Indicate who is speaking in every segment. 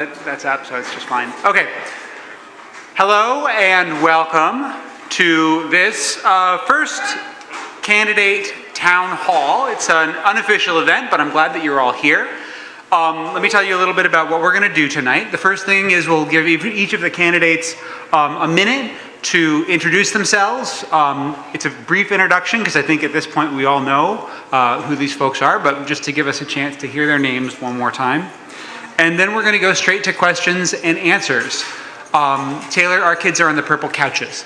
Speaker 1: That's up, so it's just fine. Okay. Hello and welcome to this first candidate town hall. It's an unofficial event, but I'm glad that you're all here. Let me tell you a little bit about what we're going to do tonight. The first thing is we'll give each of the candidates a minute to introduce themselves. It's a brief introduction because I think at this point we all know who these folks are, but just to give us a chance to hear their names one more time. And then we're going to go straight to questions and answers. Taylor, our kids are on the purple couches.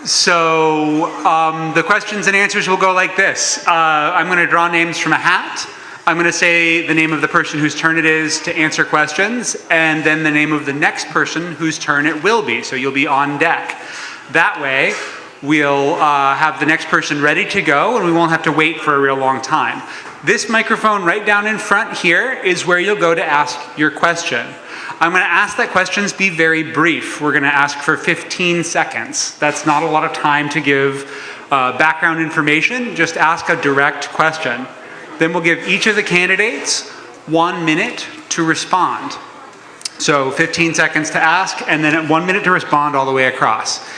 Speaker 1: So the questions and answers will go like this. I'm going to draw names from a hat. I'm going to say the name of the person whose turn it is to answer questions, and then the name of the next person whose turn it will be. So you'll be on deck. That way, we'll have the next person ready to go, and we won't have to wait for a real long time. This microphone right down in front here is where you'll go to ask your question. I'm going to ask that questions be very brief. We're going to ask for 15 seconds. That's not a lot of time to give background information. Just ask a direct question. Then we'll give each of the candidates 1 minute to respond. So 15 seconds to ask, and then 1 minute to respond all the way across.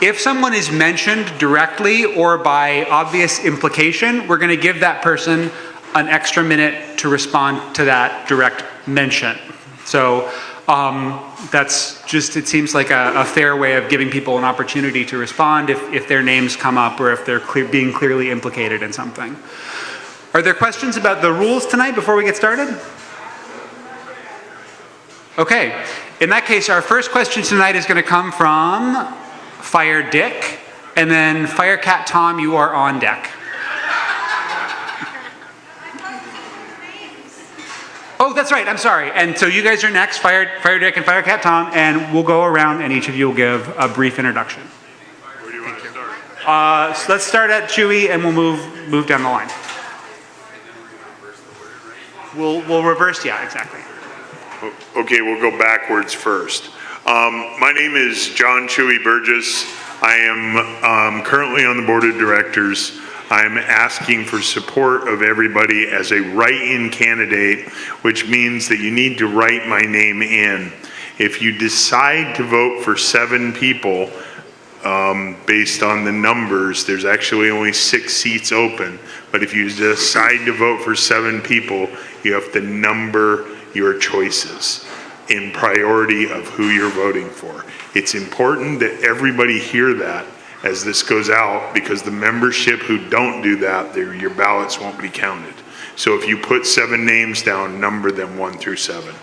Speaker 1: If someone is mentioned directly or by obvious implication, we're going to give that person an extra minute to respond to that direct mention. So that's just, it seems like a fair way of giving people an opportunity to respond if their names come up or if they're being clearly implicated in something. Are there questions about the rules tonight before we get started? Okay. In that case, our first question tonight is going to come from Fire Dick, and then Fire Cat Tom, you are on deck. Oh, that's right, I'm sorry. And so you guys are next, Fire Dick and Fire Cat Tom, and we'll go around and each of you will give a brief introduction.
Speaker 2: Where do you want to start?
Speaker 1: So let's start at Chewy and we'll move down the line. We'll reverse, yeah, exactly.
Speaker 2: Okay, we'll go backwards first. My name is John Chewy Burgess. I am currently on the board of directors. I'm asking for support of everybody as a write-in candidate, which means that you need to write my name in. If you decide to vote for 7 people, based on the numbers, there's actually only 6 seats open. But if you decide to vote for 7 people, you have to number your choices in priority of who you're voting for. It's important that everybody hear that as this goes out, because the membership who don't do that, your ballots won't be counted. So if you put 7 names down, number them 1 through 7.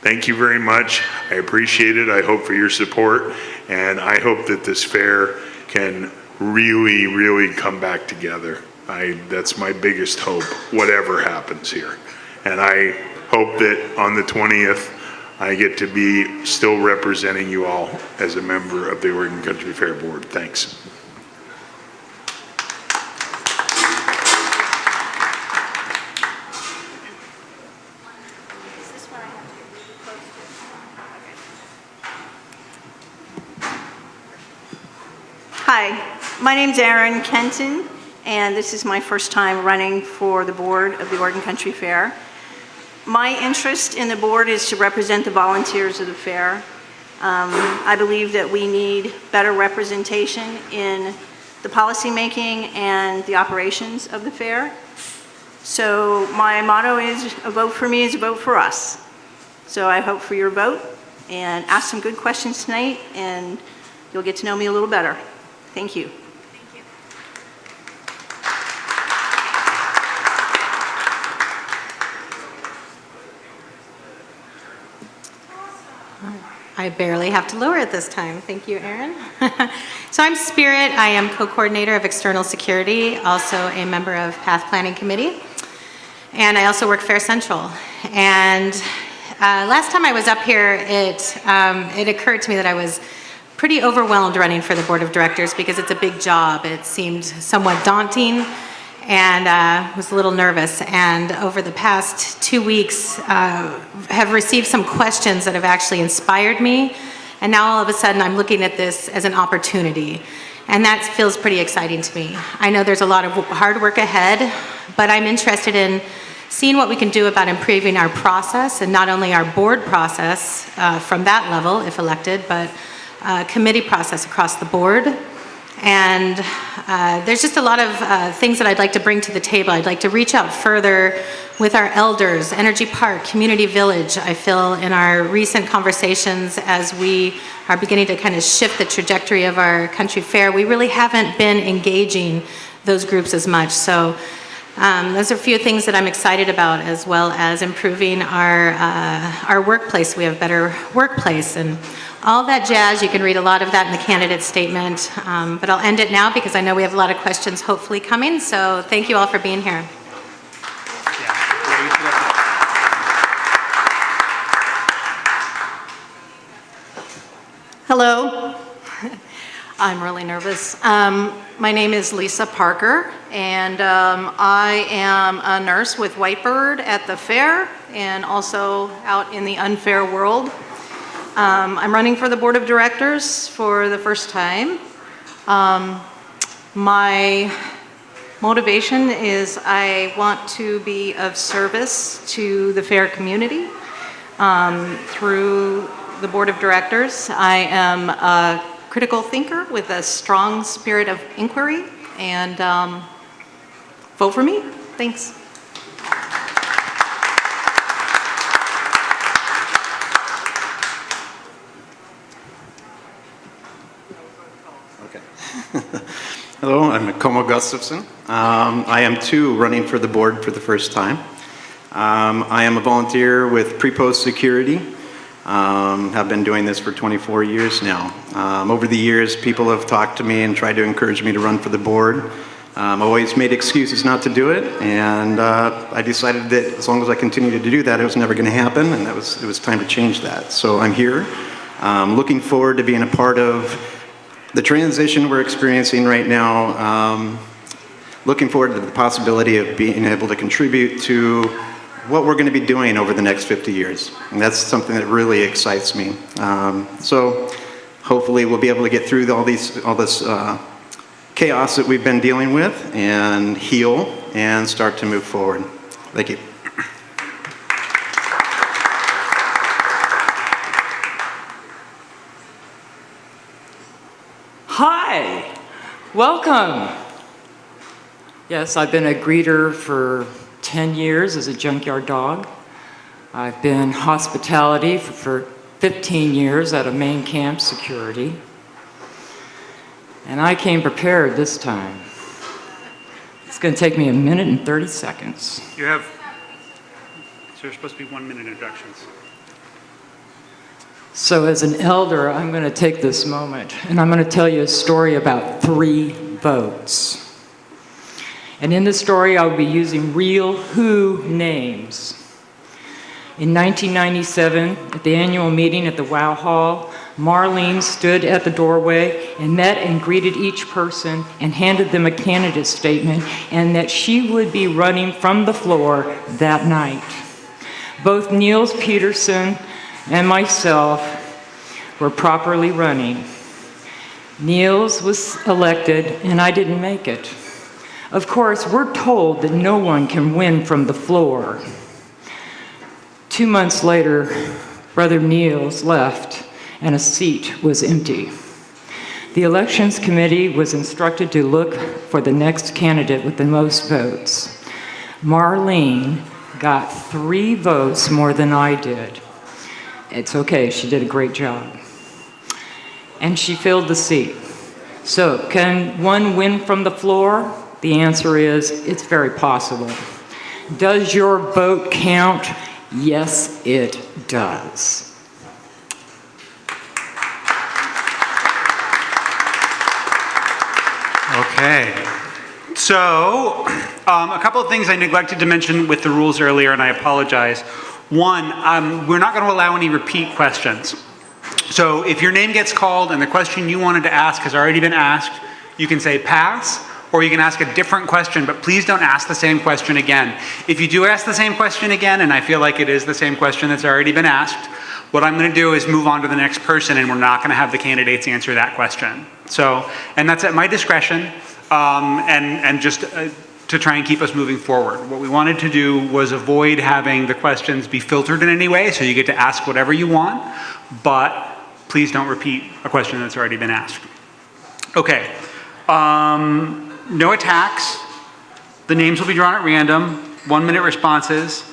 Speaker 2: Thank you very much. I appreciate it. I hope for your support, and I hope that this fair can really, really come back together. That's my biggest hope, whatever happens here. And I hope that on the 20th, I get to be still representing you all as a member of the Oregon Country Fair Board. Thanks.
Speaker 3: Hi, my name's Erin Kenton, and this is my first time running for the board of the Oregon Country Fair. My interest in the board is to represent the volunteers of the fair. I believe that we need better representation in the policymaking and the operations of the fair. So my motto is, a vote for me is a vote for us. So I hope for your vote, and ask some good questions tonight, and you'll get to know me a little better. Thank you.
Speaker 4: I barely have to lower it this time. Thank you, Erin. So I'm Spirit. I am co-coordinator of external security, also a member of Path Planning Committee, and I also work Fair Central. And last time I was up here, it occurred to me that I was pretty overwhelmed running for the board of directors because it's a big job. It seemed somewhat daunting, and was a little nervous. And over the past 2 weeks, have received some questions that have actually inspired me. And now all of a sudden I'm looking at this as an opportunity. And that feels pretty exciting to me. I know there's a lot of hard work ahead, but I'm interested in seeing what we can do about improving our process, and not only our board process from that level, if elected, but committee process across the board. And there's just a lot of things that I'd like to bring to the table. I'd like to reach out further with our elders, Energy Park, Community Village. I feel in our recent conversations as we are beginning to kind of shift the trajectory of our country fair, we really haven't been engaging those groups as much. So those are a few things that I'm excited about, as well as improving our workplace. We have a better workplace and all that jazz. You can read a lot of that in the candidate statement, but I'll end it now because I know we have a lot of questions hopefully coming. So thank you all for being here.
Speaker 5: Hello. I'm really nervous. My name is Lisa Parker, and I am a nurse with Whitebird at the fair and also out in the unfair world. I'm running for the board of directors for the first time. My motivation is I want to be of service to the fair community through the board of directors. I am a critical thinker with a strong spirit of inquiry, and vote for me. Thanks.
Speaker 6: Hello, I'm Como Gustafson. I am too running for the board for the first time. I am a volunteer with Pre-Post Security. Have been doing this for 24 years now. Over the years, people have talked to me and tried to encourage me to run for the board. Always made excuses not to do it, and I decided that as long as I continued to do that, it was never going to happen, and it was time to change that. So I'm here, looking forward to being a part of the transition we're experiencing right now, looking forward to the possibility of being able to contribute to what we're going to be doing over the next 50 years. And that's something that really excites me. So hopefully we'll be able to get through all this chaos that we've been dealing with and heal and start to move forward. Thank you.
Speaker 7: Hi, welcome. Yes, I've been a greeter for 10 years as a junkyard dog. I've been hospitality for 15 years at a main camp security. And I came prepared this time. It's going to take me 1 minute and 30 seconds.
Speaker 1: You have, so there's supposed to be 1 minute introductions.
Speaker 7: So as an elder, I'm going to take this moment and I'm going to tell you a story about 3 votes. And in the story, I'll be using real who names. In 1997, at the annual meeting at the Wow Hall, Marlene stood at the doorway and met and greeted each person and handed them a candidate statement, and that she would be running from the floor that night. Both Niels Peterson and myself were properly running. Niels was elected and I didn't make it. Of course, we're told that no one can win from the floor. 2 months later, Brother Niels left and a seat was empty. The elections committee was instructed to look for the next candidate with the most votes. Marlene got 3 votes more than I did. It's okay, she did a great job. And she filled the seat. So, can one win from the floor? The answer is, it's very possible. Does your vote count? Yes, it does.
Speaker 1: Okay. So, a couple of things I neglected to mention with the rules earlier, and I apologize. One, we're not going to allow any repeat questions. So if your name gets called and the question you wanted to ask has already been asked, you can say pass, or you can ask a different question, but please don't ask the same question again. If you do ask the same question again, and I feel like it is the same question that's already been asked, what I'm going to do is move on to the next person, and we're not going to have the candidates answer that question. So, and that's at my discretion, and just to try and keep us moving forward. What we wanted to do was avoid having the questions be filtered in any way, so you get to ask whatever you want, but please don't repeat a question that's already been asked. Okay, no attacks. The names will be drawn at random, 1-minute responses.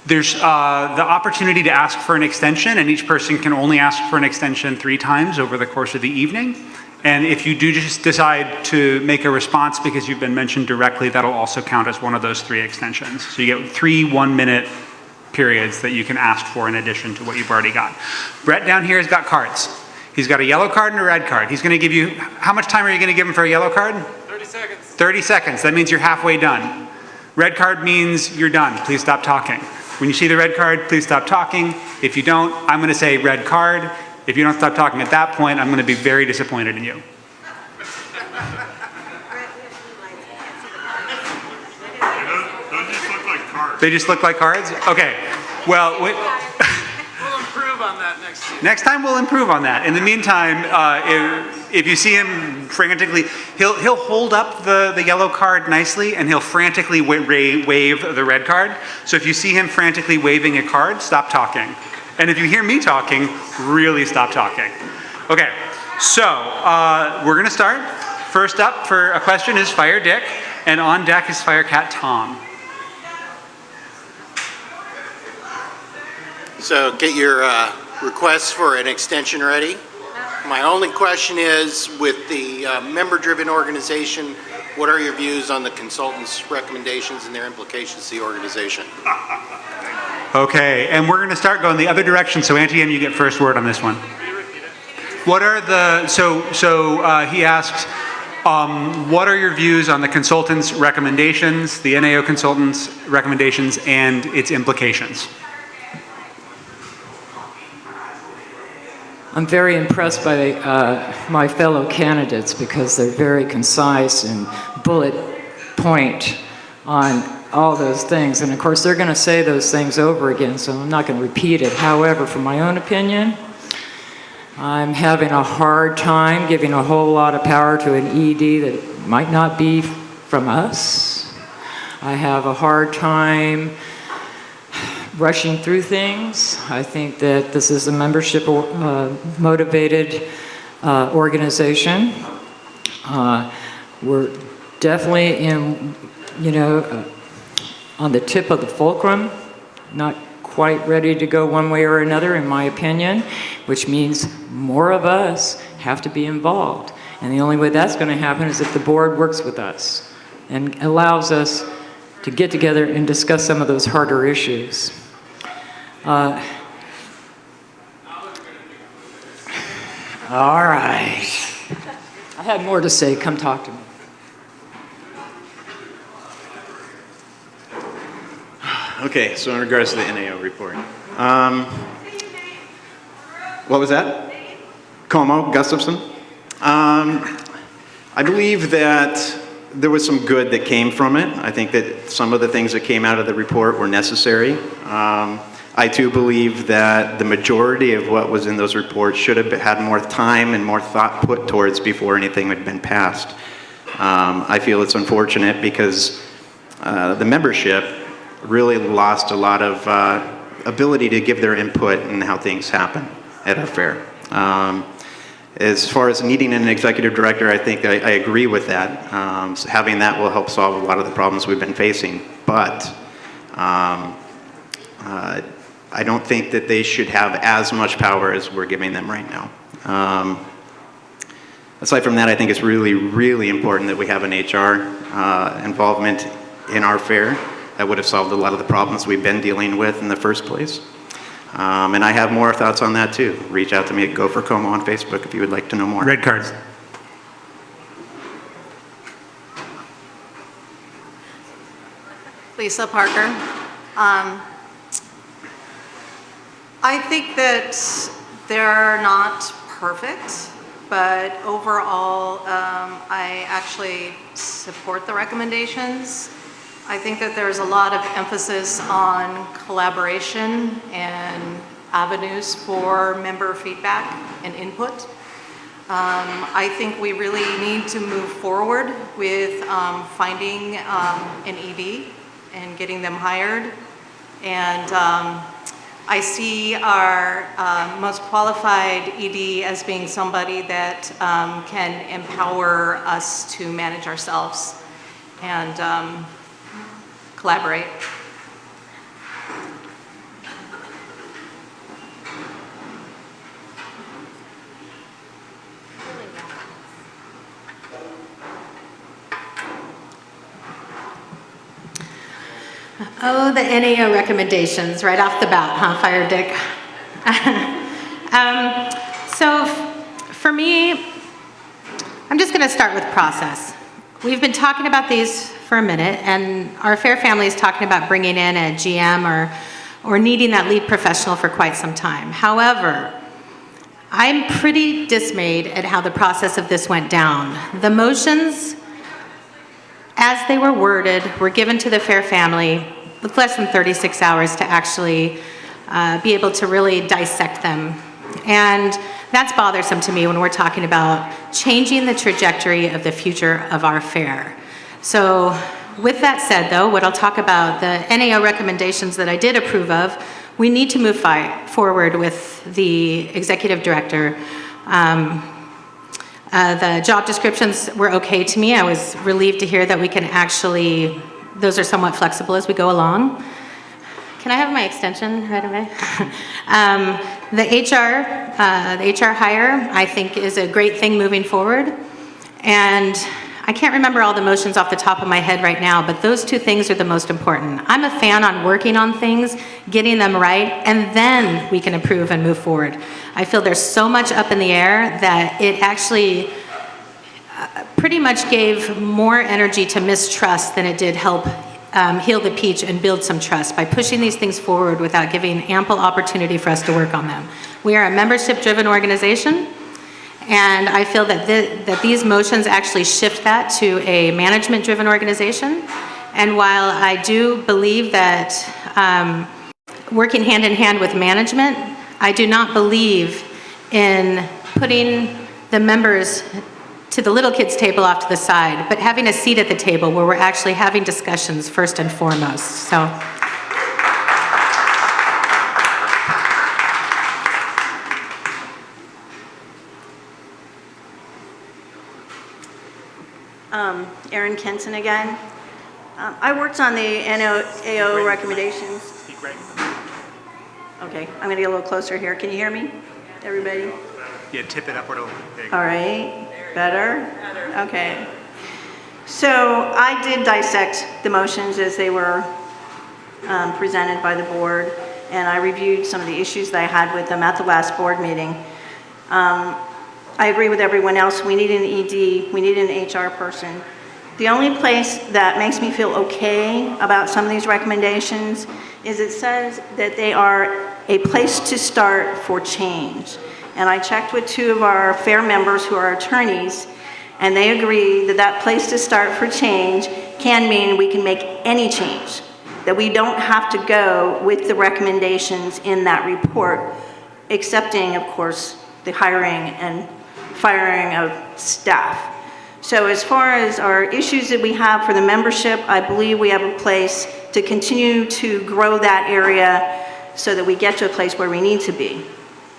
Speaker 1: There's the opportunity to ask for an extension, and each person can only ask for an extension 3 times over the course of the evening. And if you do just decide to make a response because you've been mentioned directly, that'll also count as one of those 3 extensions. So you get 3 1-minute periods that you can ask for in addition to what you've already got. Brett down here has got cards. He's got a yellow card and a red card. He's going to give you, how much time are you going to give him for a yellow card?
Speaker 8: 30 seconds.
Speaker 1: 30 seconds. That means you're halfway done. Red card means you're done. Please stop talking. When you see the red card, please stop talking. If you don't, I'm going to say red card. If you don't stop talking at that point, I'm going to be very disappointed in you.
Speaker 2: Those just look like cards.
Speaker 1: They just look like cards? Okay. Well,
Speaker 8: We'll improve on that next year.
Speaker 1: next time we'll improve on that. In the meantime, if you see him frantically, he'll hold up the yellow card nicely and he'll frantically wave the red card. So if you see him frantically waving a card, stop talking. And if you hear me talking, really stop talking. Okay, so we're going to start. First up for a question is Fire Dick, and on deck is Fire Cat Tom.
Speaker 9: So get your requests for an extension ready. My only question is, with the member-driven organization, what are your views on the consultants' recommendations and their implications to the organization?
Speaker 1: Okay, and we're going to start going the other direction. So Auntie M, you get first word on this one. What are the, he asks, what are your views on the consultants' recommendations, the NAO consultants' recommendations, and its implications?
Speaker 7: I'm very impressed by my fellow candidates because they're very concise and bullet point on all those things. And of course, they're going to say those things over again, so I'm not going to repeat it. However, from my own opinion, I'm having a hard time giving a whole lot of power to an ED that might not be from us. I have a hard time rushing through things. I think that this is a membership motivated organization. We're definitely in, on the tip of the fulcrum, not quite ready to go one way or another, in my opinion, which means more of us have to be involved. And the only way that's going to happen is if the board works with us and allows us to get together and discuss some of those harder issues. All right. I had more to say. Come talk to me.
Speaker 6: Okay, so in regards to the NAO report. What was that? Como Gustafson. I believe that there was some good that came from it. I think that some of the things that came out of the report were necessary. I too believe that the majority of what was in those reports should have had more time and more thought put towards before anything had been passed. I feel it's unfortunate because the membership really lost a lot of ability to give their input in how things happen at our fair. As far as needing an executive director, I think I agree with that. So having that will help solve a lot of the problems we've been facing. But I don't think that they should have as much power as we're giving them right now. Aside from that, I think it's really, really important that we have an HR involvement in our fair. That would have solved a lot of the problems we've been dealing with in the first place. And I have more thoughts on that too. Reach out to me at Go for Como on Facebook if you would like to know more.
Speaker 1: Red cards.
Speaker 5: Lisa Parker. I think that they're not perfect, but overall, I actually support the recommendations. I think that there's a lot of emphasis on collaboration and avenues for member feedback and input. I think we really need to move forward with finding an ED and getting them hired. And I see our most qualified ED as being somebody that can empower us to manage ourselves and collaborate.
Speaker 4: Oh, the NAO recommendations right off the bat, huh, Fire Dick? So for me, I'm just going to start with process. We've been talking about these for a minute, and our Fair family is talking about bringing in a GM or needing that lead professional for quite some time. However, I'm pretty dismayed at how the process of this went down. The motions, as they were worded, were given to the Fair family with less than 36 hours to actually be able to really dissect them. And that's bothersome to me when we're talking about changing the trajectory of the future of our fair. So with that said, though, what I'll talk about, the NAO recommendations that I did approve of, we need to move forward with the executive director. The job descriptions were okay to me. I was relieved to hear that we can actually, those are somewhat flexible as we go along. Can I have my extension right away? The HR hire, I think, is a great thing moving forward. And I can't remember all the motions off the top of my head right now, but those two things are the most important. I'm a fan on working on things, getting them right, and then we can approve and move forward. I feel there's so much up in the air that it actually pretty much gave more energy to mistrust than it did help heal the peach and build some trust by pushing these things forward without giving ample opportunity for us to work on them. We are a membership-driven organization, and I feel that these motions actually shift that to a management-driven organization. And while I do believe that working hand in hand with management, I do not believe in putting the members to the little kids' table off to the side, but having a seat at the table where we're actually having discussions first and foremost. So.
Speaker 3: Erin Kenton again. I worked on the NAO recommendations. Okay, I'm gonna get a little closer here. Can you hear me, everybody?
Speaker 1: Yeah, tip it upward a little bit.
Speaker 3: All right, better? Okay. So I did dissect the motions as they were presented by the board, and I reviewed some of the issues that I had with them at the last board meeting. I agree with everyone else. We need an ED, we need an HR person. The only place that makes me feel okay about some of these recommendations is it says that they are a place to start for change. And I checked with two of our fair members who are attorneys, and they agree that that place to start for change can mean we can make any change, that we don't have to go with the recommendations in that report, excepting, of course, the hiring and firing of staff. So as far as our issues that we have for the membership, I believe we have a place to continue to grow that area so that we get to a place where we need to be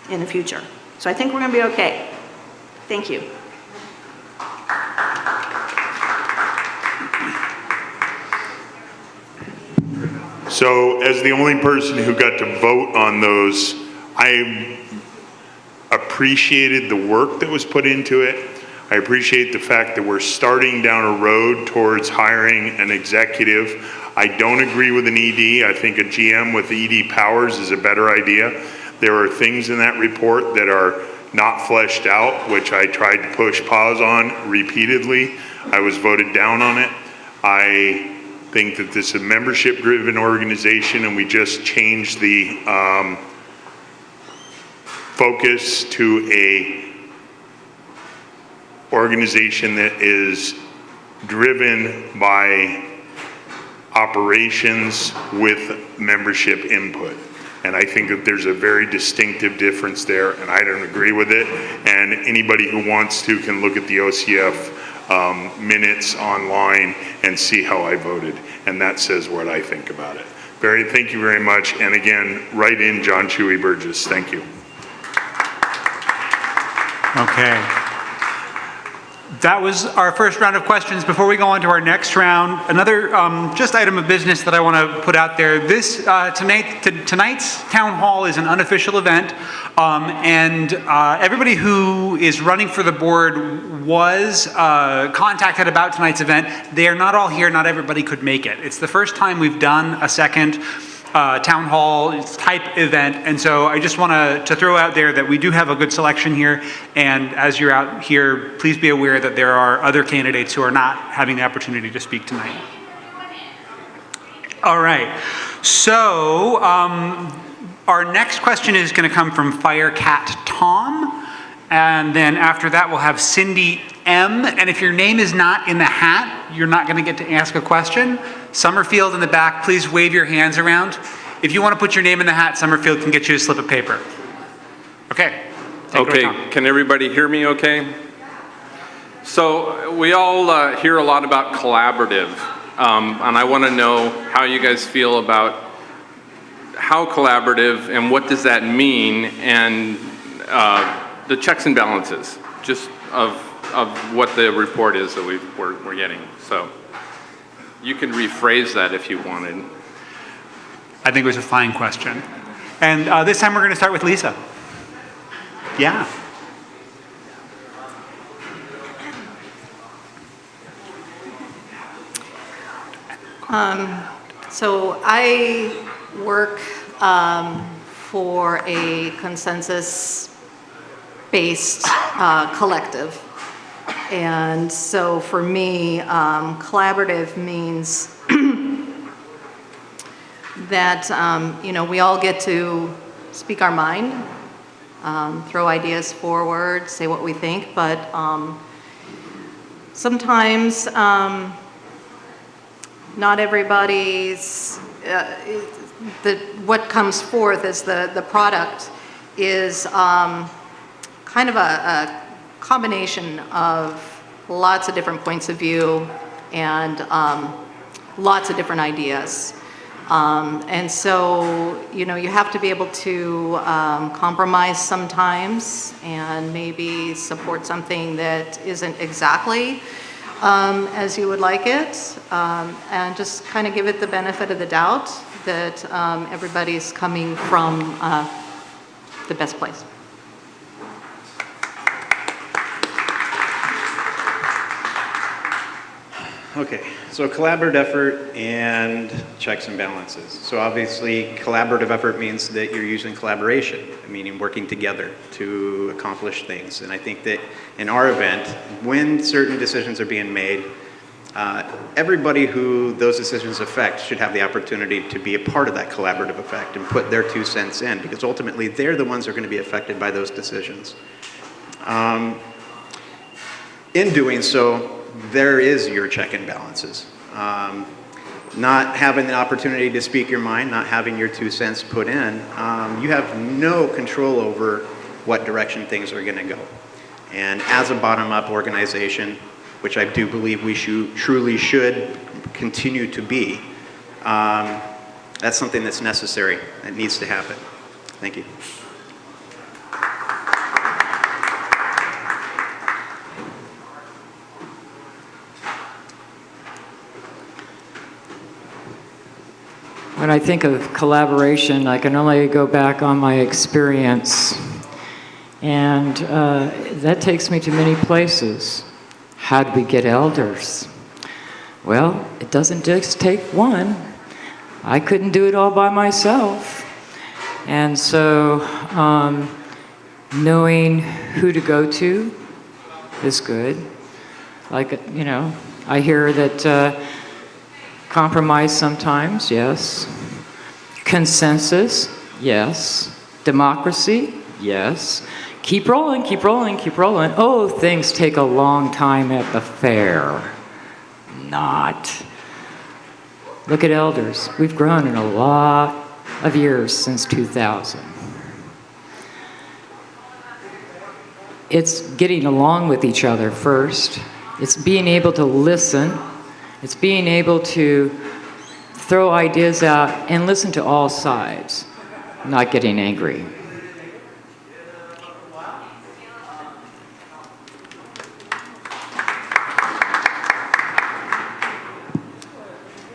Speaker 3: in the future. So I think we're going to be okay. Thank you.
Speaker 2: So as the only person who got to vote on those, I appreciated the work that was put into it. I appreciate the fact that we're starting down a road towards hiring an executive. I don't agree with an ED. I think a GM with ED powers is a better idea. There are things in that report that are not fleshed out, which I tried to push pause on repeatedly. I was voted down on it. I think that this is a membership-driven organization, and we just changed the focus to a organization that is driven by operations with membership input. And I think that there's a very distinctive difference there, and I don't agree with it. And anybody who wants to can look at the OCF minutes online and see how I voted. And that says what I think about it. Barry, thank you very much. And again, write in John Chewy Burgess. Thank you.
Speaker 1: Okay. That was our first round of questions. Before we go on to our next round, another just item of business that I want to put out there. This tonight's town hall is an unofficial event, and everybody who is running for the board was contacted about tonight's event. They are not all here. Not everybody could make it. It's the first time we've done a second town hall type event, and so I just want to throw out there that we do have a good selection here, and as you're out here, please be aware that there are other candidates who are not having the opportunity to speak tonight. All right, so our next question is going to come from Firecat Tom, and then after that we'll have Cindy M, and if your name is not in the hat, you're not going to get to ask a question. Summerfield in the back, please wave your hands around. If you want to put your name in the hat, Summerfield can get you a slip of paper. Okay.
Speaker 10: Okay, can everybody hear me okay? So we all hear a lot about collaborative, and I want to know how you guys feel about how collaborative and what does that mean, and the checks and balances, just of what the report is that we're getting. So you can rephrase that if you wanted.
Speaker 1: I think it was a fine question. And this time we're going to start with Lisa. Yeah.
Speaker 5: So I work for a consensus-based collective. And so for me, collaborative means that, we all get to speak our mind, throw ideas forward, say what we think, but sometimes not everybody's, what comes forth as the product is kind of a combination of lots of different points of view and lots of different ideas. And so, you have to be able to compromise sometimes and maybe support something that isn't exactly as you would like it, and just kind of give it the benefit of the doubt that everybody's coming from the best place.
Speaker 6: Okay, so collaborative effort and checks and balances. So obviously, collaborative effort means that you're using collaboration, meaning working together to accomplish things. And I think that in our event, when certain decisions are being made, everybody who those decisions affect should have the opportunity to be a part of that collaborative effect and put their 2 cents in, because ultimately they're the ones who are going to be affected by those decisions. In doing so, there is your check and balances. Not having the opportunity to speak your mind, not having your 2 cents put in, you have no control over what direction things are going to go. And as a bottom-up organization, which I do believe we truly should continue to be, that's something that's necessary. It needs to happen. Thank you.
Speaker 7: When I think of collaboration, I can only go back on my experience. And that takes me to many places. How do we get elders? Well, it doesn't just take one. I couldn't do it all by myself. And so knowing who to go to is good. Like, I hear that compromise sometimes, yes. Consensus, yes. Democracy, yes. Keep rolling, keep rolling, keep rolling. Oh, things take a long time at the fair. Not. Look at elders. We've grown in a lot of years since 2000. It's getting along with each other first. It's being able to listen. It's being able to throw ideas out and listen to all sides, not getting angry.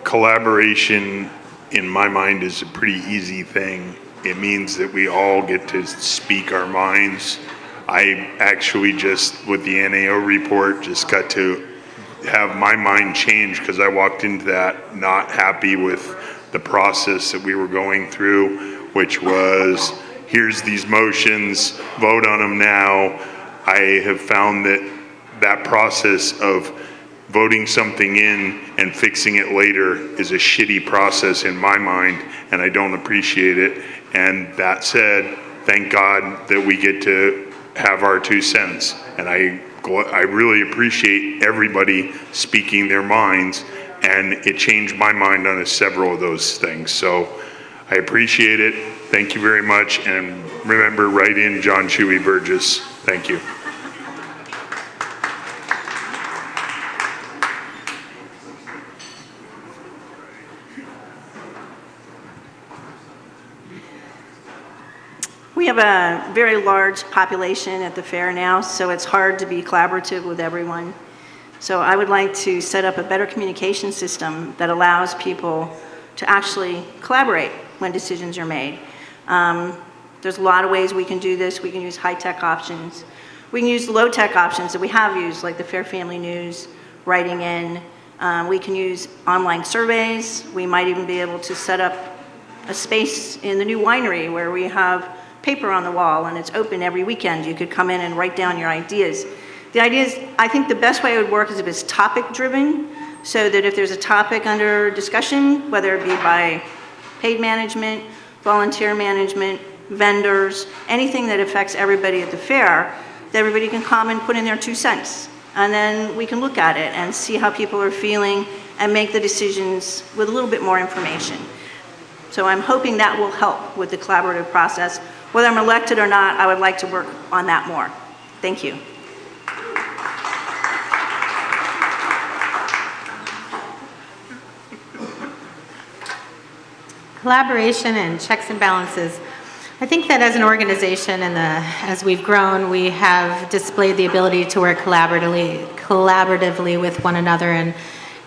Speaker 2: Collaboration, in my mind, is a pretty easy thing. It means that we all get to speak our minds. I actually just, with the NAO report, just got to have my mind change because I walked into that not happy with the process that we were going through, which was, here's these motions, vote on them now. I have found that that process of voting something in and fixing it later is a shitty process in my mind, and I don't appreciate it. And that said, thank God that we get to have our 2 cents. And I really appreciate everybody speaking their minds, and it changed my mind on several of those things. So I appreciate it. Thank you very much. And remember, write in John Chewy Burgess. Thank you.
Speaker 3: We have a very large population at the fair now, so it's hard to be collaborative with everyone. So I would like to set up a better communication system that allows people to actually collaborate when decisions are made. There's a lot of ways we can do this. We can use high-tech options. We can use low-tech options that we have used, like the Fair Family News, writing in. We can use online surveys. We might even be able to set up a space in the new winery where we have paper on the wall and it's open every weekend. You could come in and write down your ideas. The idea is, I think the best way it would work is if it's topic driven, so that if there's a topic under discussion, whether it be by paid management, volunteer management, vendors, anything that affects everybody at the fair, that everybody can come and put in their 2 cents. And then we can look at it and see how people are feeling and make the decisions with a little bit more information. So I'm hoping that will help with the collaborative process. Whether I'm elected or not, I would like to work on that more. Thank you.
Speaker 4: Collaboration and checks and balances. I think that as an organization and as we've grown, we have displayed the ability to work collaboratively with one another, and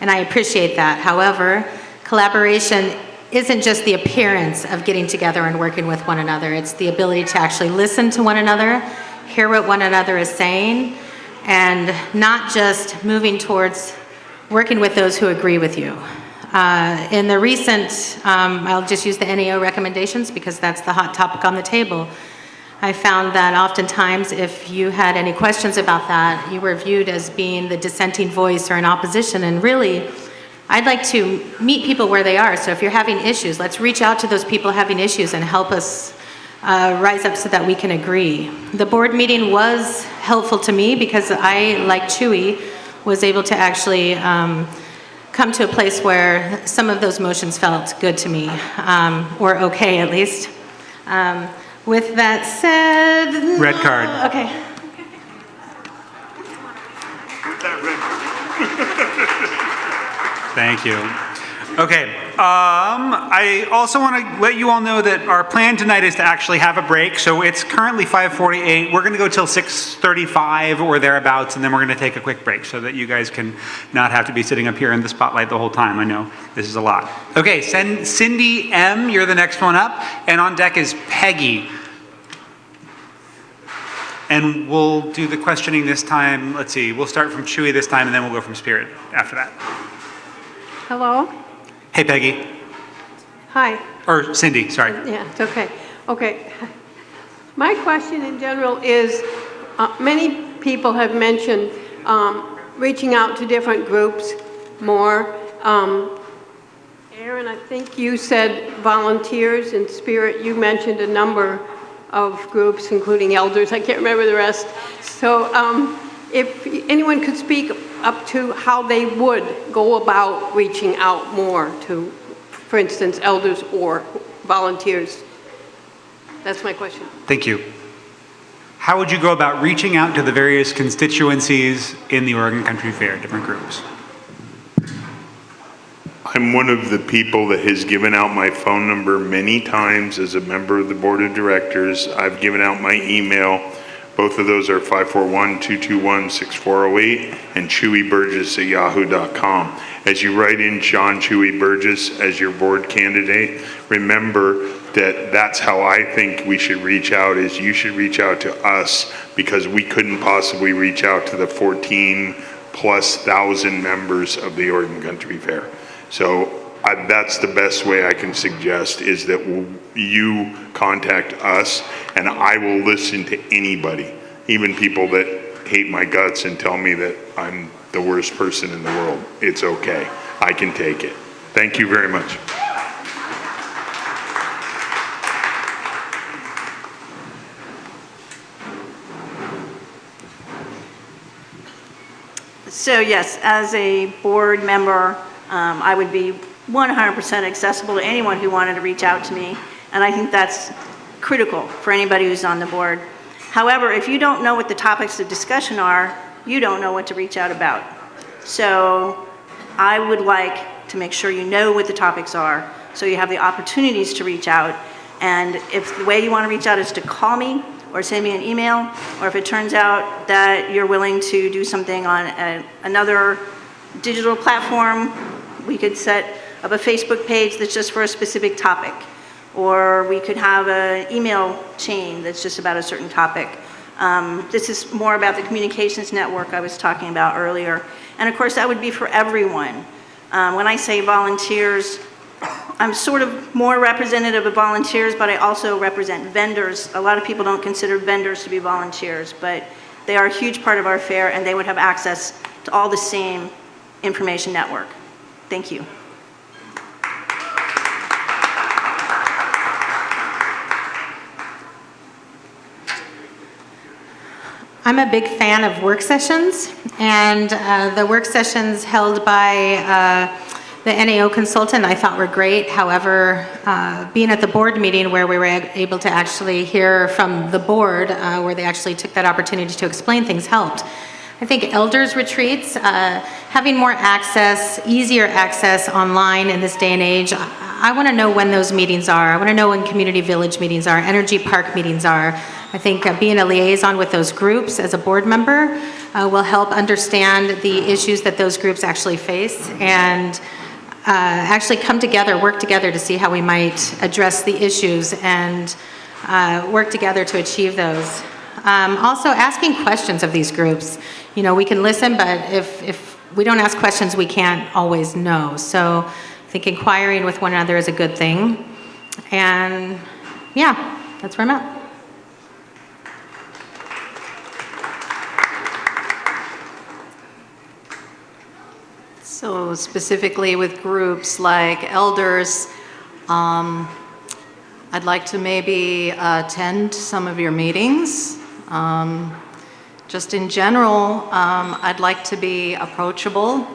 Speaker 4: I appreciate that. However, collaboration isn't just the appearance of getting together and working with one another. It's the ability to actually listen to one another, hear what one another is saying, and not just moving towards working with those who agree with you. In the recent, I'll just use the NAO recommendations because that's the hot topic on the table. I found that oftentimes if you had any questions about that, you were viewed as being the dissenting voice or in opposition, and really, I'd like to meet people where they are. So if you're having issues, let's reach out to those people having issues and help us rise up so that we can agree. The board meeting was helpful to me because I, like Chewy, was able to actually come to a place where some of those motions felt good to me, or okay at least. With that said...
Speaker 1: Red card.
Speaker 4: Okay.
Speaker 1: Thank you. Okay, I also want to let you all know that our plan tonight is to actually have a break. So it's currently 5:48. We're going to go till 6:35 or thereabouts, and then we're going to take a quick break so that you guys can not have to be sitting up here in the spotlight the whole time. I know this is a lot. Okay, Cindy M., you're the next one up, and on deck is Peggy. And we'll do the questioning this time. Let's see, we'll start from Chewy this time, and then we'll go from Spirit after that.
Speaker 11: Hello?
Speaker 1: Hey, Peggy.
Speaker 11: Hi.
Speaker 1: Or Cindy, sorry.
Speaker 11: Yeah, it's okay. Okay. My question in general is, many people have mentioned reaching out to different groups more. Aaron, I think you said volunteers. In Spirit, you mentioned a number of groups, including elders. I can't remember the rest. So if anyone could speak up to how they would go about reaching out more to, for instance, elders or volunteers? That's my question.
Speaker 1: Thank you. How would you go about reaching out to the various constituencies in the Oregon Country Fair, different groups?
Speaker 2: I'm one of the people that has given out my phone number many times as a member of the board of directors. I've given out my email. Both of those are 541-221-6408 and chewyburgess@yahoo.com. As you write in John Chewy Burgess as your board candidate, remember that that's how I think we should reach out, is you should reach out to us, because we couldn't possibly reach out to the 14,000+ members of the Oregon Country Fair. So that's the best way I can suggest, is that you contact us, and I will listen to anybody, even people that hate my guts and tell me that I'm the worst person in the world. It's okay. I can take it. Thank you very much.
Speaker 3: So yes, as a board member, I would be 100% accessible to anyone who wanted to reach out to me, and I think that's critical for anybody who's on the board. However, if you don't know what the topics of discussion are, you don't know what to reach out about. So I would like to make sure you know what the topics are, so you have the opportunities to reach out. And if the way you want to reach out is to call me or send me an email, or if it turns out that you're willing to do something on another digital platform, we could set up a Facebook page that's just for a specific topic, or we could have an email chain that's just about a certain topic. This is more about the communications network I was talking about earlier. And of course, that would be for everyone. When I say volunteers, I'm sort of more representative of volunteers, but I also represent vendors. A lot of people don't consider vendors to be volunteers, but they are a huge part of our fair, and they would have access to all the same information network. Thank you.
Speaker 4: I'm a big fan of work sessions, and the work sessions held by the NAO consultant I thought were great. However, being at the board meeting where we were able to actually hear from the board, where they actually took that opportunity to explain things, helped. I think elders retreats, having more access, easier access online in this day and age. I want to know when those meetings are. I want to know when community village meetings are, energy park meetings are. I think being a liaison with those groups as a board member will help understand the issues that those groups actually face, and actually come together, work together to see how we might address the issues and work together to achieve those. Also, asking questions of these groups. You know, we can listen, but if we don't ask questions, we can't always know. So I think inquiring with one another is a good thing. And yeah, that's where I'm at.
Speaker 5: So specifically with groups like elders, I'd like to maybe attend some of your meetings. Just in general, I'd like to be approachable.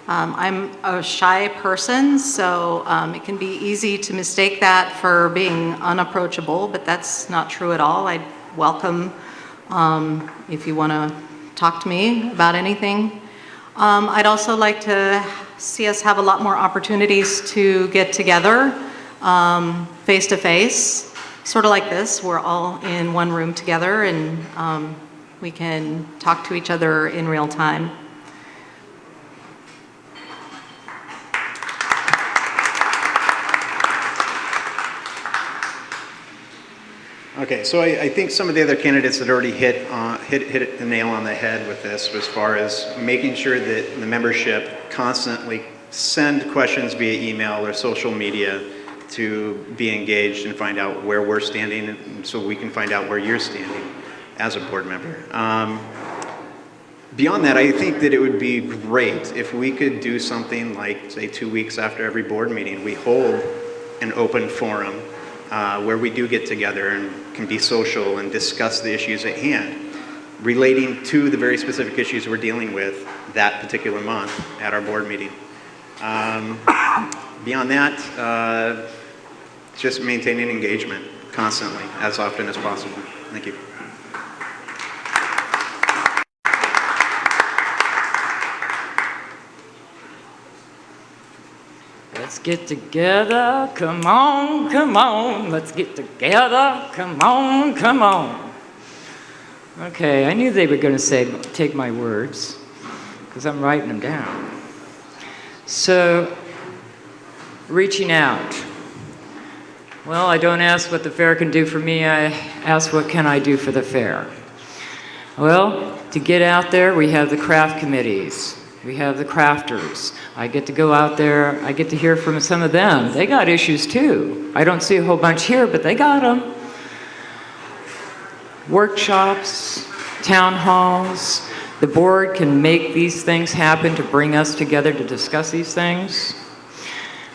Speaker 5: I'm a shy person, so it can be easy to mistake that for being unapproachable, but that's not true at all. I'd welcome if you want to talk to me about anything. I'd also like to see us have a lot more opportunities to get together face to face, sort of like this. We're all in one room together, and we can talk to each other in real time.
Speaker 6: Okay, so I think some of the other candidates had already hit the nail on the head with this, as far as making sure that the membership constantly send questions via email or social media to be engaged and find out where we're standing, so we can find out where you're standing as a board member. Beyond that, I think that it would be great if we could do something like, say, 2 weeks after every board meeting, we hold an open forum where we do get together and can be social and discuss the issues at hand relating to the very specific issues we're dealing with that particular month at our board meeting. Beyond that, just maintaining engagement constantly, as often as possible. Thank you.
Speaker 7: Let's get together, come on, let's get together, come on. Okay, I knew they were going to take my words, because I'm writing them down. So, reaching out. Well, I don't ask what the fair can do for me, I ask what can I do for the fair. Well, to get out there, we have the craft committees. We have the crafters. I get to go out there, I get to hear from some of them. They got issues too. I don't see a whole bunch here, but they got them. Workshops, town halls. The board can make these things happen to bring us together to discuss these things.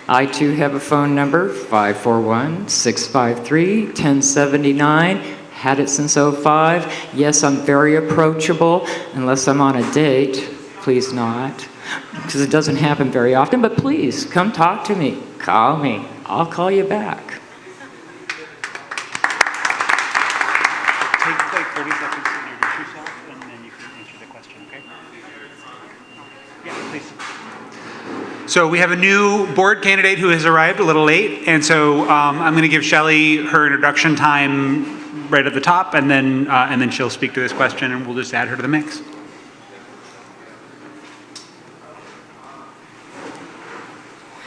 Speaker 7: I too have a phone number, 541-653-1079. Had it since '05. Yes, I'm very approachable, unless I'm on a date. Please not, because it doesn't happen very often, but please, come talk to me. Call me. I'll call you back.
Speaker 1: Take like 30 seconds to introduce yourself, and then you can answer the question, okay? Yeah, please. So we have a new board candidate who has arrived a little late, and so I'm going to give Shelley her introduction time right at the top, and then she'll speak to this question, and we'll just add her to the mix.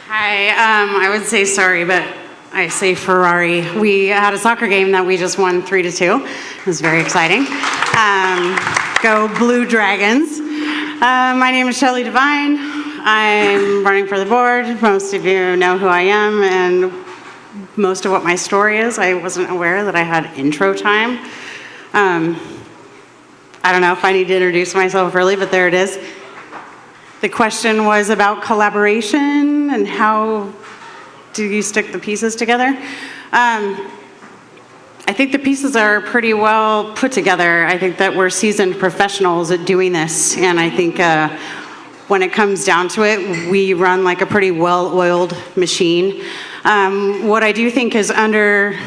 Speaker 12: Hi, I would say sorry, but I say Ferrari. We had a soccer game that we just won 3-2. It was very exciting. Go Blue Dragons. My name is Shelley Devine. I'm running for the board. Most of you know who I am and most of what my story is. I wasn't aware that I had intro time. I don't know if I need to introduce myself really, but there it is. The question was about collaboration and how do you stick the pieces together? I think the pieces are pretty well put together. I think that we're seasoned professionals at doing this, and I think when it comes down to it, we run like a pretty well-oiled machine. What I do think is understated,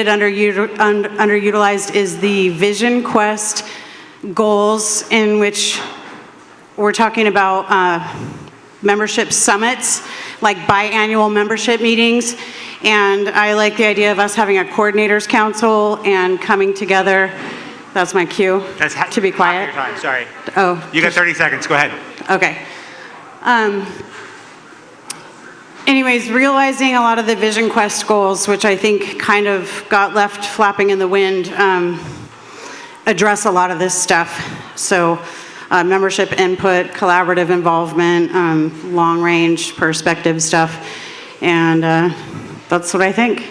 Speaker 12: underutilized is the vision quest goals, in which we're talking about membership summits, like biannual membership meetings. And I like the idea of us having a coordinators council and coming together. That's my cue to be quiet.
Speaker 1: Your time, sorry.
Speaker 12: Oh.
Speaker 1: You got 30 seconds, go ahead.
Speaker 12: Okay. Anyways, realizing a lot of the Vision Quest goals, which I think kind of got left flapping in the wind, address a lot of this stuff. So membership input, collaborative involvement, long-range perspective stuff, and that's what I think.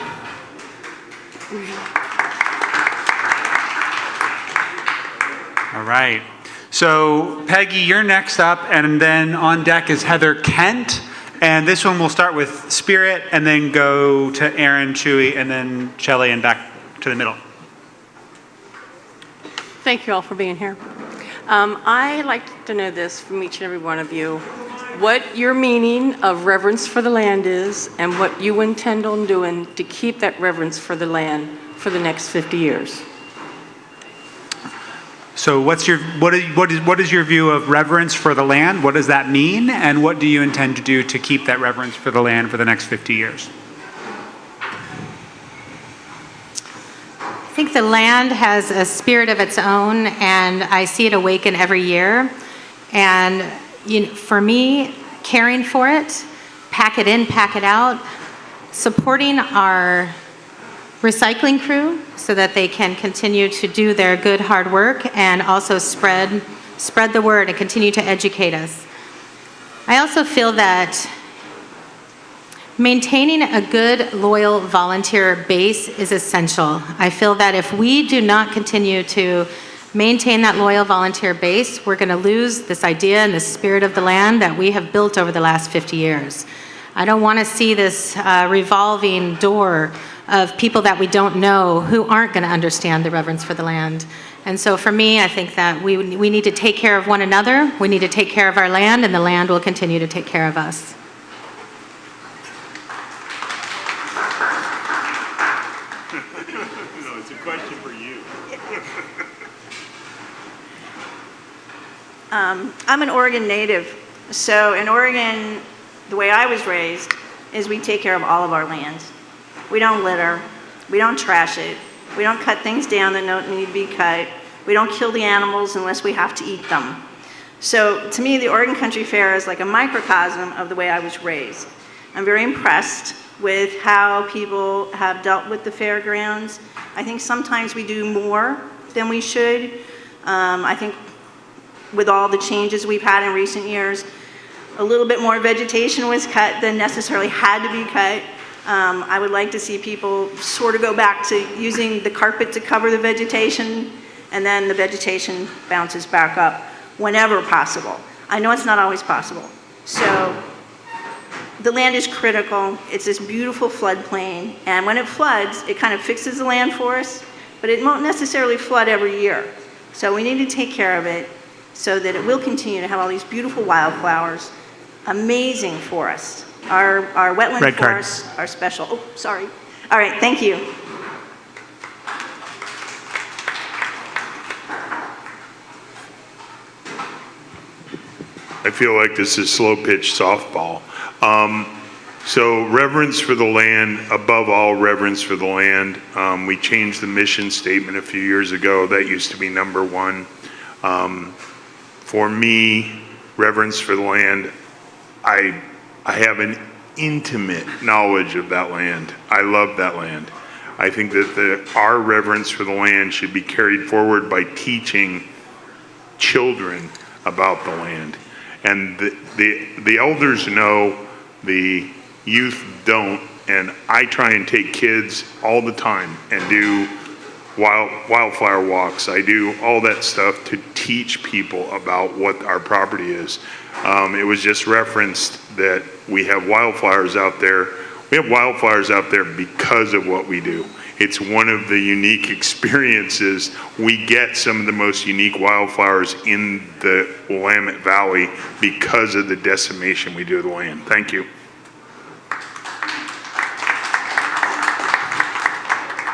Speaker 1: All right. So Peggy, you're next up, and then on deck is Heather Kent. And this one we'll start with Spirit, and then go to Aaron, Chewy, and then Shelley, and back to the middle.
Speaker 13: Thank you all for being here. I'd like to know this from each and every one of you, what your meaning of reverence for the land is, and what you intend on doing to keep that reverence for the land for the next 50 years.
Speaker 1: So what is your view of reverence for the land? What does that mean? And what do you intend to do to keep that reverence for the land for the next 50 years?
Speaker 4: I think the land has a spirit of its own, and I see it awaken every year. And for me, caring for it, pack it in, pack it out, supporting our recycling crew so that they can continue to do their good hard work and also spread the word and continue to educate us. I also feel that maintaining a good, loyal volunteer base is essential. I feel that if we do not continue to maintain that loyal volunteer base, we're going to lose this idea and the spirit of the land that we have built over the last 50 years. I don't want to see this revolving door of people that we don't know who aren't going to understand the reverence for the land. And so for me, I think that we need to take care of one another, we need to take care of our land, and the land will continue to take care of us.
Speaker 2: It's a question for you.
Speaker 3: I'm an Oregon native, so in Oregon, the way I was raised is we take care of all of our land. We don't litter, we don't trash it, we don't cut things down that don't need to be cut, we don't kill the animals unless we have to eat them. So to me, the Oregon Country Fair is like a microcosm of the way I was raised. I'm very impressed with how people have dealt with the fairgrounds. I think sometimes we do more than we should. I think with all the changes we've had in recent years, a little bit more vegetation was cut than necessarily had to be cut. I would like to see people sort of go back to using the carpet to cover the vegetation, and then the vegetation bounces back up whenever possible. I know it's not always possible. So the land is critical. It's this beautiful floodplain, and when it floods, it kind of fixes the land for us, but it won't necessarily flood every year. So we need to take care of it so that it will continue to have all these beautiful wildflowers, amazing forests. Our wetland
Speaker 1: Red card.
Speaker 3: forests are special. Oh, sorry. All right, thank you.
Speaker 2: I feel like this is slow pitch softball. So reverence for the land, above all reverence for the land. We changed the mission statement a few years ago. That used to be number one. For me, reverence for the land, I have an intimate knowledge of that land. I love that land. I think that our reverence for the land should be carried forward by teaching children about the land. And the elders know, the youth don't, and I try and take kids all the time and do wildflower walks. I do all that stuff to teach people about what our property is. It was just referenced that we have wildflowers out there. We have wildflowers out there because of what we do. It's one of the unique experiences. We get some of the most unique wildflowers in the Willamette Valley because of the decimation we do of the land. Thank you.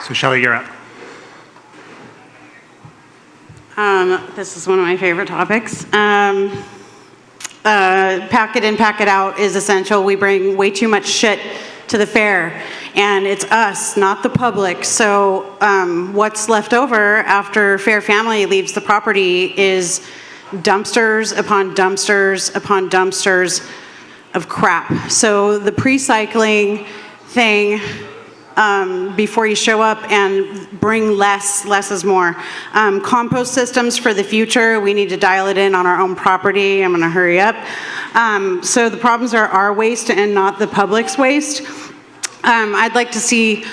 Speaker 1: So Shelley, you're up.
Speaker 12: This is one of my favorite topics. Pack it in, pack it out is essential. We bring way too much shit to the fair, and it's us, not the public. So what's left over after Fair Family leaves the property is dumpsters upon dumpsters upon dumpsters of crap. So the pre-cycling thing, before you show up and bring less is more. Compost systems for the future, we need to dial it in on our own property. I'm gonna hurry up. So the problems are our waste and not the public's waste. I'd like to see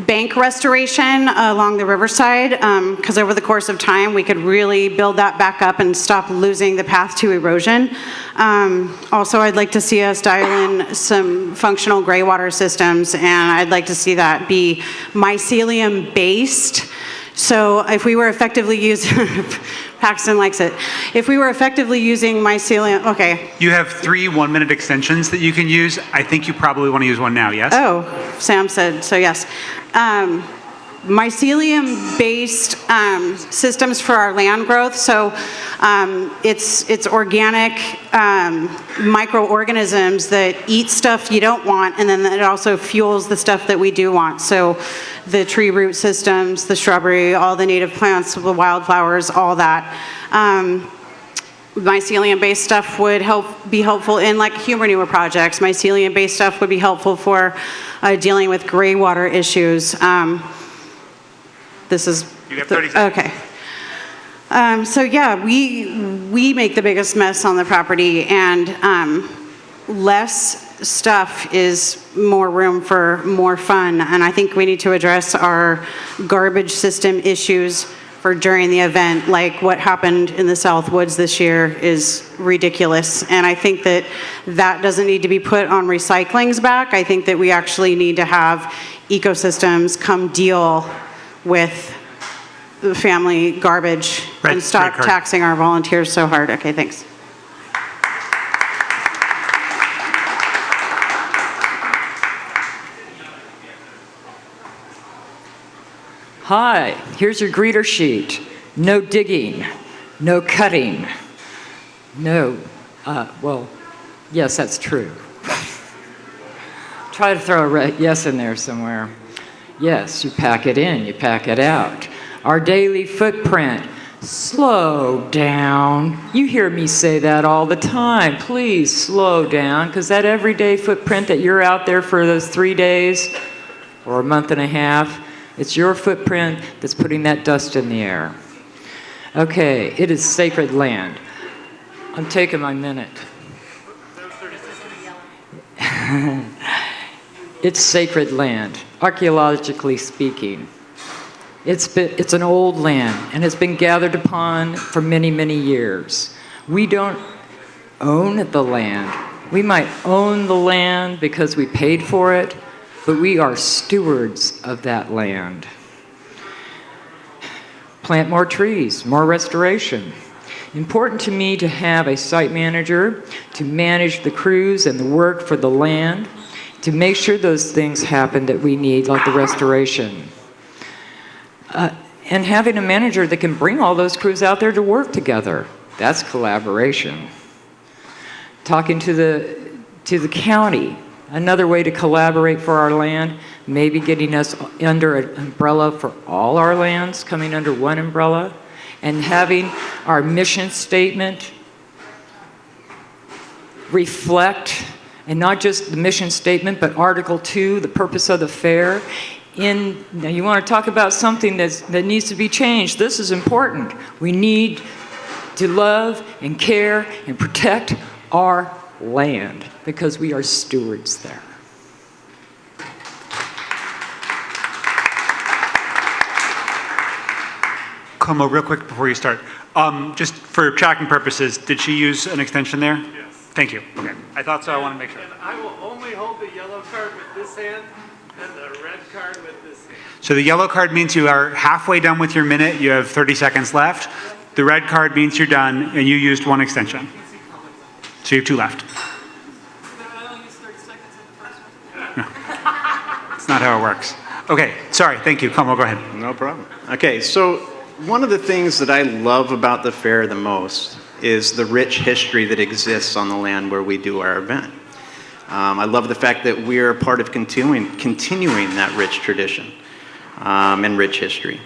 Speaker 12: bank restoration along the riverside, because over the course of time, we could really build that back up and stop losing the path to erosion. Also, I'd like to see us dial in some functional gray water systems, and I'd like to see that be mycelium based. So if we were effectively using, Paxton likes it. If we were effectively using mycelium, okay.
Speaker 1: You have 3 1-minute extensions that you can use. I think you probably want to use one now, yes?
Speaker 12: Oh, Sam said, so yes. Mycelium-based systems for our land growth. So it's organic microorganisms that eat stuff you don't want, and then it also fuels the stuff that we do want. So the tree root systems, the shrubbery, all the native plants, the wildflowers, all that. Mycelium-based stuff would be helpful in like humor newer projects. Mycelium-based stuff would be helpful for dealing with gray water issues. This is...
Speaker 1: You have 30 seconds.
Speaker 12: Okay. So yeah, we make the biggest mess on the property, and less stuff is more room for more fun. And I think we need to address our garbage system issues for during the event. Like what happened in the South Woods this year is ridiculous. And I think that that doesn't need to be put on recycling's back. I think that we actually need to have ecosystems come deal with the family garbage and stop taxing our volunteers so hard. Okay, thanks.
Speaker 7: Hi, here's your greeter sheet. No digging, no cutting, no, well, yes, that's true. Try to throw a yes in there somewhere. Yes, you pack it in, you pack it out. Our daily footprint. Slow down. You hear me say that all the time. Please slow down, because that everyday footprint that you're out there for those 3 days or a month and a half, it's your footprint that's putting that dust in the air. Okay, it is sacred land. I'm taking my minute. It's sacred land, archaeologically speaking. It's an old land, and it's been gathered upon for many, many years. We don't own the land. We might own the land because we paid for it, but we are stewards of that land. Plant more trees, more restoration. Important to me to have a site manager to manage the crews and the work for the land, to make sure those things happen that we need, like the restoration. And having a manager that can bring all those crews out there to work together. That's collaboration. Talking to the county, another way to collaborate for our land, maybe getting us under an umbrella for all our lands, coming under one umbrella, and having our mission statement reflect, and not just the mission statement, but Article 2, the purpose of the fair. Now you want to talk about something that needs to be changed. This is important. We need to love and care and protect our land because we are stewards there.
Speaker 1: Como, real quick before you start. Just for tracking purposes, did she use an extension there?
Speaker 8: Yes.
Speaker 1: Thank you. Okay. I thought so. I want to make sure.
Speaker 8: And I will only hold the yellow card with this hand and the red card with this hand.
Speaker 1: So the yellow card means you are halfway done with your minute. You have 30 seconds left. The red card means you're done and you used one extension. So you have 2 left.
Speaker 8: I only used 30 seconds in the first one.
Speaker 1: No. It's not how it works. Okay. Sorry. Thank you. Como, go ahead.
Speaker 6: No problem. Okay, so one of the things that I love about the fair the most is the rich history that exists on the land where we do our event. I love the fact that we're a part of continuing that rich tradition and rich history.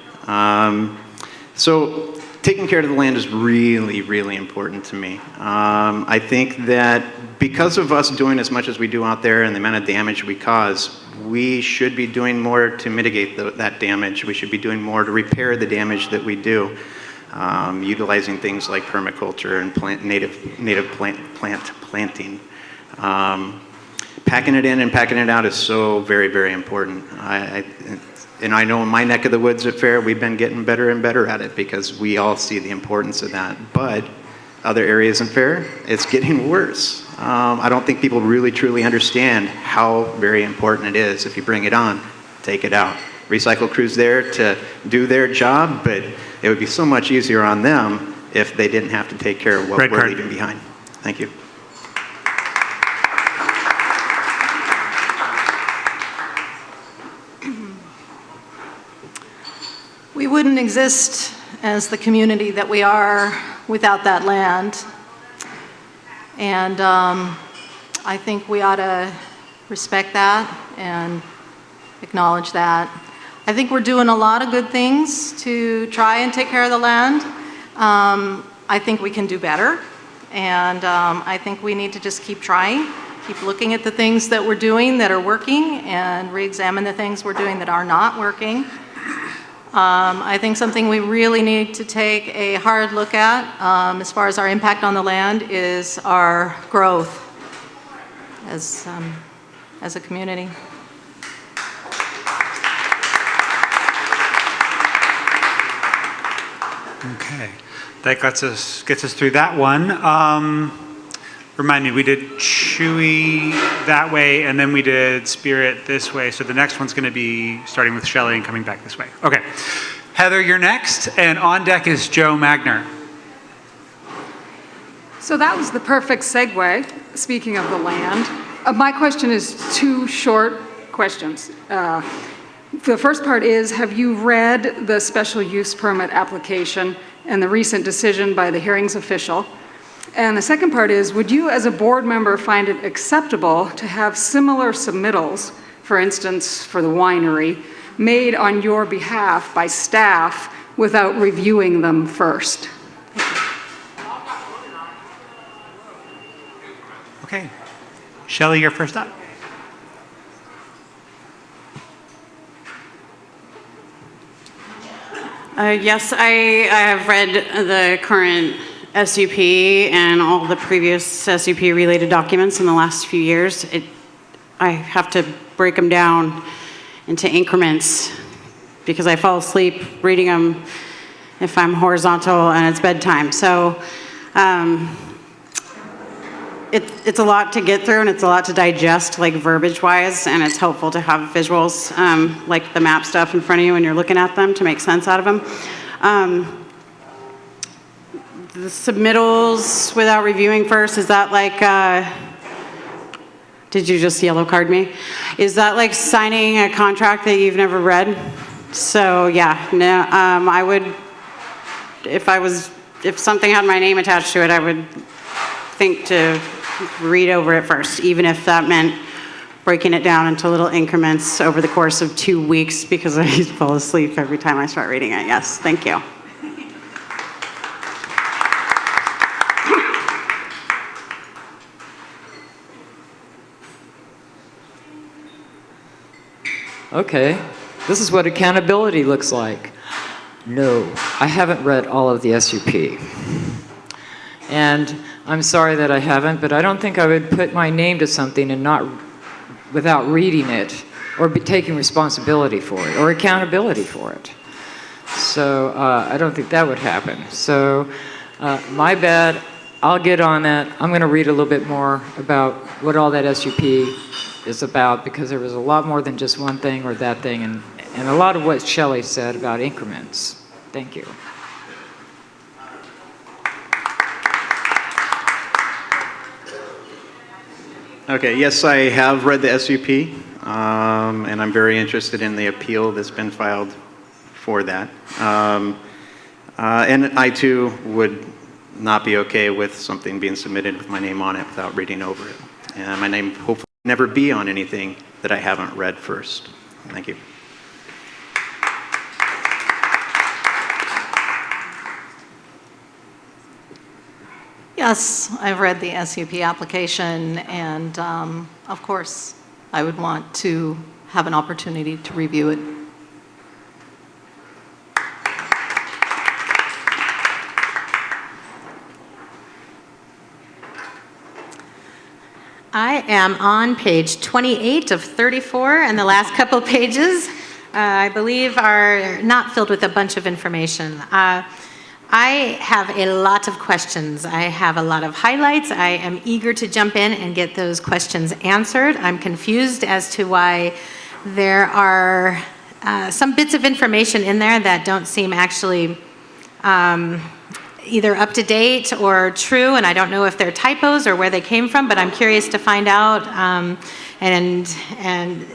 Speaker 6: So taking care of the land is really, really important to me. I think that because of us doing as much as we do out there and the amount of damage we cause, we should be doing more to mitigate that damage. We should be doing more to repair the damage that we do, utilizing things like permaculture and native plant planting. Packing it in and packing it out is so very, very important. And I know in my neck of the woods at Fair, we've been getting better and better at it because we all see the importance of that. But other areas in Fair, it's getting worse. I don't think people really truly understand how very important it is. If you bring it on, take it out. Recycle crews there to do their job, but it would be so much easier on them if they didn't have to take care of what we're leaving behind. Thank you.
Speaker 5: We wouldn't exist as the community that we are without that land. And I think we ought to respect that and acknowledge that. I think we're doing a lot of good things to try and take care of the land. I think we can do better. And I think we need to just keep trying, keep looking at the things that we're doing that are working and re-examine the things we're doing that are not working. I think something we really need to take a hard look at as far as our impact on the land is our growth as a community.
Speaker 1: Okay. That gets us through that one. Remind me, we did Chewy that way, and then we did Spirit this way. So the next one's going to be starting with Shelley and coming back this way. Okay. Heather, you're next, and on deck is Joe Magner.
Speaker 14: So that was the perfect segue, speaking of the land. My question is 2 short questions. The first part is, have you read the special use permit application and the recent decision by the hearings official? And the second part is, would you as a board member find it acceptable to have similar submittals, for instance, for the winery, made on your behalf by staff without reviewing them first?
Speaker 1: Okay. Shelley, you're first up.
Speaker 12: Yes, I have read the current SUP and all the previous SUP-related documents in the last few years. I have to break them down into increments because I fall asleep reading them if I'm horizontal and it's bedtime. So it's a lot to get through and it's a lot to digest, like verbiage-wise, and it's helpful to have visuals, like the map stuff in front of you when you're looking at them to make sense out of them. The submittals without reviewing first, is that like, did you just yellow card me? Is that like signing a contract that you've never read? So yeah, no, I would, if something had my name attached to it, I would think to read over it first, even if that meant breaking it down into little increments over the course of 2 weeks because I fall asleep every time I start reading it. Yes, thank you.
Speaker 7: Okay, this is what accountability looks like. No, I haven't read all of the SUP. And I'm sorry that I haven't, but I don't think I would put my name to something and not, without reading it, or taking responsibility for it, or accountability for it. So I don't think that would happen. So my bad, I'll get on that. I'm gonna read a little bit more about what all that SUP is about, because there was a lot more than just one thing or that thing, and a lot of what Shelley said about increments. Thank you.
Speaker 6: Okay, yes, I have read the SUP, and I'm very interested in the appeal that's been filed for that. And I too would not be okay with something being submitted with my name on it without reading over it. And my name hopefully never be on anything that I haven't read first. Thank you.
Speaker 5: Yes, I've read the SUP application, and of course, I would want to have an opportunity to review it.
Speaker 4: I am on page 28 of 34, and the last couple of pages, I believe, are not filled with a bunch of information. I have a lot of questions. I have a lot of highlights. I am eager to jump in and get those questions answered. I'm confused as to why there are some bits of information in there that don't seem actually either up to date or true, and I don't know if they're typos or where they came from, but I'm curious to find out, and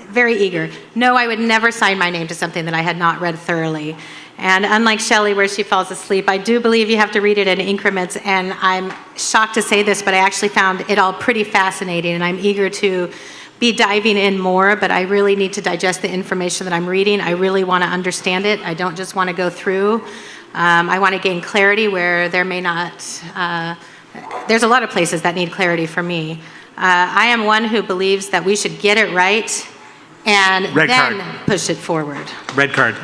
Speaker 4: very eager. No, I would never sign my name to something that I had not read thoroughly. And unlike Shelley, where she falls asleep, I do believe you have to read it in increments, and I'm shocked to say this, but I actually found it all pretty fascinating, and I'm eager to be diving in more, but I really need to digest the information that I'm reading. I really want to understand it. I don't just want to go through. I want to gain clarity where there may not, there's a lot of places that need clarity for me. I am one who believes that we should get it right and
Speaker 1: Red
Speaker 4: then
Speaker 1: card.
Speaker 4: push it forward.
Speaker 1: Red card.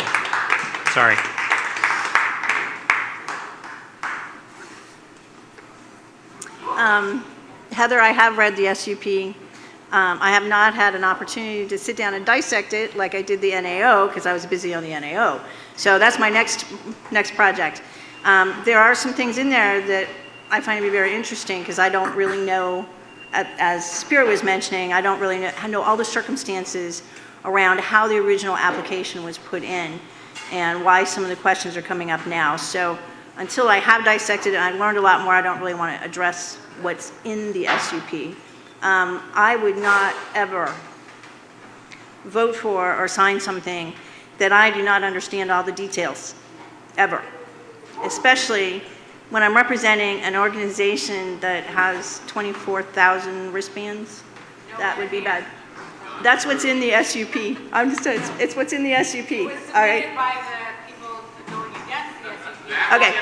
Speaker 1: Sorry.
Speaker 3: Heather, I have read the SUP. I have not had an opportunity to sit down and dissect it like I did the NAO because I was busy on the NAO. So that's my next project. There are some things in there that I find to be very interesting because I don't really know, as Spirit was mentioning, I don't really know all the circumstances around how the original application was put in and why some of the questions are coming up now. So until I have dissected it and I've learned a lot more, I don't really want to address what's in the SUP. I would not ever vote for or sign something that I do not understand all the details, ever. Especially when I'm representing an organization that has 24,000 wristbands. That would be bad. That's what's in the SUP. I'm just, it's what's in the SUP, all right? Okay.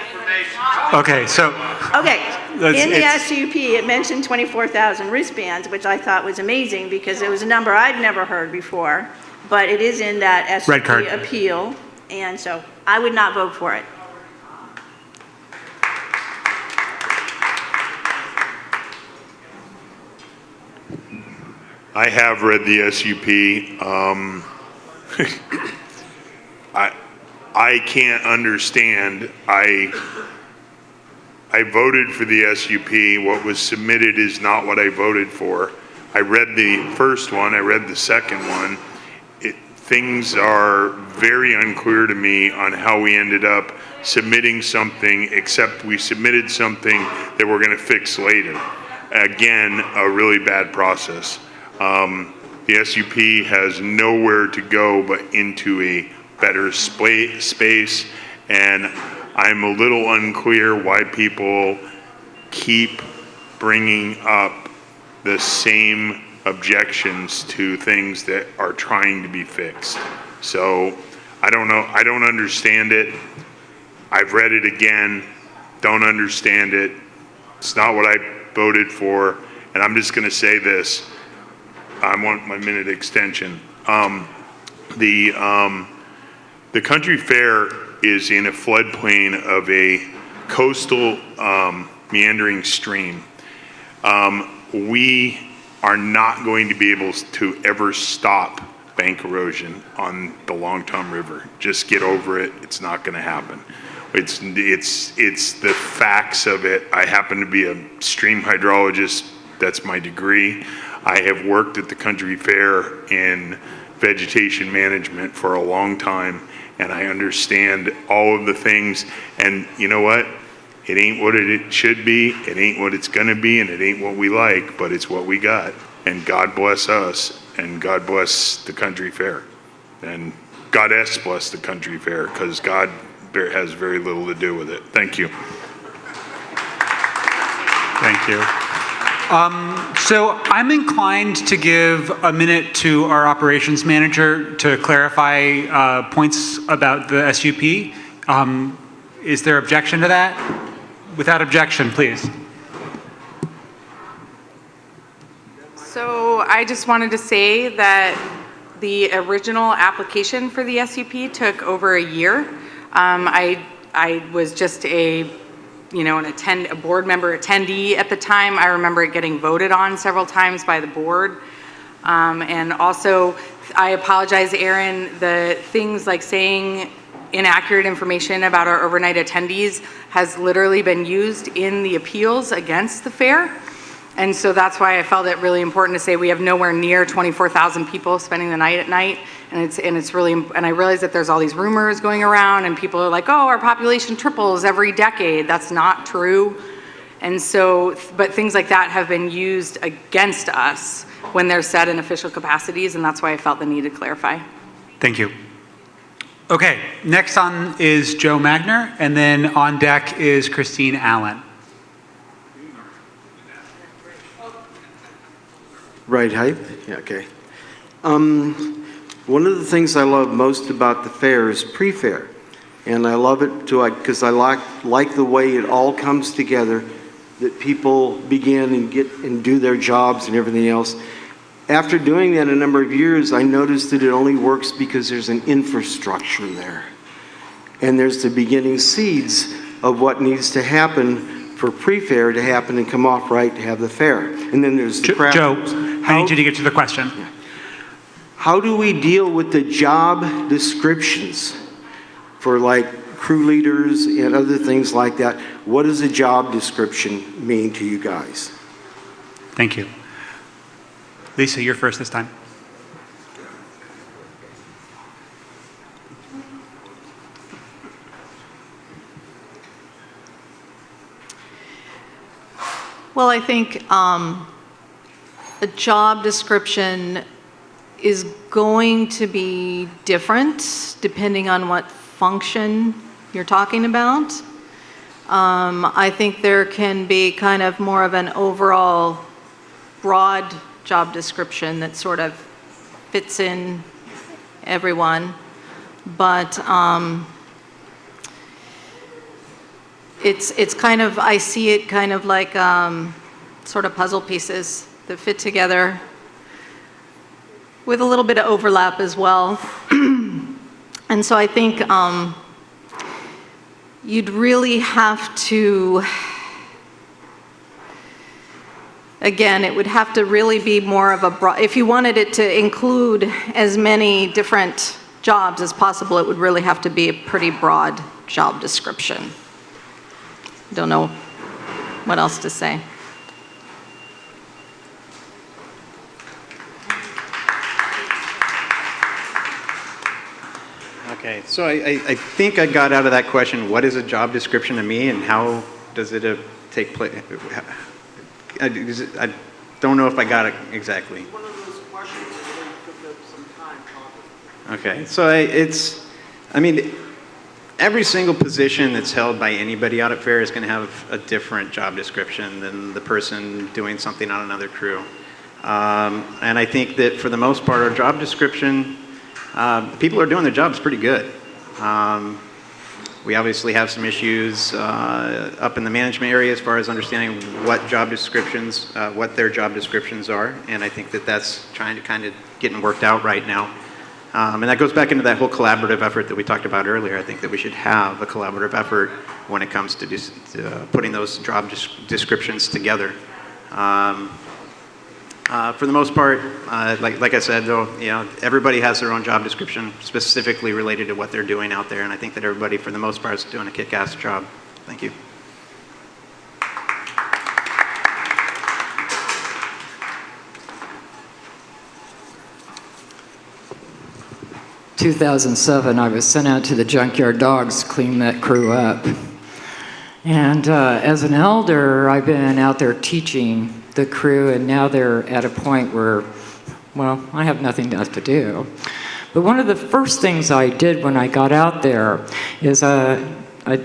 Speaker 1: Okay, so.
Speaker 3: Okay, in the
Speaker 1: It's-
Speaker 3: SUP, it mentioned 24,000 wristbands, which I thought was amazing because it was a number I'd never heard before, but it is in that
Speaker 1: Red
Speaker 3: SUP
Speaker 1: card.
Speaker 3: appeal, and so I would not vote for it.
Speaker 2: I have read the SUP. I can't understand. I voted for the SUP. What was submitted is not what I voted for. I read the first one. I read the second one. Things are very unclear to me on how we ended up submitting something, except we submitted something that we're going to fix later. Again, a really bad process. The SUP has nowhere to go but into a better space, and I'm a little unclear why people keep bringing up the same objections to things that are trying to be fixed. So I don't know, I don't understand it. I've read it again, don't understand it. It's not what I voted for, and I'm just gonna say this. I want my minute extension. The country fair is in a floodplain of a coastal meandering stream. We are not going to be able to ever stop bank erosion on the Longtom River. Just get over it. It's not going to happen. It's the facts of it. I happen to be a stream hydrologist. That's my degree. I have worked at the country fair in vegetation management for a long time, and I understand all of the things. And you know what? It ain't what it should be, it ain't what it's gonna be, and it ain't what we like, but it's what we got. And God bless us, and God bless the country fair. And Goddess bless the country fair, because God has very little to do with it. Thank you.
Speaker 1: Thank you. So I'm inclined to give a minute to our operations manager to clarify points about the SUP. Is there objection to that? Without objection, please.
Speaker 15: So I just wanted to say that the original application for the SUP took over a year. I was just a board member attendee at the time. I remember it getting voted on several times by the board. And also, I apologize, Aaron, the things like saying inaccurate information about our overnight attendees has literally been used in the appeals against the fair. And so that's why I felt it really important to say we have nowhere near 24,000 people spending the night at night. And I realize that there's all these rumors going around and people are like, oh, our population triples every decade. That's not true. And so, but things like that have been used against us when they're said in official capacities, and that's why I felt the need to clarify.
Speaker 1: Thank you. Okay, next on is Joe Magner, and then on deck is Christine Allen.
Speaker 16: Right height? Yeah, okay. One of the things I love most about the fair is pre-fair. And I love it because I like the way it all comes together, that people begin and do their jobs and everything else. After doing that a number of years, I noticed that it only works because there's an infrastructure there. And there's the beginning seeds of what needs to happen for pre-fair to happen and come off right to have the fair. And then there's the craft.
Speaker 1: Joe, I need you to get to the question.
Speaker 16: How do we deal with the job descriptions for like crew leaders and other things like that? What does a job description mean to you guys?
Speaker 1: Thank you. Lisa, you're first this time.
Speaker 5: Well, I think a job description is going to be different depending on what function you're talking about. I think there can be kind of more of an overall broad job description that sort of fits in everyone, but it's kind of, I see it kind of like sort of puzzle pieces that fit together with a little bit of overlap as well. And so I think you'd really have to, again, it would have to really be more of a broad, if you wanted it to include as many different jobs as possible, it would really have to be a pretty broad job description. Don't know what else to say.
Speaker 6: Okay, so I think I got out of that question, what is a job description to me and how does it take place? I don't know if I got it exactly.
Speaker 8: One of those questions where you took up some time talking.
Speaker 6: Okay, so I mean, every single position that's held by anybody out at fair is going to have a different job description than the person doing something on another crew. And I think that for the most part, our job description, people are doing their jobs pretty good. We obviously have some issues up in the management area as far as understanding what job descriptions, what their job descriptions are, and I think that that's trying to kind of getting worked out right now. And that goes back into that whole collaborative effort that we talked about earlier. I think that we should have a collaborative effort when it comes to putting those job descriptions together. For the most part, like I said, though, you know, everybody has their own job description specifically related to what they're doing out there, and I think that everybody, for the most part, is doing a kick-ass job. Thank you.
Speaker 7: In 2007, I was sent out to the junkyard dogs to clean that crew up. And as an elder, I've been out there teaching the crew, and now they're at a point where, well, I have nothing else to do. But one of the first things I did when I got out there is I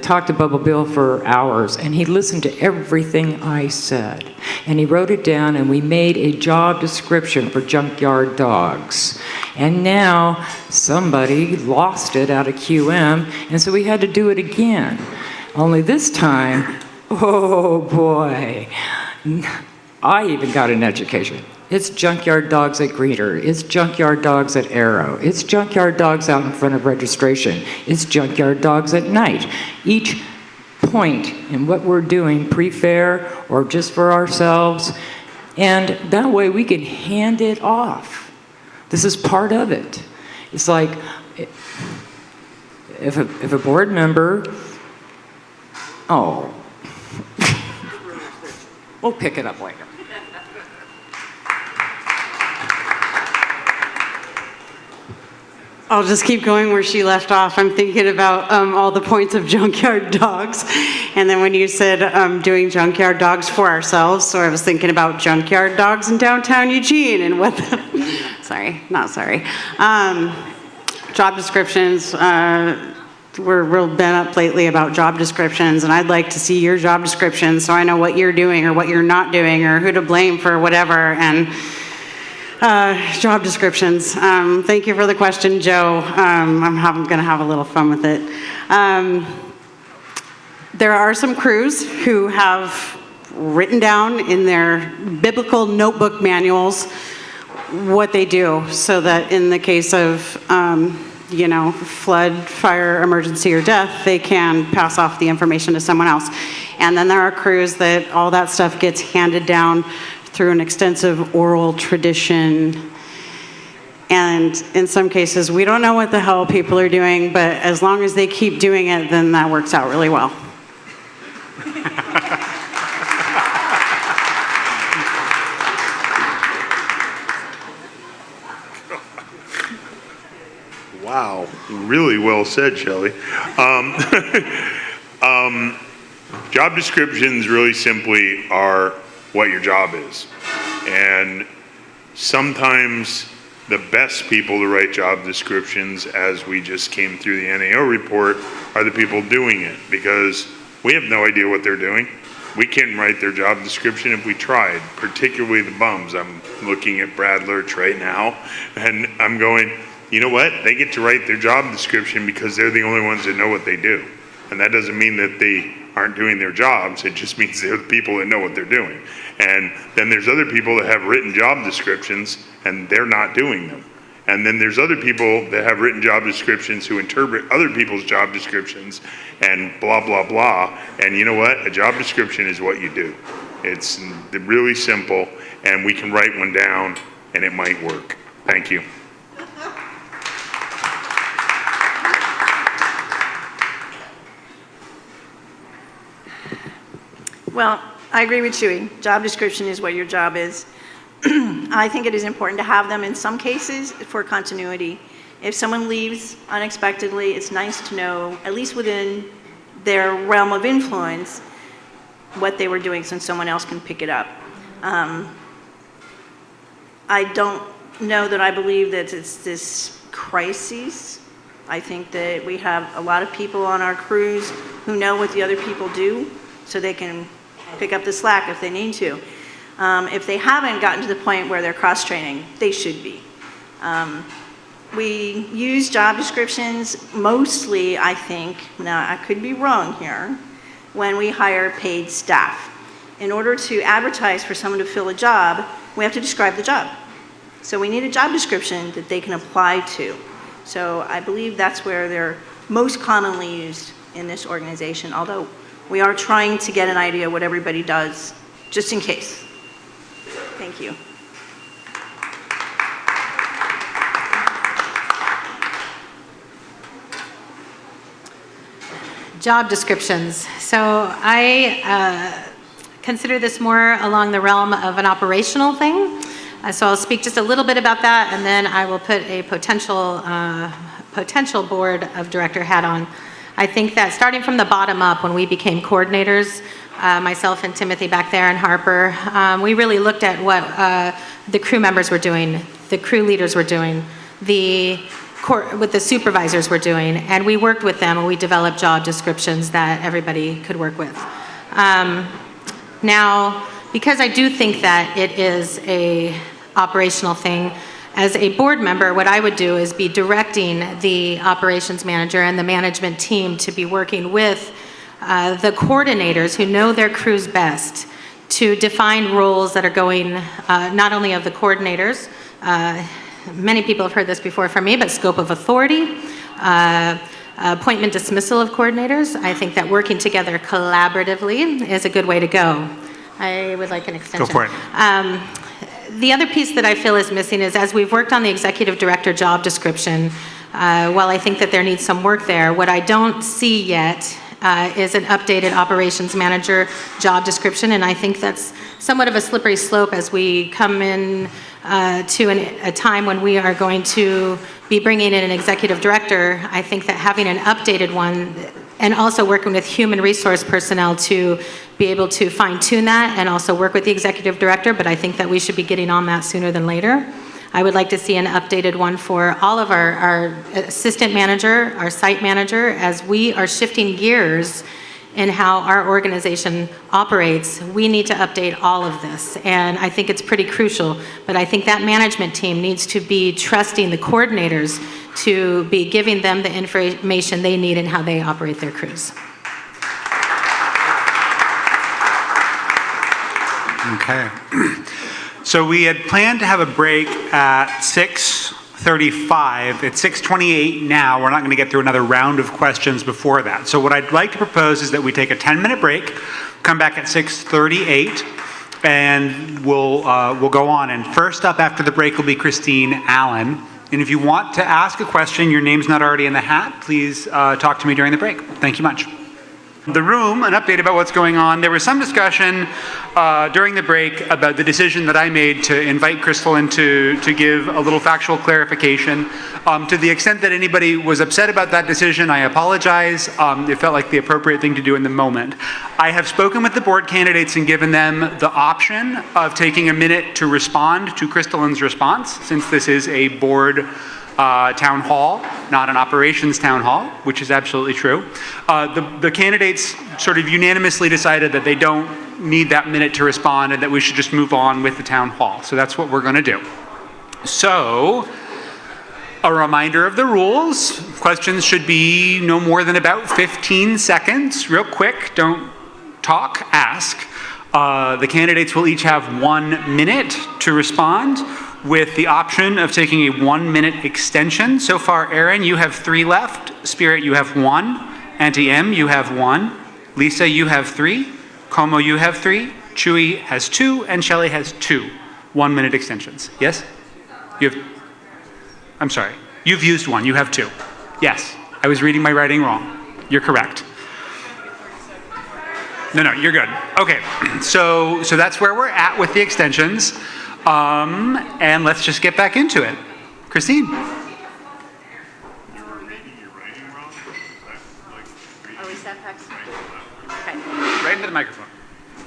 Speaker 7: talked to Bubba Bill for hours, and he listened to everything I said. And he wrote it down, and we made a job description for junkyard dogs. And now somebody lost it out of QM, and so we had to do it again. Only this time, oh boy, I even got an education. It's junkyard dogs at Greeter. It's junkyard dogs at Arrow. It's junkyard dogs out in front of registration. It's junkyard dogs at night. Each point in what we're doing pre-fair or just for ourselves, and that way we can hand it off. This is part of it. It's like if a board member, oh, we'll pick it up later.
Speaker 12: I'll just keep going where she left off. I'm thinking about all the points of junkyard dogs. And then when you said doing junkyard dogs for ourselves, so I was thinking about junkyard dogs in downtown Eugene and what the, sorry, not sorry. Job descriptions, we're real bent up lately about job descriptions, and I'd like to see your job description so I know what you're doing or what you're not doing or who to blame for whatever. And job descriptions. Thank you for the question, Joe. I'm going to have a little fun with it. There are some crews who have written down in their biblical notebook manuals what they do so that in the case of, flood, fire, emergency, or death, they can pass off the information to someone else. And then there are crews that all that stuff gets handed down through an extensive oral tradition. And in some cases, we don't know what the hell people are doing, but as long as they keep doing it, then that works out really well.
Speaker 2: Wow, really well said, Shelley. Job descriptions really simply are what your job is. And sometimes the best people to write job descriptions, as we just came through the NAO report, are the people doing it, because we have no idea what they're doing. We can write their job description if we tried, particularly the bums. I'm looking at Brad Lurch right now, and I'm going, you know what? They get to write their job description because they're the only ones that know what they do. And that doesn't mean that they aren't doing their jobs. It just means they're the people that know what they're doing. And then there's other people that have written job descriptions and they're not doing them. And then there's other people that have written job descriptions who interpret other people's job descriptions and blah, blah, blah. And you know what? A job description is what you do. It's really simple, and we can write one down and it might work. Thank you.
Speaker 3: Well, I agree with Chewy. Job description is what your job is. I think it is important to have them in some cases for continuity. If someone leaves unexpectedly, it's nice to know, at least within their realm of influence, what they were doing so someone else can pick it up. I don't know that I believe that it's this crisis. I think that we have a lot of people on our crews who know what the other people do, so they can pick up the slack if they need to. If they haven't gotten to the point where they're cross-training, they should be. We use job descriptions mostly, I think, now I could be wrong here, when we hire paid staff. In order to advertise for someone to fill a job, we have to describe the job. So we need a job description that they can apply to. So I believe that's where they're most commonly used in this organization, although we are trying to get an idea what everybody does, just in case. Thank you.
Speaker 4: Job descriptions. So I consider this more along the realm of an operational thing. So I'll speak just a little bit about that, and then I will put a potential board of director hat on. I think that starting from the bottom up, when we became coordinators, myself and Timothy back there and Harper, we really looked at what the crew members were doing, the crew leaders were doing, what the supervisors were doing, and we worked with them and we developed job descriptions that everybody could work with. Now, because I do think that it is a operational thing, as a board member, what I would do is be directing the operations manager and the management team to be working with the coordinators who know their crews best to define roles that are going, not only of the coordinators, many people have heard this before from me, but scope of authority, appointment dismissal of coordinators. I think that working together collaboratively is a good way to go. I would like an extension.
Speaker 1: Go for it.
Speaker 4: The other piece that I feel is missing is, as we've worked on the executive director job description, while I think that there needs some work there, what I don't see yet is an updated operations manager job description, and I think that's somewhat of a slippery slope as we come in to a time when we are going to be bringing in an executive director. I think that having an updated one, and also working with human resource personnel to be able to fine-tune that and also work with the executive director, but I think that we should be getting on that sooner than later. I would like to see an updated one for all of our assistant manager, our site manager, as we are shifting gears in how our organization operates. We need to update all of this, and I think it's pretty crucial, but I think that management team needs to be trusting the coordinators to be giving them the information they need in how they operate their crews.
Speaker 1: Okay. So we had planned to have a break at 6:35. It's 6:28 now. We're not going to get through another round of questions before that. So what I'd like to propose is that we take a 10-minute break, come back at 6:38, and we'll go on. And first up after the break will be Christine Allen. And if you want to ask a question, your name's not already in the hat, please talk to me during the break. Thank you much. The room, an update about what's going on. There was some discussion during the break about the decision that I made to invite Crystal in to give a little factual clarification. To the extent that anybody was upset about that decision, I apologize. It felt like the appropriate thing to do in the moment. I have spoken with the board candidates and given them the option of taking a minute to respond to Crystalline's response, since this is a board town hall, not an operations town hall, which is absolutely true. The candidates sort of unanimously decided that they don't need that minute to respond and that we should just move on with the town hall. So that's what we're going to do. So, a reminder of the rules. Questions should be no more than about 15 seconds. Real quick, don't talk, ask. The candidates will each have 1 minute to respond, with the option of taking a 1 minute extension. So far, Aaron, you have 3 left. Spirit, you have 1. Auntie M, you have 1. Lisa, you have 3. Como, you have 3. Chewy has 2. And Shelley has 2 1 minute extensions. Yes? You have, I'm sorry. You've used 1. You have 2. Yes. I was reading my writing wrong. You're correct. No, you're good. Okay. So that's where we're at with the extensions. And let's just get back into it. Christine.
Speaker 4: Are we set, Pax? Okay.
Speaker 1: Right into the microphone.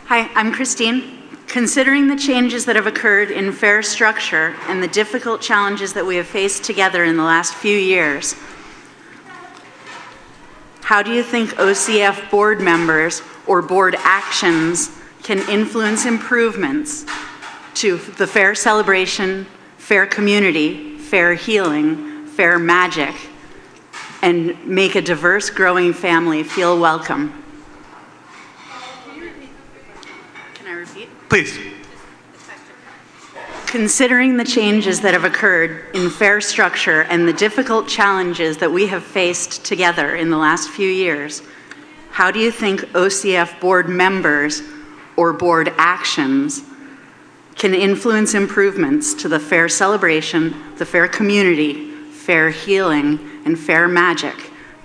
Speaker 17: Hi, I'm Christine. Considering the changes that have occurred in fare structure and the difficult challenges that we have faced together in the last few years, how do you think OCF board members or board actions can influence improvements to the fair celebration, fair community, fair healing, fair magic, and make a diverse, growing family feel welcome? Can I repeat?
Speaker 1: Please.
Speaker 17: Considering the changes that have occurred in fair structure and the difficult challenges that we have faced together in the last few years, how do you think OCF board members or board actions can influence improvements to the fair celebration, the fair community, fair healing, and fair magic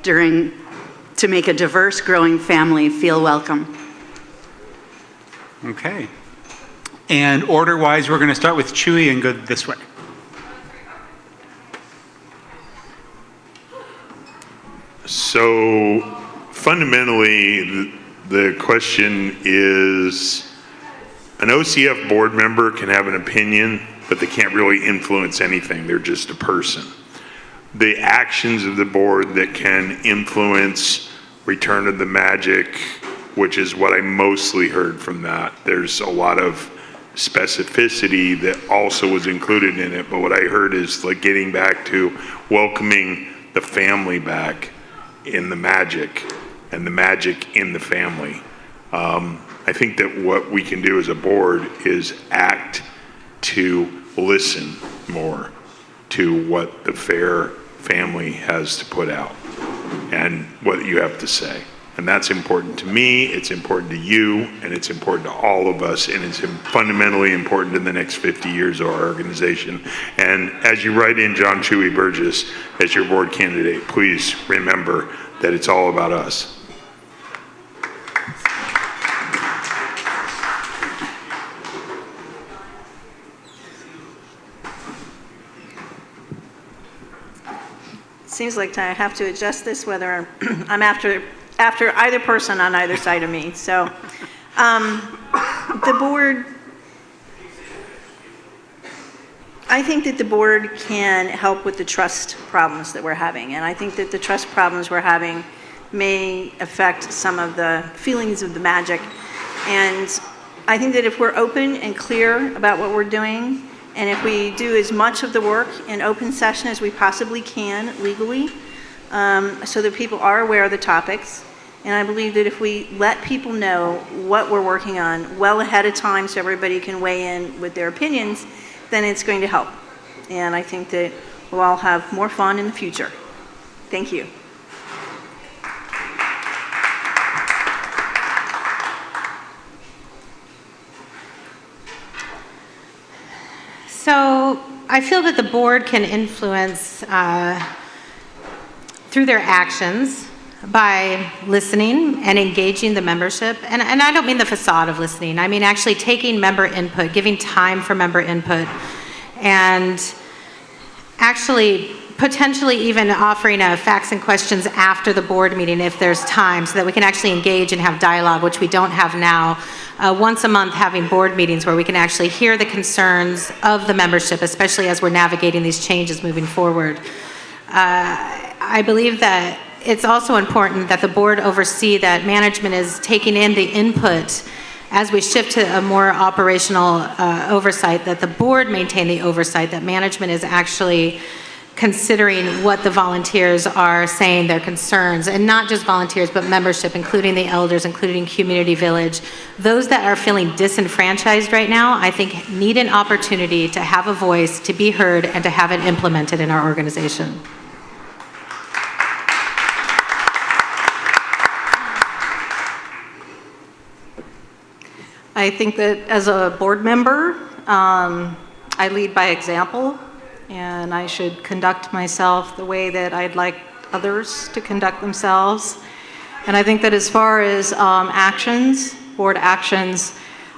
Speaker 17: to make a diverse, growing family feel welcome?
Speaker 1: Okay. And order-wise, we're going to start with Chewy and go this way.
Speaker 2: So fundamentally, the question is, an OCF board member can have an opinion, but they can't really influence anything. They're just a person. The actions of the board that can influence Return of the Magic, which is what I mostly heard from that. There's a lot of specificity that also was included in it, but what I heard is like getting back to welcoming the family back in the magic and the magic in the family. I think that what we can do as a board is act to listen more to what the fair family has to put out and what you have to say. And that's important to me, it's important to you, and it's important to all of us, and it's fundamentally important in the next 50 years of our organization. And as you write in John Chewy Burgess as your board candidate, please remember that it's all about us.
Speaker 3: Seems like I have to adjust this whether I'm after either person on either side of me. So the board, I think that the board can help with the trust problems that we're having. And I think that the trust problems we're having may affect some of the feelings of the magic. And I think that if we're open and clear about what we're doing, and if we do as much of the work in open session as we possibly can legally, so that people are aware of the topics, and I believe that if we let people know what we're working on well ahead of time so everybody can weigh in with their opinions, then it's going to help. And I think that we'll all have more fun in the future. Thank you.
Speaker 4: So I feel that the board can influence through their actions by listening and engaging the membership. And I don't mean the facade of listening. I mean actually taking member input, giving time for member input, and actually potentially even offering facts and questions after the board meeting if there's time, so that we can actually engage and have dialogue, which we don't have now. Once a month having board meetings where we can actually hear the concerns of the membership, especially as we're navigating these changes moving forward. I believe that it's also important that the board oversee that management is taking in the input as we shift to a more operational oversight, that the board maintain the oversight, that management is actually considering what the volunteers are saying, their concerns, and not just volunteers, but membership, including the elders, including community village. Those that are feeling disenfranchised right now, I think need an opportunity to have a voice, to be heard, and to have it implemented in our organization.
Speaker 5: I think that as a board member, I lead by example, and I should conduct myself the way that I'd like others to conduct themselves. And I think that as far as actions, board actions,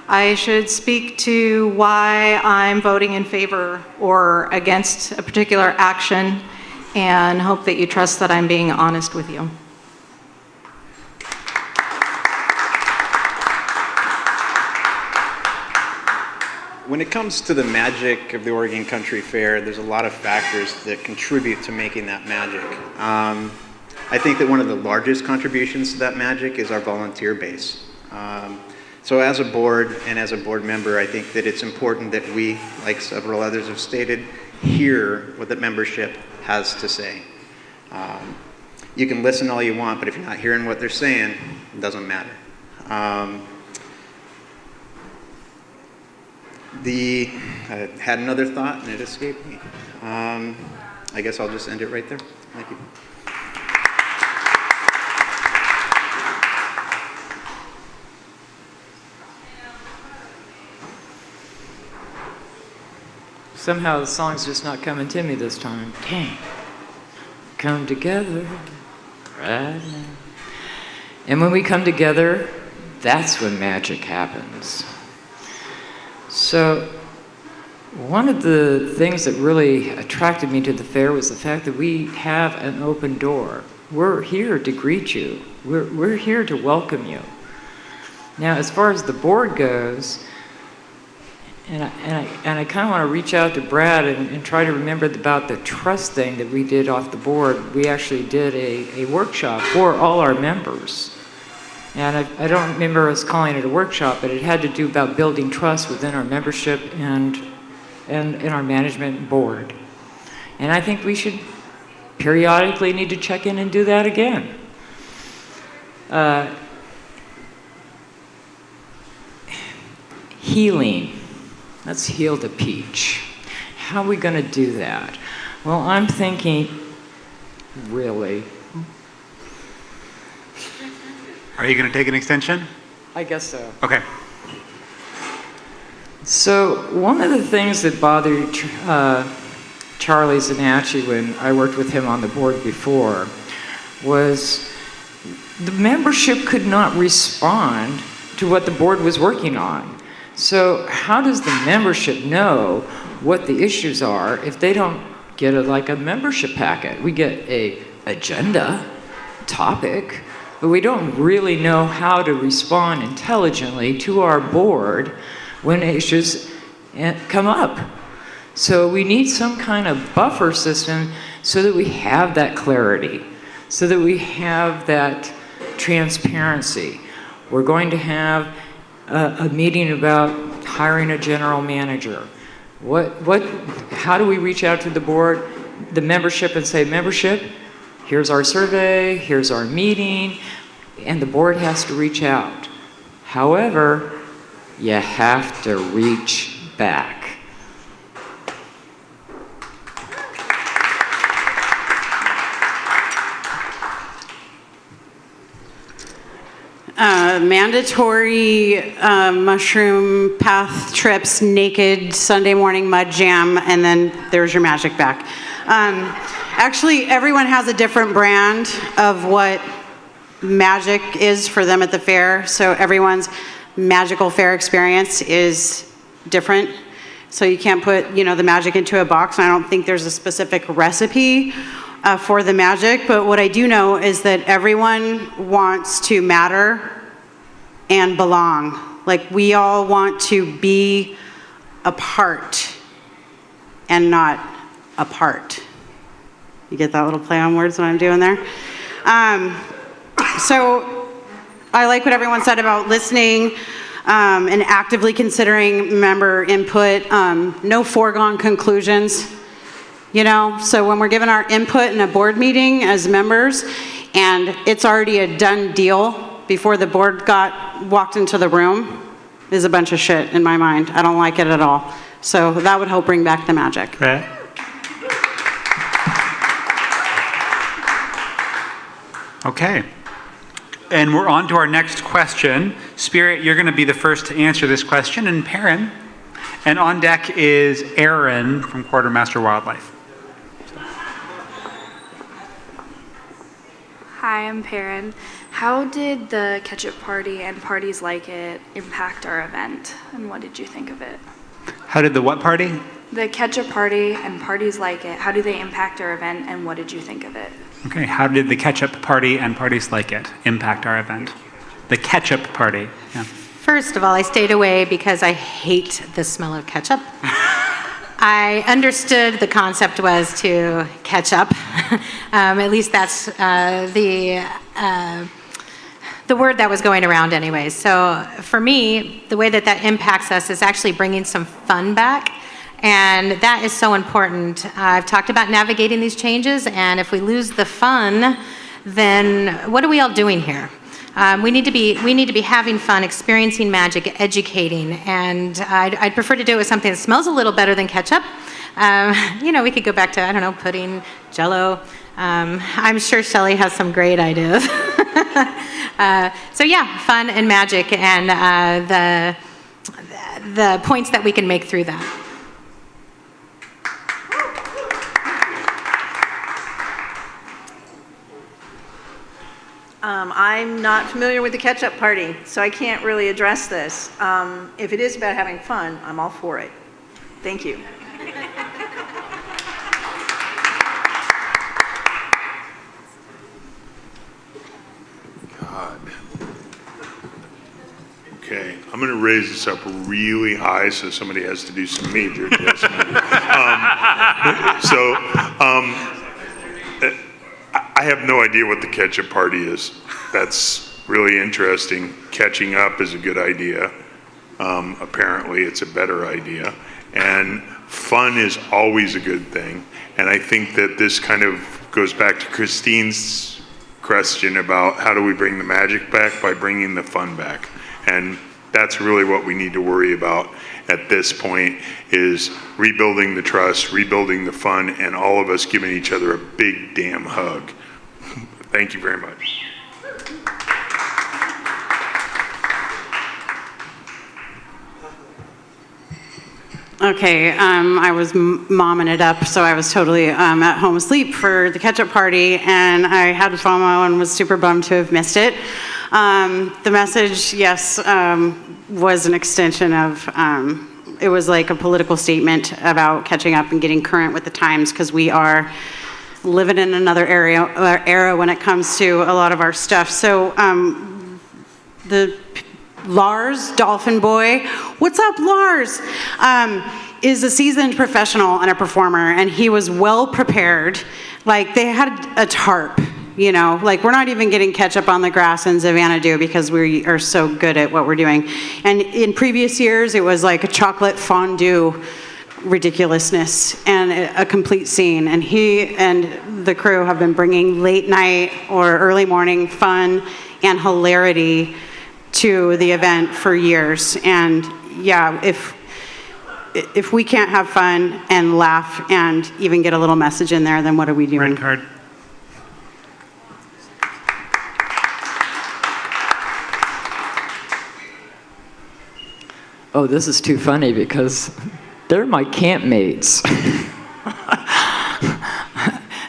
Speaker 5: I should speak to why I'm voting in favor or against a particular action, and hope that you trust that I'm being honest with you.
Speaker 6: When it comes to the magic of the Oregon Country Fair, there's a lot of factors that contribute to making that magic. I think that one of the largest contributions to that magic is our volunteer base. So as a board and as a board member, I think that it's important that we, like several others have stated, hear what the membership has to say. You can listen all you want, but if you're not hearing what they're saying, it doesn't matter. I had another thought and it escaped me. I guess I'll just end it right there. Thank you.
Speaker 7: Somehow the song's just not coming to me this time. Dang. Come together right now. And when we come together, that's when magic happens. So one of the things that really attracted me to the fair was the fact that we have an open door. We're here to greet you. We're here to welcome you. Now, as far as the board goes, and I kind of want to reach out to Brad and try to remember about the trust thing that we did off the board. We actually did a workshop for all our members. And I don't remember us calling it a workshop, but it had to do about building trust within our membership and in our management board. And I think we should periodically need to check in and do that again. Healing. Let's heal the peach. How are we going to do that? Well, I'm thinking, really?
Speaker 1: Are you going to take an extension?
Speaker 7: I guess so.
Speaker 1: Okay.
Speaker 7: So one of the things that bothered Charlie Zanacci when I worked with him on the board before was the membership could not respond to what the board was working on. So how does the membership know what the issues are if they don't get like a membership packet? We get a agenda, topic, but we don't really know how to respond intelligently to our board when issues come up. So we need some kind of buffer system so that we have that clarity, so that we have that transparency. We're going to have a meeting about hiring a general manager. How do we reach out to the board, the membership, and say, membership, here's our survey, here's our meeting, and the board has to reach out. However, you have to reach back.
Speaker 12: Mandatory mushroom path trips, naked Sunday morning mud jam, and then there's your magic back. Actually, everyone has a different brand of what
Speaker 18: magic is for them at the fair. So everyone's magical fair experience is different. So you can't put, the magic into a box. And I don't think there's a specific recipe for the magic. But what I do know is that everyone wants to matter and belong. Like, we all want to be a part and not apart. You get that little play on words that I'm doing there? So I like what everyone said about listening and actively considering member input. No foregone conclusions, So when we're given our input in a board meeting as members and it's already a done deal before the board walked into the room, is a bunch of shit in my mind. I don't like it at all. So that would help bring back the magic.
Speaker 1: Right. Okay. And we're on to our next question. Spirit, you're going to be the first to answer this question, and Perrin. And on deck is Aaron from Quartermaster Wildlife.
Speaker 19: Hi, I'm Perrin. How did the ketchup party and parties like it impact our event, and what did you think of it?
Speaker 1: How did the what party?
Speaker 19: The ketchup party and parties like it, how do they impact our event, and what did you think of it?
Speaker 1: Okay, how did the ketchup party and parties like it impact our event? The ketchup party, yeah.
Speaker 4: First of all, I stayed away because I hate the smell of ketchup. I understood the concept was to catch up. At least that's the word that was going around anyway. So for me, the way that impacts us is actually bringing some fun back. And that is so important. I've talked about navigating these changes, and if we lose the fun, then what are we all doing here? We need to be having fun, experiencing magic, educating, and I'd prefer to do it with something that smells a little better than ketchup. We could go back to, I don't know, pudding, Jell-O. I'm sure Shelley has some great ideas. So yeah, fun and magic, and the points that we can make through that.
Speaker 3: I'm not familiar with the ketchup party, so I can't really address this. If it is about having fun, I'm all for it. Thank you.
Speaker 2: God. Okay, I'm going to raise this up really high so somebody has to do some major adjustment. I have no idea what the ketchup party is. That's really interesting. Catching up is a good idea. Apparently, it's a better idea. And fun is always a good thing. And I think that this kind of goes back to Christine's question about how do we bring the magic back by bringing the fun back. And that's really what we need to worry about at this point, is rebuilding the trust, rebuilding the fun, and all of us giving each other a big damn hug. Thank you very much.
Speaker 18: Okay, I was momming it up, so I was totally at home asleep for the ketchup party, and I had FOMO and was super bummed to have missed it. The message, yes, was an extension of, it was like a political statement about catching up and getting current with the times, because we are living in another era when it comes to a lot of our stuff. So the Lars, Dolphin Boy, what's up, Lars? Is a seasoned professional and a performer, and he was well prepared. Like, they had a tarp, like, we're not even getting ketchup on the grass in Xanadu because we are so good at what we're doing. And in previous years, it was like a chocolate fondue ridiculousness and a complete scene. And he and the crew have been bringing late night or early morning fun and hilarity to the event for years. And yeah, if we can't have fun and laugh and even get a little message in there, then what are we doing?
Speaker 1: Red card.
Speaker 7: Oh, this is too funny because they're my campmates.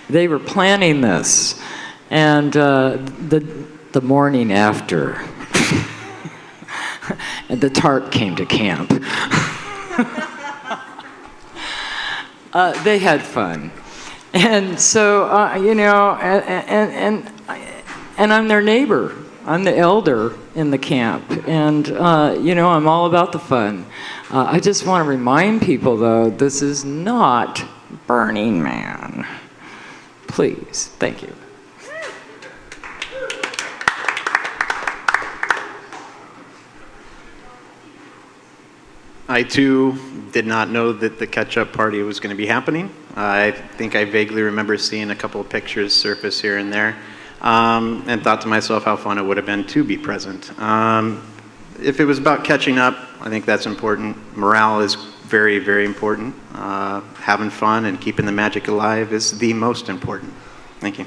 Speaker 7: They were planning this, and the morning after, and the tarp came to camp. They had fun. And so, you know, and I'm their neighbor. I'm the elder in the camp, and you know, I'm all about the fun. I just want to remind people, though, this is not Burning Man. Please, thank you.
Speaker 6: I too did not know that the catch-up party was going to be happening. I think I vaguely remember seeing a couple of pictures surface here and there, and thought to myself how fun it would have been to be present. If it was about catching up, I think that's important. Morale is very, very important. Having fun and keeping the magic alive is the most important. Thank you.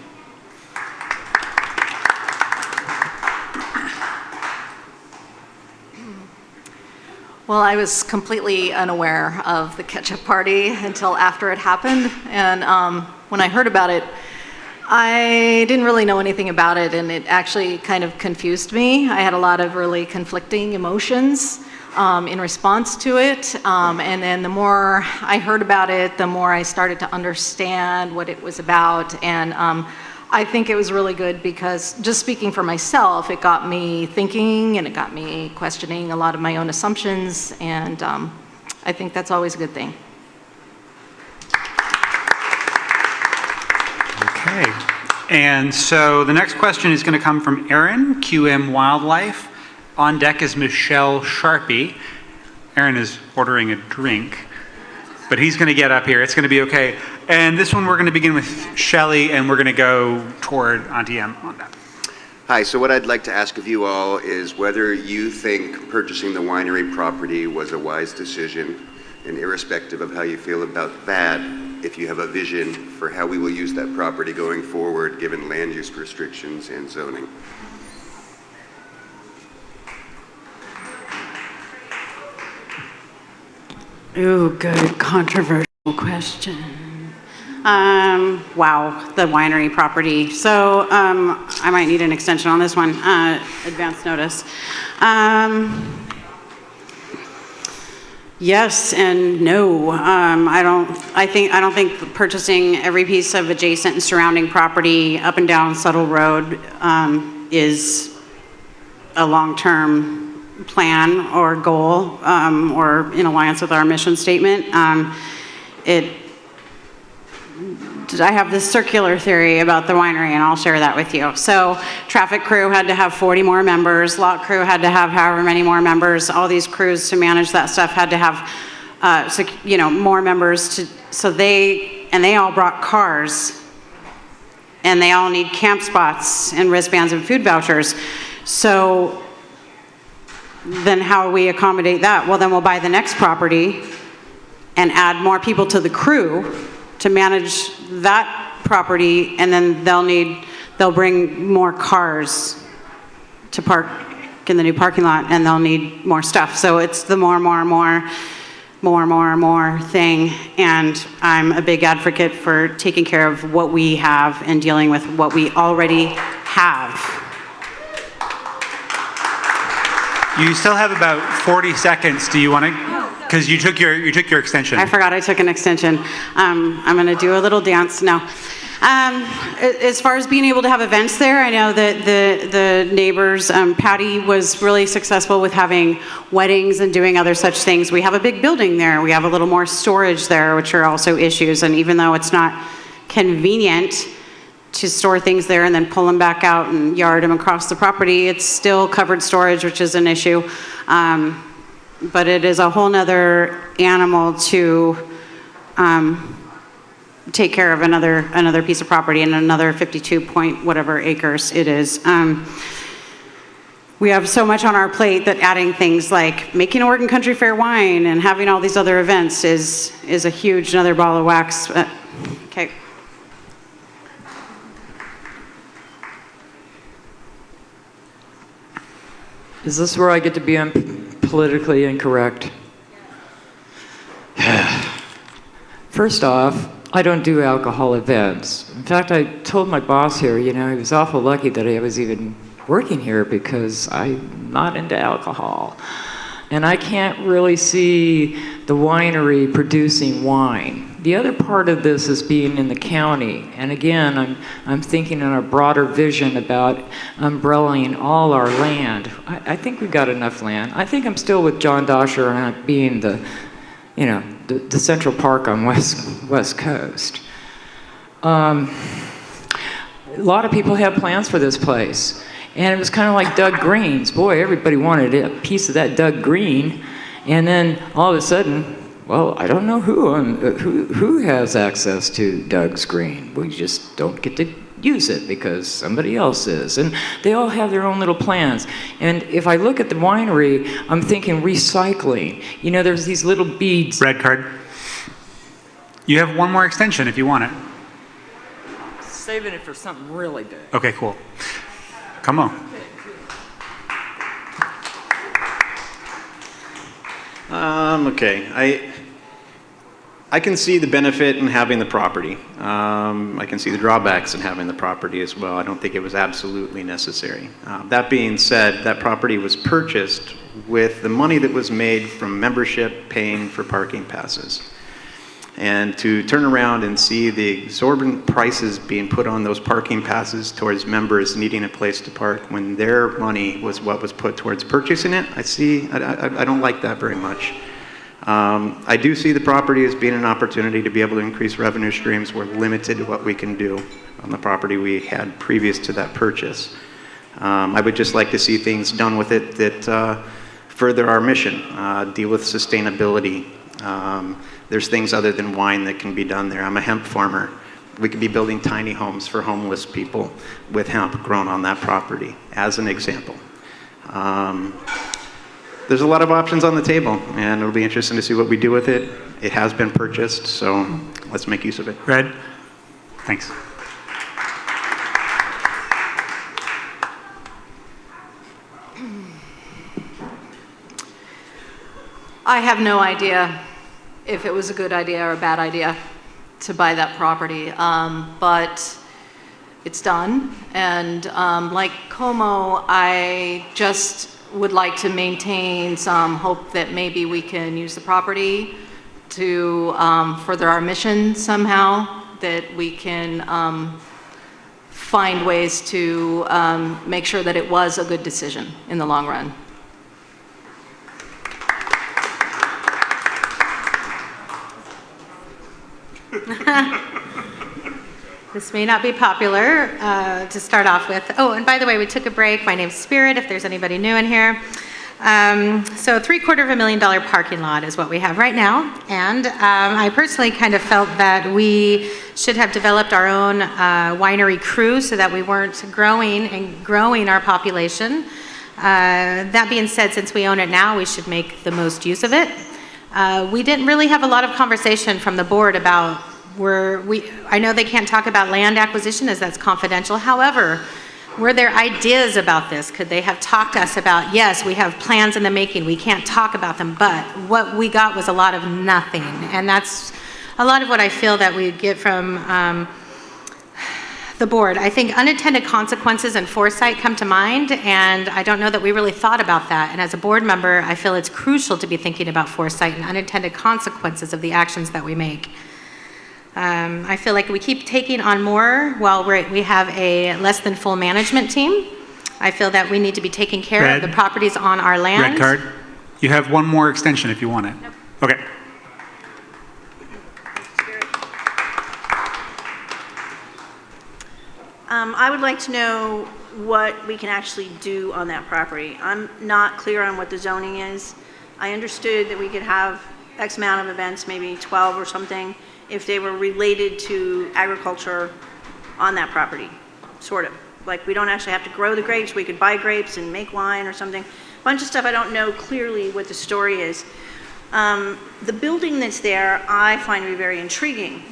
Speaker 5: Well, I was completely unaware of the ketchup party until after it happened. And when I heard about it, I didn't really know anything about it, and it actually kind of confused me. I had a lot of really conflicting emotions in response to it. And then the more I heard about it, the more I started to understand what it was about. And I think it was really good because, just speaking for myself, it got me thinking and it got me questioning a lot of my own assumptions, and I think that's always a good thing.
Speaker 1: Okay. And so the next question is going to come from Aaron, QM Wildlife. On deck is Michelle Sharpie. Aaron is ordering a drink, but he's going to get up here. It's going to be okay. And this one we're going to begin with Shelley, and we're going to go toward Auntie M on that.
Speaker 20: Hi, so what I'd like to ask of you all is whether you think purchasing the winery property was a wise decision, and irrespective of how you feel about that, if you have a vision for how we will use that property going forward, given land use restrictions and zoning.
Speaker 12: Ooh, good controversial question. Wow, the winery property. So I might need an extension on this one, advance notice. Yes and no. I don't think purchasing every piece of adjacent and surrounding property up and down Subtle Road is a long-term plan or goal or in alliance with our mission statement. I have this circular theory about the winery, and I'll share that with you. So traffic crew had to have 40 more members, lot crew had to have however many more members, all these crews to manage that stuff had to have more members so they all brought cars, and they all need camp spots and wristbands and food vouchers. So then how do we accommodate that? Well, then we'll buy the next property and add more people to the crew to manage that property, and then they'll bring more cars to park in the new parking lot, and they'll need more stuff. So it's the more thing, and I'm a big advocate for taking care of what we have and dealing with what we already have.
Speaker 1: You still have about 40 seconds. Do you want to? Because you took your extension.
Speaker 12: I forgot I took an extension. I'm going to do a little dance now. As far as being able to have events there, I know that the neighbors, Patty was really successful with having weddings and doing other such things. We have a big building there. We have a little more storage there, which are also issues. And even though it's not convenient to store things there and then pull them back out and yard them across the property, it's still covered storage, which is an issue. But it is a whole nother animal to take care of another piece of property and another 52 point whatever acres it is. We have so much on our plate that adding things like making Oregon Country Fair wine and having all these other events is a huge another ball of wax. Okay.
Speaker 7: Is this where I get to be politically incorrect? First off, I don't do alcohol events. In fact, I told my boss here, he was awful lucky that I was even working here because I'm not into alcohol. And I can't really see the winery producing wine. The other part of this is being in the county. And again, I'm thinking in a broader vision about umbrellaing all our land. I think we've got enough land. I think I'm still with John Dosher on being the Central Park on West Coast. A lot of people have plans for this place. And it was kind of like Doug Green's. Boy, everybody wanted a piece of that Doug Green. And then all of a sudden, well, I don't know who has access to Doug's Green. We just don't get to use it because somebody else is. And they all have their own little plans. And if I look at the winery, I'm thinking recycling. You know, there's these little beads.
Speaker 1: Red card. You have one more extension if you want it.
Speaker 7: Saving it for something really big.
Speaker 1: Okay, cool. Come on.
Speaker 6: Okay. I can see the benefit in having the property. I can see the drawbacks in having the property as well. I don't think it was absolutely necessary. That being said, that property was purchased with the money that was made from membership paying for parking passes. And to turn around and see the exorbitant prices being put on those parking passes towards members needing a place to park when their money was what was put towards purchasing it, I don't like that very much. I do see the property as being an opportunity to be able to increase revenue streams. We're limited to what we can do on the property we had previous to that purchase. I would just like to see things done with it that further our mission, deal with sustainability. There's things other than wine that can be done there. I'm a hemp farmer. We could be building tiny homes for homeless people with hemp grown on that property, as an example. There's a lot of options on the table, and it'll be interesting to see what we do with it. It has been purchased, so let's make use of it.
Speaker 1: Red? Thanks.
Speaker 5: I have no idea if it was a good idea or a bad idea to buy that property, but it's done. And like Como, I just would like to maintain some hope that maybe we can use the property to further our mission somehow, that we can find ways to make sure that it was a good decision in the long run.
Speaker 4: This may not be popular to start off with. Oh, and by the way, we took a break. My name's Spirit, if there's anybody new in here. So $750,000 parking lot is what we have right now. And I personally kind of felt that we should have developed our own winery crew so that we weren't growing our population. That being said, since we own it now, we should make the most use of it. We didn't really have a lot of conversation from the board about I know they can't talk about land acquisition as that's confidential. However, were there ideas about this? Could they have talked to us about, yes, we have plans in the making, we can't talk about them, but what we got was a lot of nothing. And that's a lot of what I feel that we get from the board. I think unintended consequences and foresight come to mind, and I don't know that we really thought about that. And as a board member, I feel it's crucial to be thinking about foresight and unintended consequences of the actions that we make. I feel like we keep taking on more while we have a less than full management team. I feel that we need to be taking care of the properties on our land.
Speaker 1: Red card. You have one more extension if you want it.
Speaker 3: Nope.
Speaker 1: Okay.
Speaker 3: I would like to know what we can actually do on that property. I'm not clear on what the zoning is. I understood that we could have X amount of events, maybe 12 or something, if they were related to agriculture on that property, sort of. Like, we don't actually have to grow the grapes, we could buy grapes and make wine or something. A bunch of stuff I don't know clearly what the story is. The building that's there, I find to be very intriguing.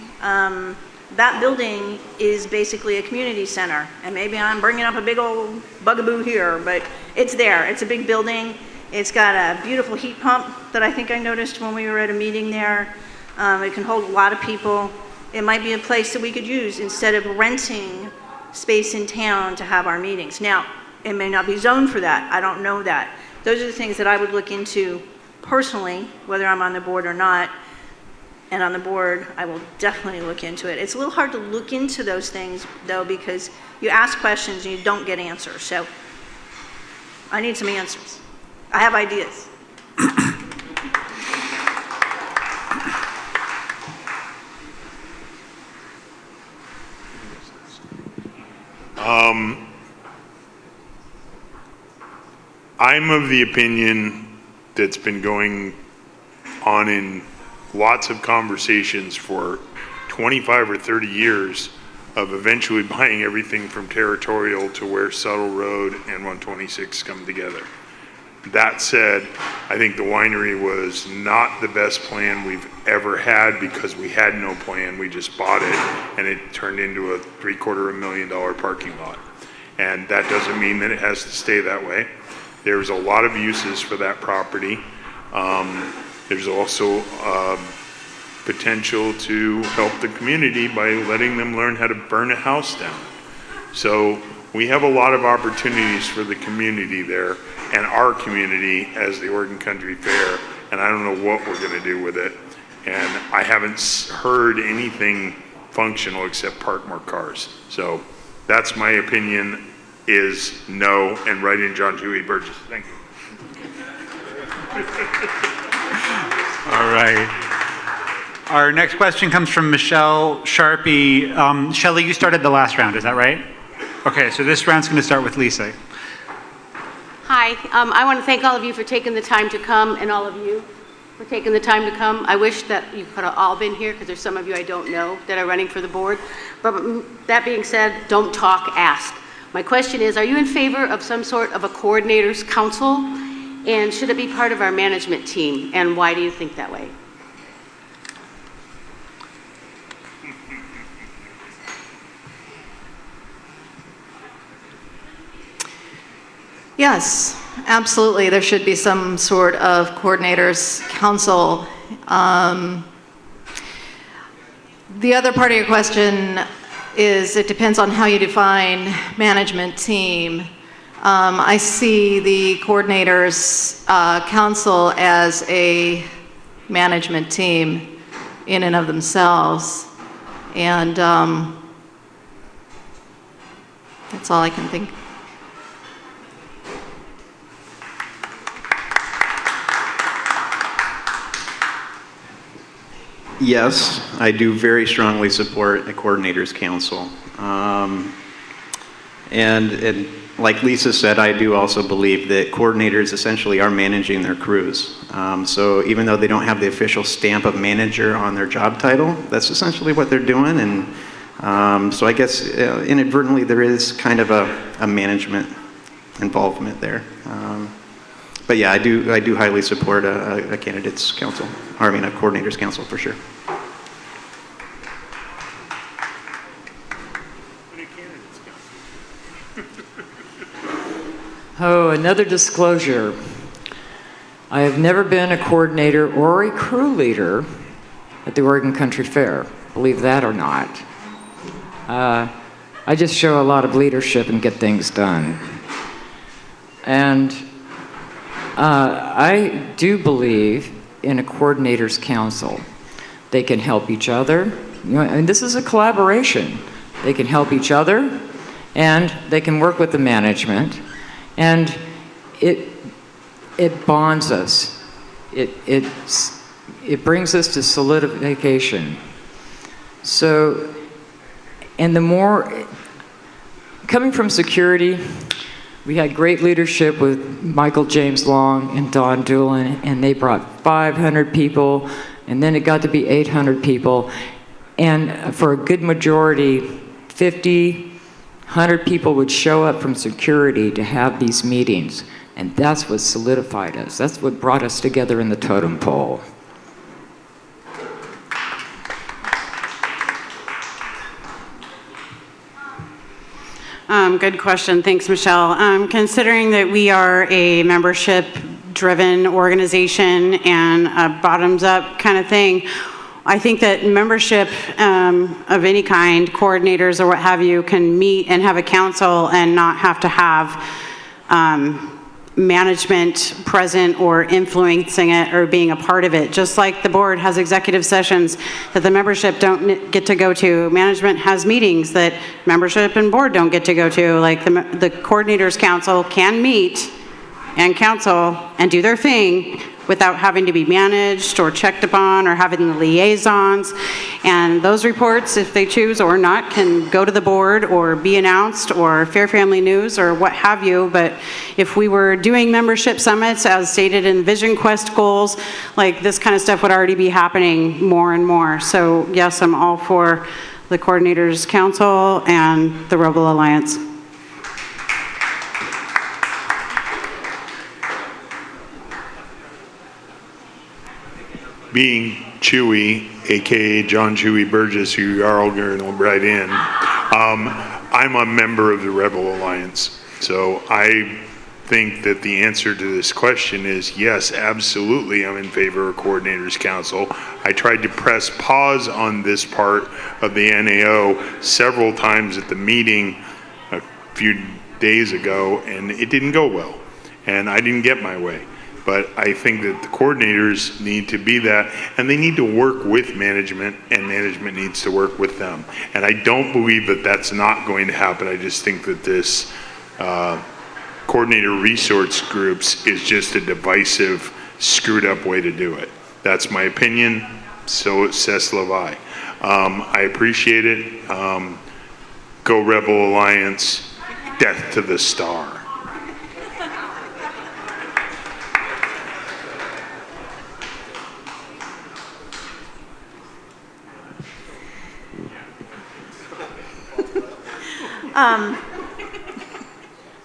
Speaker 3: That building is basically a community center, and maybe I'm bringing up a big old bugaboo here, but it's there. It's a big building. It's got a beautiful heat pump that I think I noticed when we were at a meeting there. It can hold a lot of people. It might be a place that we could use instead of renting space in town to have our meetings. Now, It may not be zoned for that. I don't know that. Those are the things that I would look into personally, whether I'm on the board or not. And on the board, I will definitely look into it. It's a little hard to look into those things, though, because you ask questions and you don't get answers. So I need some answers. I have ideas.
Speaker 2: I'm of the opinion that's been going on in lots of conversations for 25 or 30 years of eventually buying everything from Territorial to where Subtle Road and 126 come together. That said, I think the winery was not the best plan we've ever had because we had no plan. We just bought it and it turned into a $750,000 parking lot. And that doesn't mean that it has to stay that way. There's a lot of uses for that property. There's also potential to help the community by letting them learn how to burn a house down. So we have a lot of opportunities for the community there and our community as the Oregon Country Fair, and I don't know what we're going to do with it. And I haven't heard anything functional except park more cars. So that's my opinion, is no, and write in John Huey Burgess. Thank you.
Speaker 1: All right. Our next question comes from Michelle Sharpie. Shelley, you started the last round, is that right? Okay, so this round's going to start with Lisa.
Speaker 21: Hi, I want to thank all of you for taking the time to come, and all of you for taking the time to come. I wish that you could have all been here, because there's some of you I don't know that are running for the board. But that being said, don't talk, ask. My question is, are you in favor of some sort of a coordinators council? And should it be part of our management team? And why do you think that way?
Speaker 5: Yes, absolutely. There should be some sort of coordinators council. The other part of your question is it depends on how you define management team. I see the coordinators council as a management team in and of themselves. And that's all I can think.
Speaker 6: Yes, I do very strongly support a coordinators council. And like Lisa said, I do also believe that coordinators essentially are managing their crews. So even though they don't have the official stamp of manager on their job title, that's essentially what they're doing. And so I guess inadvertently there is kind of a management involvement there. But yeah, I do highly support a candidates council, or I mean a coordinators council for sure.
Speaker 7: Oh, another disclosure. I have never been a coordinator or a crew leader at the Oregon Country Fair, believe that or not. I just show a lot of leadership and get things done. And I do believe in a coordinators council. They can help each other. You know, and this is a collaboration. They can help each other, and they can work with the management. And it bonds us. It brings us to solidification. So, and the more, coming from security, we had great leadership with Michael James Long and Don Doolin, and they brought 500 people, and then it got to be 800 people. And for a good majority, 50, 100 people would show up from security to have these meetings. And that's what solidified us. That's what brought us together in the totem pole.
Speaker 18: Good question. Thanks, Michelle. Considering that we are a membership-driven organization and a bottoms-up kind of thing, I think that membership of any kind, coordinators or what have you, can meet and have a council and not have to have management present or influencing it or being a part of it. Just like the board has executive sessions that the membership don't get to go to, management has meetings that membership and board don't get to go to. Like the coordinators council can meet and council and do their thing without having to be managed or checked upon or having the liaisons. And those reports, if they choose or not, can go to the board or be announced or Fair Family News or what have you. But if we were doing membership summits as stated in Vision Quest goals, like this kind of stuff would already be happening more and more. So yes, I'm all for the Coordinators Council and the Rebel Alliance.
Speaker 2: Being Chewy, AKA John Chewy Burgess, who you are all going to write in, I'm a member of the Rebel Alliance. So I think that the answer to this question is yes, absolutely, I'm in favor of Coordinators Council. I tried to press pause on this part of the NAO several times at the meeting a few days ago, and it didn't go well, and I didn't get my way. But I think that the coordinators need to be that, and they need to work with management, and management needs to work with them. And I don't believe that that's not going to happen. I just think that this coordinator resource groups is just a divisive, screwed up way to do it. That's my opinion, so says Levi. I appreciate it. Go Rebel Alliance, death to the star.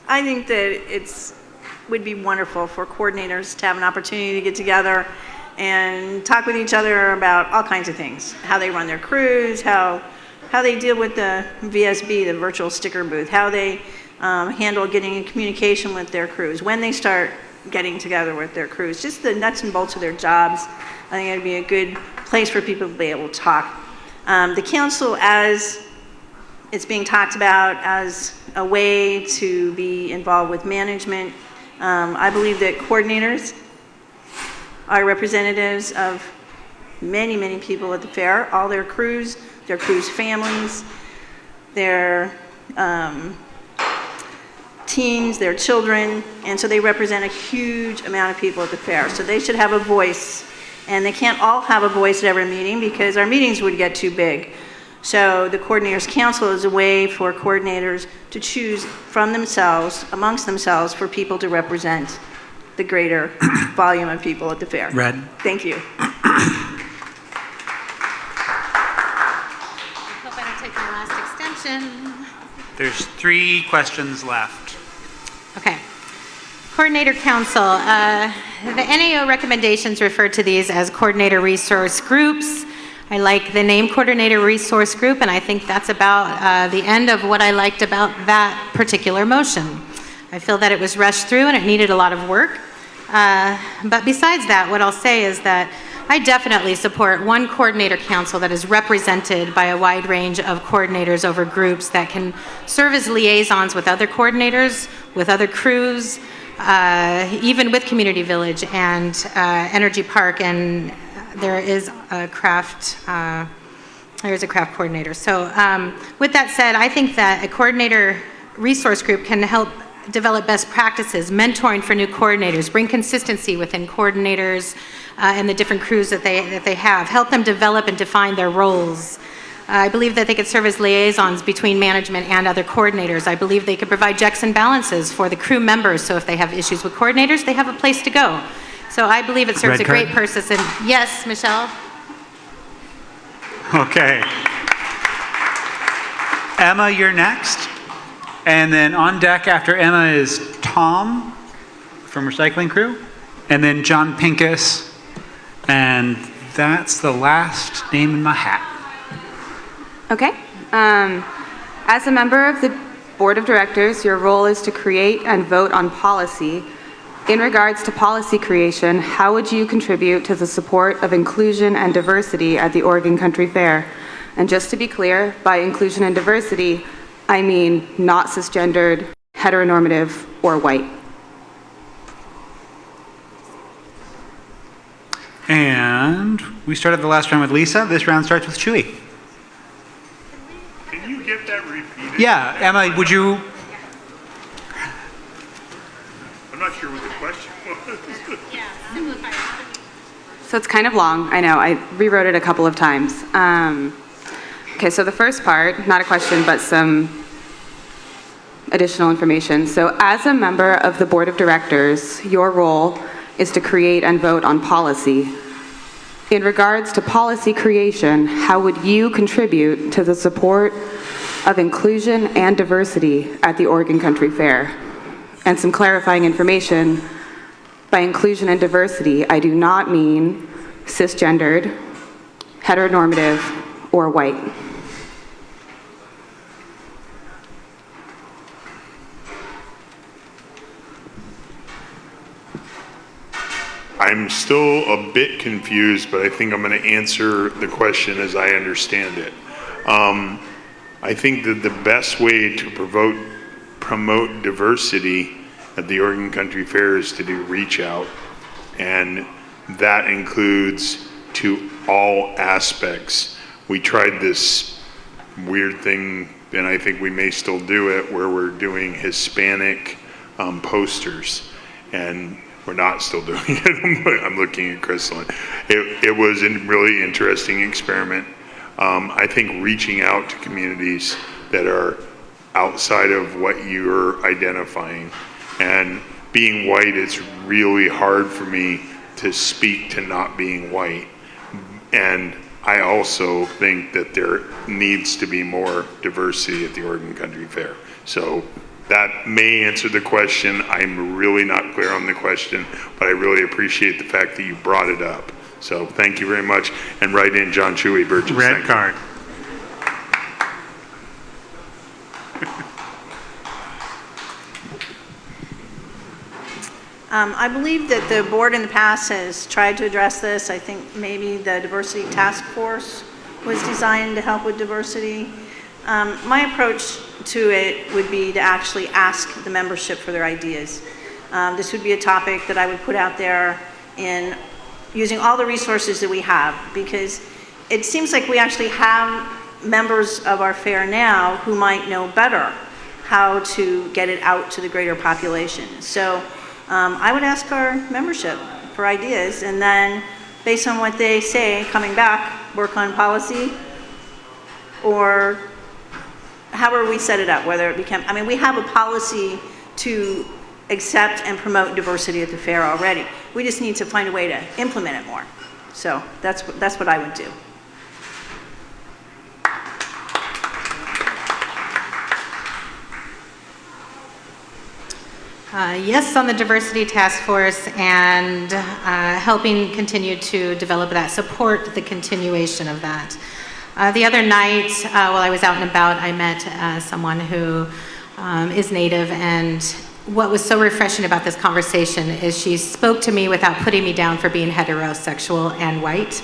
Speaker 3: I think that would be wonderful for coordinators to have an opportunity to get together and talk with each other about all kinds of things, how they run their crews, how they deal with the VSB, the virtual sticker booth, how they handle getting in communication with their crews, when they start getting together with their crews, just the nuts and bolts of their jobs. I think it would be a good place for people to be able to talk. The council, as it's being talked about as a way to be involved with management. I believe that coordinators are representatives of many, many people at the fair, all their crews families, their teens, their children, and so they represent a huge amount of people at the fair. So they should have a voice, and they can't all have a voice at every meeting because our meetings would get too big. So the Coordinators Council is a way for coordinators to choose from themselves, amongst themselves, for people to represent the greater volume of people at the fair.
Speaker 1: Red.
Speaker 3: Thank you.
Speaker 4: I hope I don't take my last extension.
Speaker 1: There's 3 questions left.
Speaker 4: Okay. Coordinator Council, the NAO recommendations refer to these as coordinator resource groups. I like the name Coordinator Resource Group, and I think that's about the end of what I liked about that particular motion. I feel that it was rushed through and it needed a lot of work. But besides that, what I'll say is that I definitely support one Coordinator Council that is represented by a wide range of coordinators over groups that can serve as liaisons with other coordinators, with other crews, even with Community Village and Energy Park, and there is a craft coordinator. So with that said, I think that a coordinator resource group can help develop best practices, mentoring for new coordinators, bring consistency within coordinators and the different crews that they have, help them develop and define their roles. I believe that they could serve as liaisons between management and other coordinators. I believe they could provide checks and balances for the crew members, so if they have issues with coordinators, they have a place to go. So I believe it serves a great purpose. And yes, Michelle?
Speaker 1: Okay. Emma, you're next. And then on deck after Emma is Tom from Recycling Crew, and then John Pincus, and that's the last name in my hat.
Speaker 9: Okay. As a member of the Board of Directors, your role is to create and vote on policy. In regards to policy creation, how would you contribute to the support of inclusion and diversity at the Oregon Country Fair? And just to be clear, by inclusion and diversity, I mean not cisgendered, heteronormative, or white.
Speaker 1: And we started the last round with Lisa. This round starts with Chewy.
Speaker 2: Can you get that repeated?
Speaker 1: Yeah, Emma, would you?
Speaker 2: I'm not sure what the question was.
Speaker 9: So it's kind of long, I know, I rewrote it a couple of times. Okay, so the first part, not a question, but some additional information. So as a member of the board of directors, your role is to create and vote on policy. In regards to policy creation, how would you contribute to the support of inclusion and diversity at the Oregon Country Fair? And some clarifying information. By inclusion and diversity, I do not mean cisgendered, heteronormative, or white.
Speaker 2: I'm still a bit confused, but I think I'm going to answer the question as I understand it. I think that the best way to promote diversity at the Oregon Country Fair is to do reach out, and that includes to all aspects. We tried this weird thing, and I think we may still do it, where we're doing Hispanic posters, and we're not still doing it. I'm looking at Crystal. It was a really interesting experiment. I think reaching out to communities that are outside of what you're identifying, and being white, it's really hard for me to speak to not being white. And I also think that there needs to be more diversity at the Oregon Country Fair. So that may answer the question. I'm really not clear on the question, but I really appreciate the fact that you brought it up. So thank you very much. And write in John Chewy Burgess.
Speaker 1: Red card.
Speaker 3: I believe that the board in the past has tried to address this. I think maybe the diversity task force was designed to help with diversity. My approach to it would be to actually ask the membership for their ideas. This would be a topic that I would put out there in using all the resources that we have, because it seems like we actually have members of our fair now who might know better how to get it out to the greater population. So I would ask our membership for ideas, and then based on what they say, coming back, work on policy, or however we set it up, whether it become, I mean, we have a policy to accept and promote diversity at the fair already. We just need to find a way to implement it more. So that's what I would do.
Speaker 4: Yes, on the diversity task force, and helping continue to develop that, support the continuation of that. The other night, while I was out and about, I met someone who is Native, and what was so refreshing about this conversation is she spoke to me without putting me down for being heterosexual and white,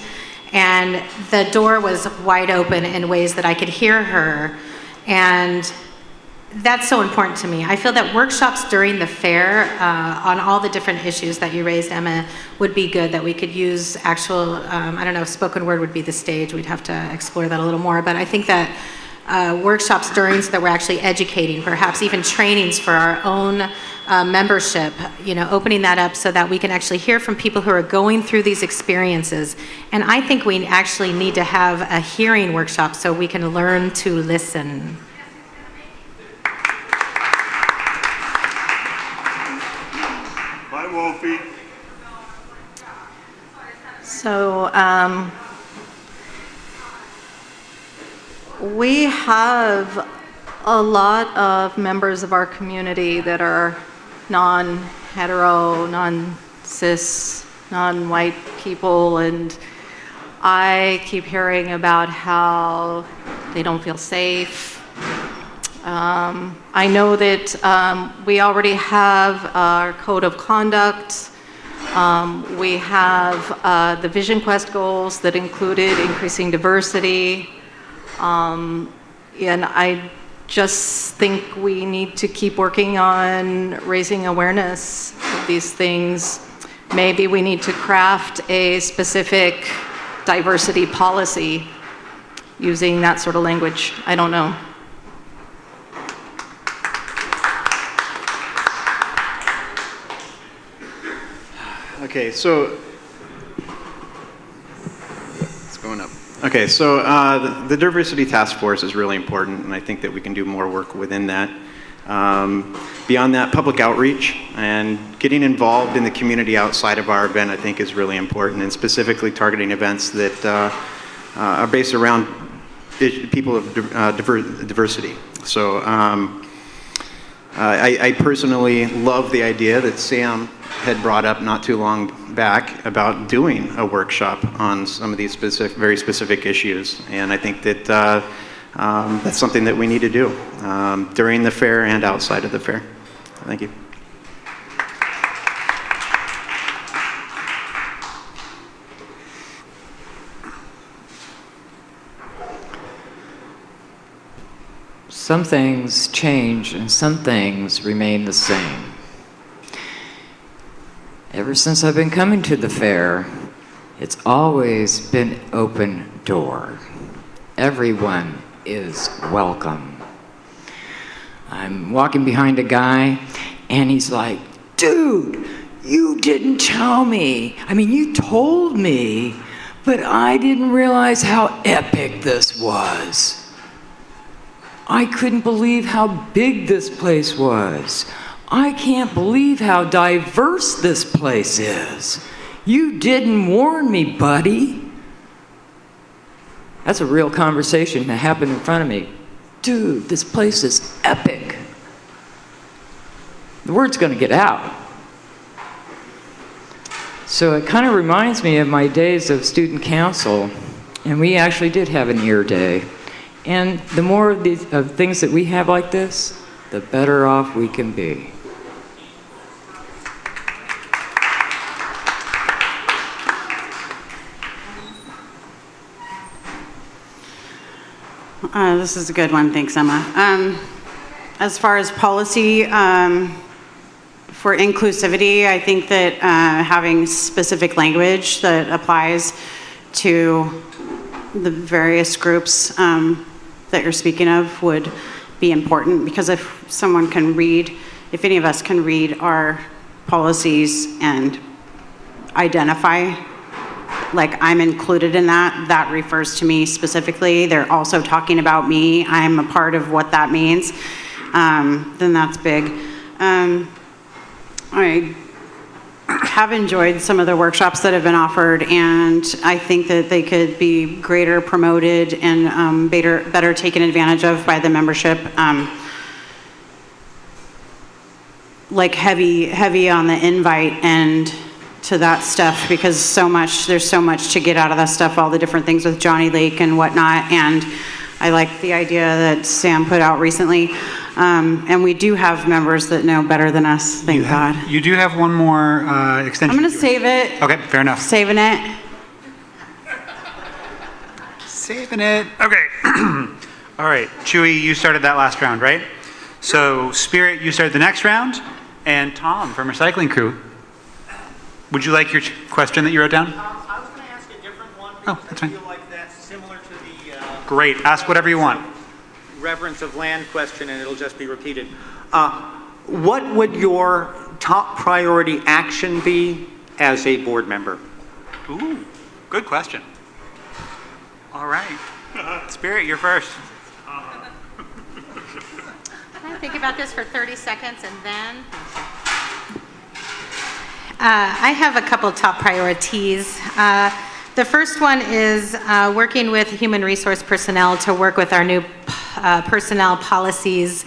Speaker 4: and the door was wide open in ways that I could hear her, and that's so important to me. I feel that workshops during the fair on all the different issues that you raised, Emma, would be good, that we could use actual, I don't know if spoken word would be the stage, we'd have to explore that a little more, but I think that workshops during, so that we're actually educating, perhaps even trainings for our own membership, you know, opening that up so that we can actually hear from people who are going through these experiences. And I think we actually need to have a hearing workshop so we can learn to listen.
Speaker 2: Wolfie.
Speaker 5: So we have a lot of members of our community that are non-hetero, non-cis, non-white people, and I keep hearing about how they don't feel safe. I know that we already have our code of conduct. We have the Vision Quest goals that included increasing diversity. And I just think we need to keep working on raising awareness of these things. Maybe we need to craft a specific diversity policy using that sort of language. I don't know.
Speaker 6: Okay, so it's going up. Okay, so the diversity task force is really important, and I think that we can do more work within that. Beyond that, public outreach and getting involved in the community outside of our event, I think, is really important, and specifically targeting events that are based around people of diversity. So I personally love the idea that Sam had brought up not too long back about doing a workshop on some of these very specific issues. And I think that that's something that we need to do during the fair and outside of the fair. Thank you.
Speaker 7: Some things change and some things remain the same. Ever since I've been coming to the fair, it's always been open door. Everyone is welcome. I'm walking behind a guy and he's like, "Dude, you didn't tell me. I mean, you told me, but I didn't realize how epic this was. I couldn't believe how big this place was. I can't believe how diverse this place is. You didn't warn me, buddy." That's a real conversation that happened in front of me. "Dude, this place is epic." The word's going to get out. So it kind of reminds me of my days of student council, and we actually did have an ear day. And the more of these things that we have like this, the better off we can be.
Speaker 18: This is a good one, thanks, Emma. As far as policy for inclusivity, I think that having specific language that applies to the various groups that you're speaking of would be important, because if someone can read, if any of us can read our policies and identify, like I'm included in that, that refers to me specifically. They're also talking about me. I'm a part of what that means. Then that's big. I have enjoyed some of the workshops that have been offered, and I think that they could be greater promoted and better taken advantage of by the membership. Like heavy on the invite and to that stuff, because there's so much to get out of that stuff, all the different things with Johnny Lake and whatnot. And I like the idea that Sam put out recently. And we do have members that know better than us, thank God.
Speaker 1: You do have one more extension.
Speaker 18: I'm going to save it.
Speaker 1: Okay, fair enough.
Speaker 18: Saving it.
Speaker 1: Saving it. Okay. All right, Chewy, you started that last round, right? So Spirit, you started the next round. And Tom from Recycling Crew, would you like your question that you wrote down?
Speaker 10: I was going to ask a different one
Speaker 1: Oh,
Speaker 10: because
Speaker 1: that's
Speaker 10: I
Speaker 1: fine.
Speaker 10: feel like that's similar to the
Speaker 1: Great, ask whatever you want.
Speaker 10: reverence of land question, and it'll just be repeated. What would your top priority action be as a board member?
Speaker 1: Ooh, good question. All right. Spirit, you're first.
Speaker 4: Can I think about this for 30 seconds and then? I have a couple top priorities. The first one is working with human resource personnel to work with our new personnel policies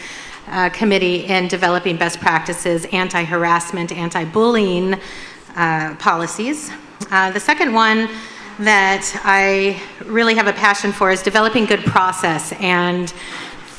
Speaker 4: committee in developing best practices, anti-harassment, anti-bullying policies. The second one that I really have a passion for is developing good process, and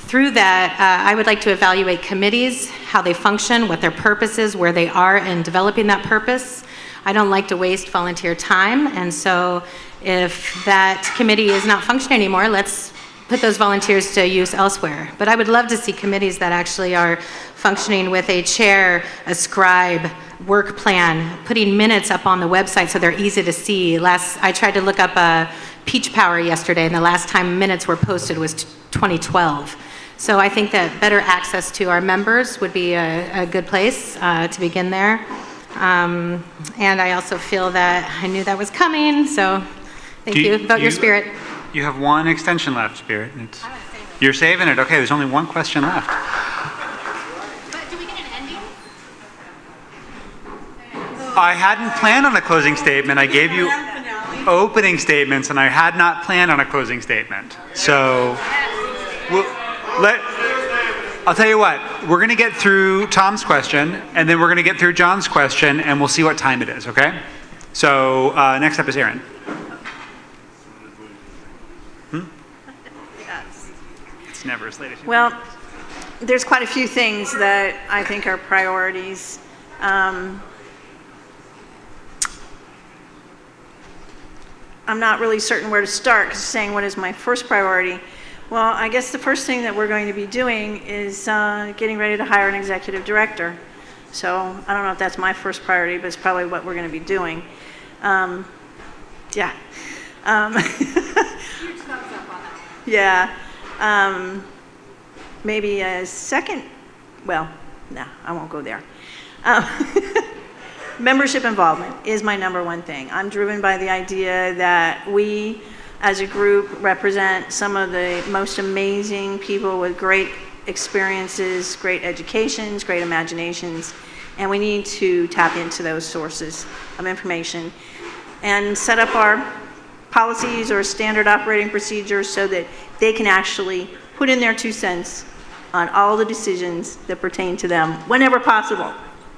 Speaker 4: through that, I would like to evaluate committees, how they function, what their purpose is, where they are in developing that purpose. I don't like to waste volunteer time, and so if that committee is not functioning anymore, let's put those volunteers to use elsewhere. But I would love to see committees that actually are functioning with a chair, a scribe, work plan, putting minutes up on the website so they're easy to see. I tried to look up Peach Power yesterday, and the last time minutes were posted was 2012. So I think that better access to our members would be a good place to begin there. And I also feel that I knew that was coming, so thank you. Vote your spirit.
Speaker 1: You have one extension left, Spirit. You're saving it. Okay, there's only one question left.
Speaker 4: But do we get an ending?
Speaker 1: I hadn't planned on a closing statement. I gave you opening statements, and I had not planned on a closing statement. So, I'll tell you what. We're going to get through Tom's question, and then we're going to get through John's question, and we'll see what time it is, okay? So, next up is Aaron. It's never as late as you
Speaker 3: Well, there's quite a few things that I think are priorities. I'm not really certain where to start, because saying what is my first priority. Well, I guess the first thing that we're going to be doing is getting ready to hire an executive director. So I don't know if that's my first priority, but it's probably what we're going to be doing. Yeah.
Speaker 4: Huge thumbs up on that.
Speaker 3: Yeah. Maybe a second, well, no, I won't go there. Membership involvement is my number one thing. I'm driven by the idea that we, as a group, represent some of the most amazing people with great experiences, great educations, great imaginations, and we need to tap into those sources of information and set up our policies or standard operating procedures so that they can actually put in their 2 cents on all the decisions that pertain to them whenever possible.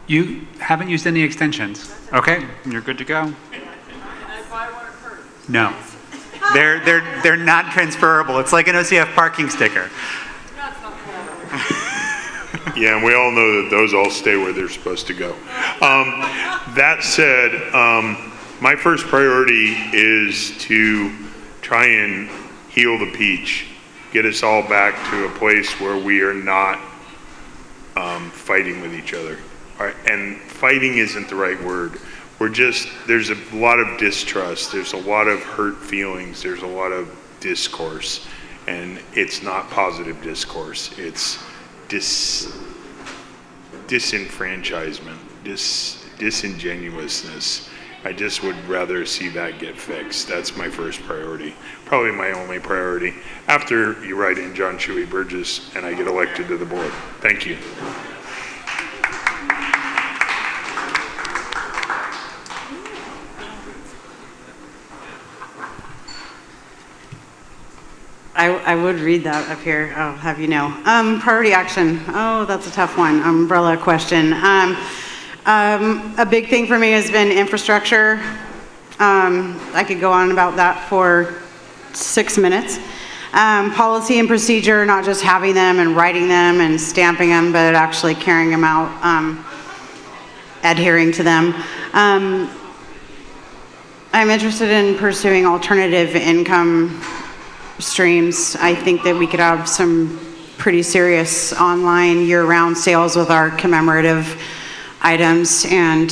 Speaker 1: You haven't used any extensions. Okay, you're good to go. No. They're not transferable. It's like an OCF parking sticker.
Speaker 2: Yeah, and we all know that those all stay where they're supposed to go. That said, my first priority is to try and heal the peach, get us all back to a place where we are not fighting with each other. All right, and fighting isn't the right word. There's a lot of distrust, there's a lot of hurt feelings, there's a lot of discourse, and it's not positive discourse. It's disenfranchisement, disingenuousness. I just would rather see that get fixed. That's my first priority, probably my only priority, after you write in John Chewy Burgess and I get elected to the board. Thank you.
Speaker 18: I would read that up here, I'll have you know. Priority action, oh, that's a tough one, umbrella question. A big thing for me has been infrastructure. I could go on about that for 6 minutes. Policy and procedure, not just having them and writing them and stamping them, but actually carrying them out, adhering to them. I'm interested in pursuing alternative income streams. I think that we could have some pretty serious online year-round sales with our commemorative items, and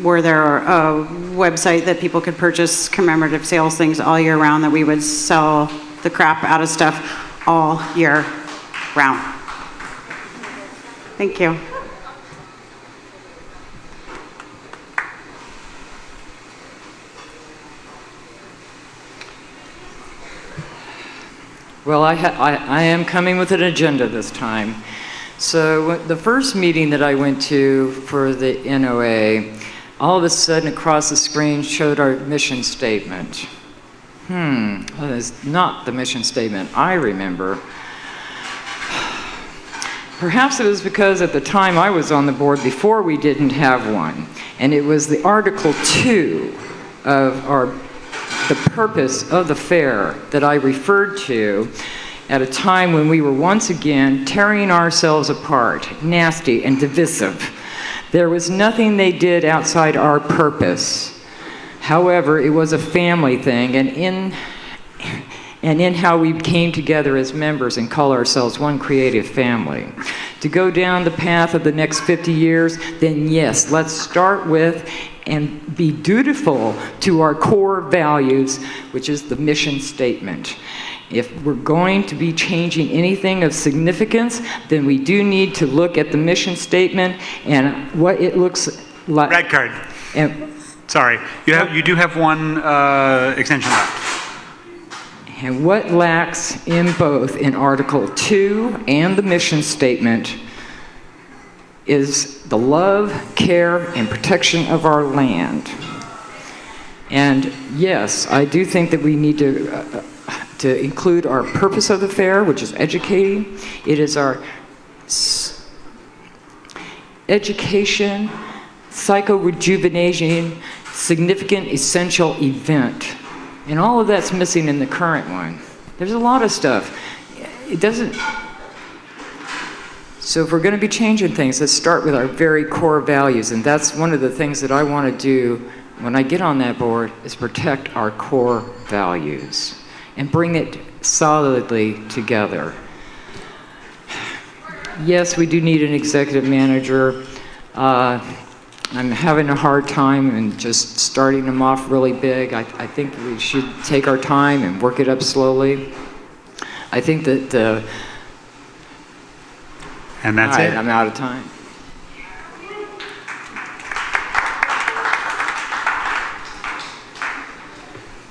Speaker 18: were there a website that people could purchase commemorative sales things all year round, that we would sell the crap out of stuff all year round. Thank you.
Speaker 7: Well, I am coming with an agenda this time. So the first meeting that I went to for the NOA, all of a sudden across the screen showed our mission statement. That is not the mission statement I remember. Perhaps it was because at the time I was on the board before we didn't have one, and it was the Article 2 of the purpose of the fair that I referred to at a time when we were once again tearing ourselves apart, nasty and divisive. There was nothing they did outside our purpose. However, it was a family thing, and and in how we came together as members and call ourselves one creative family. To go down the path of the next 50 years, then yes, let's start with and be dutiful to our core values, which is the mission statement. If we're going to be changing anything of significance, then we do need to look at the mission statement and what it looks like.
Speaker 1: Red card. Sorry, you do have one extension left.
Speaker 7: And what lacks in both in Article 2 and the mission statement is the love, care, and protection of our land. And yes, I do think that we need to include our purpose of the fair, which is educating. It is our education, psycho-rejuvenating, significant, essential event. And all of that's missing in the current one. There's a lot of stuff. It doesn't... So if we're going to be changing things, let's start with our very core values. And that's one of the things that I want to do when I get on that board, is protect our core values and bring it solidly together. Yes, we do need an executive manager. I'm having a hard time and just starting them off really big. I think we should take our time and work it up slowly. I think that
Speaker 1: and that's it.
Speaker 7: I'm out of time.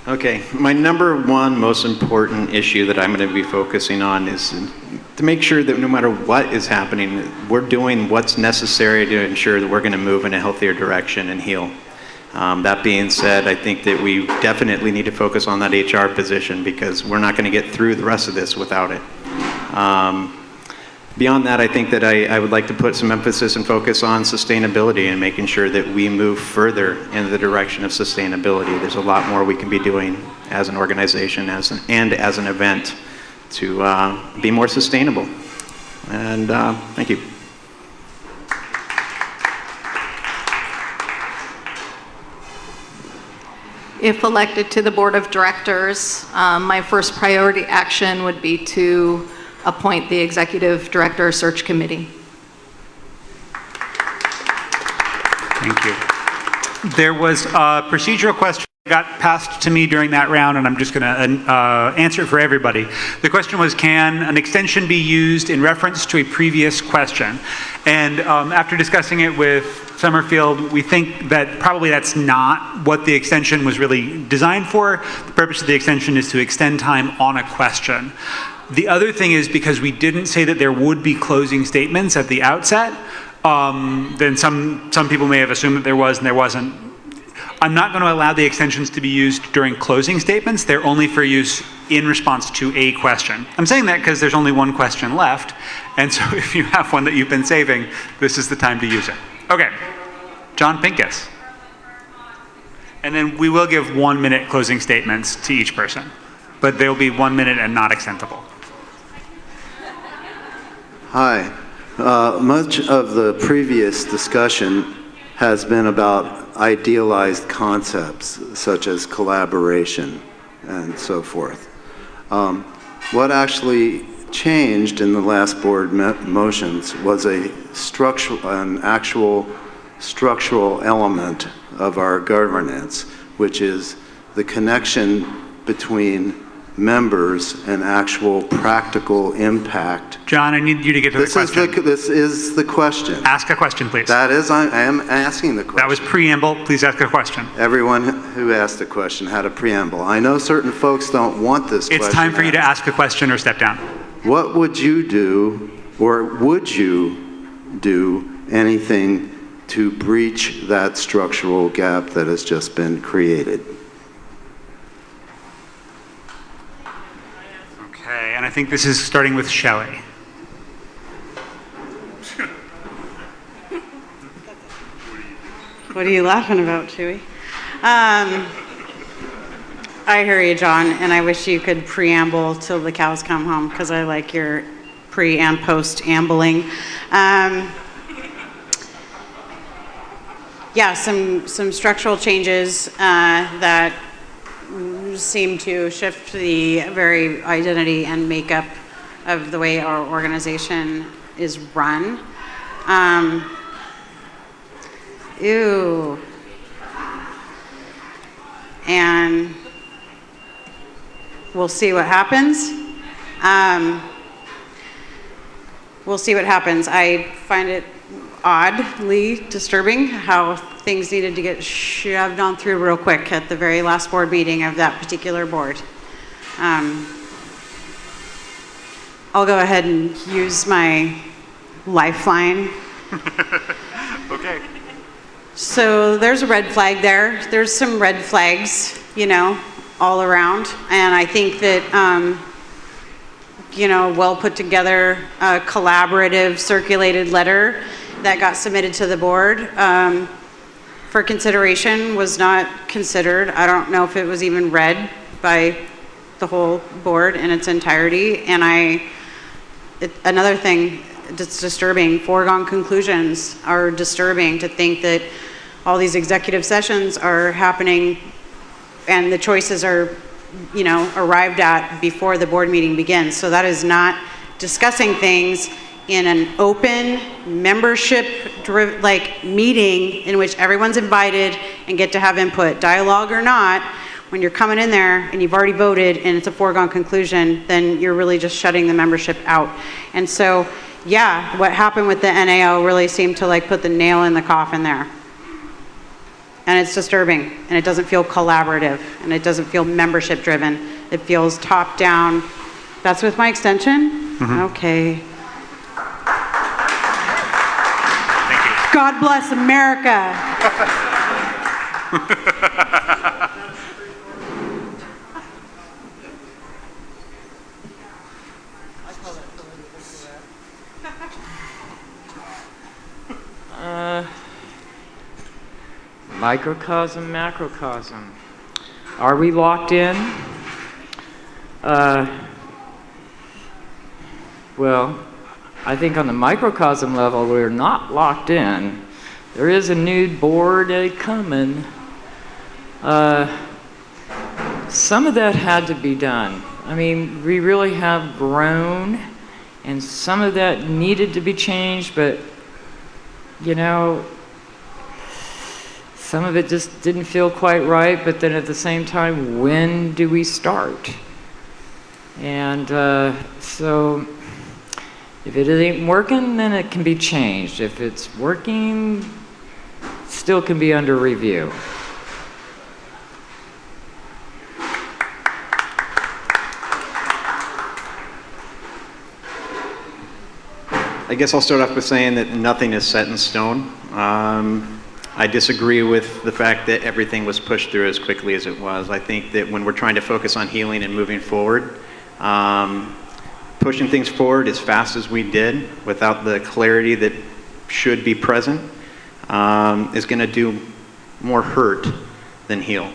Speaker 6: Okay, my number one most important issue that I'm going to be focusing on is to make sure that no matter what is happening, we're doing what's necessary to ensure that we're going to move in a healthier direction and heal. That being said, I think that we definitely need to focus on that HR position because we're not going to get through the rest of this without it. Beyond that, I think that I would like to put some emphasis and focus on sustainability and making sure that we move further in the direction of sustainability. There's a lot more we can be doing as an organization and as an event to be more sustainable. And thank you.
Speaker 5: If elected to the Board of Directors, my first priority action would be to appoint the Executive Director Search Committee.
Speaker 1: Thank you. There was a procedural question that got passed to me during that round, and I'm just going to answer it for everybody. The question was, can an extension be used in reference to a previous question? And after discussing it with Summerfield, we think that probably that's not what the extension was really designed for. The purpose of the extension is to extend time on a question. The other thing is, because we didn't say that there would be closing statements at the outset, then some people may have assumed that there was and there wasn't. I'm not going to allow the extensions to be used during closing statements. They're only for use in response to a question. I'm saying that because there's only one question left, and so if you have one that you've been saving, this is the time to use it. Okay, John Pincus. And then we will give 1 minute closing statements to each person, but they'll be 1 minute and not extendable.
Speaker 16: Hi. Much of the previous discussion has been about idealized concepts such as collaboration and so forth. What actually changed in the last board motions was an actual structural element of our governance, which is the connection between members and actual practical impact.
Speaker 1: John, I need you to get to the question.
Speaker 16: This is the question.
Speaker 1: Ask a question, please.
Speaker 16: That is, I am asking the question.
Speaker 1: That was preamble. Please ask a question.
Speaker 16: Everyone who asked a question had a preamble. I know certain folks don't want this question.
Speaker 1: It's time for you to ask a question or step down.
Speaker 16: What would you do, or would you do anything to breach that structural gap that has just been created?
Speaker 1: Okay, and I think this is starting with Shelley.
Speaker 18: What are you laughing about, Chewy? I hear you, John, and I wish you could preamble till the cows come home, because I like your pre and post ambling. Yeah, some structural changes that seem to shift the very identity and makeup of the way our organization is run. And we'll see what happens. We'll see what happens. I find it oddly disturbing how things needed to get shoved on through real quick at the very last board meeting of that particular board. I'll go ahead and use my lifeline.
Speaker 2: Okay.
Speaker 18: So there's a red flag there. There's some red flags, all around. And I think that, well put together, collaborative circulated letter that got submitted to the board for consideration was not considered. I don't know if it was even read by the whole board in its entirety. And another thing that's disturbing, foregone conclusions are disturbing, to think that all these executive sessions are happening and the choices are, arrived at before the board meeting begins. So that is not discussing things in an open membership meeting in which everyone's invited and get to have input, dialogue or not. When you're coming in there and you've already voted and it's a foregone conclusion, then you're really just shutting the membership out. And so, yeah, what happened with the NAO really seemed to put the nail in the coffin there. And it's disturbing, and it doesn't feel collaborative, and it doesn't feel membership driven. It feels top down. That's with my extension? Mm-hmm. Okay.
Speaker 2: Thank you.
Speaker 18: God bless America.
Speaker 7: Microcosm, macrocosm. Are we locked in? Well, I think on the microcosm level, we're not locked in. There is a new board coming. Some of that had to be done. I mean, we really have grown, and some of that needed to be changed, but, some of it just didn't feel quite right, but then at the same time, when do we start? And so if it ain't working, then it can be changed. If it's working, still can be under review.
Speaker 6: I guess I'll start off with saying that nothing is set in stone. I disagree with the fact that everything was pushed through as quickly as it was. I think that when we're trying to focus on healing and moving forward, pushing things forward as fast as we did without the clarity that should be present is going to do more hurt than heal.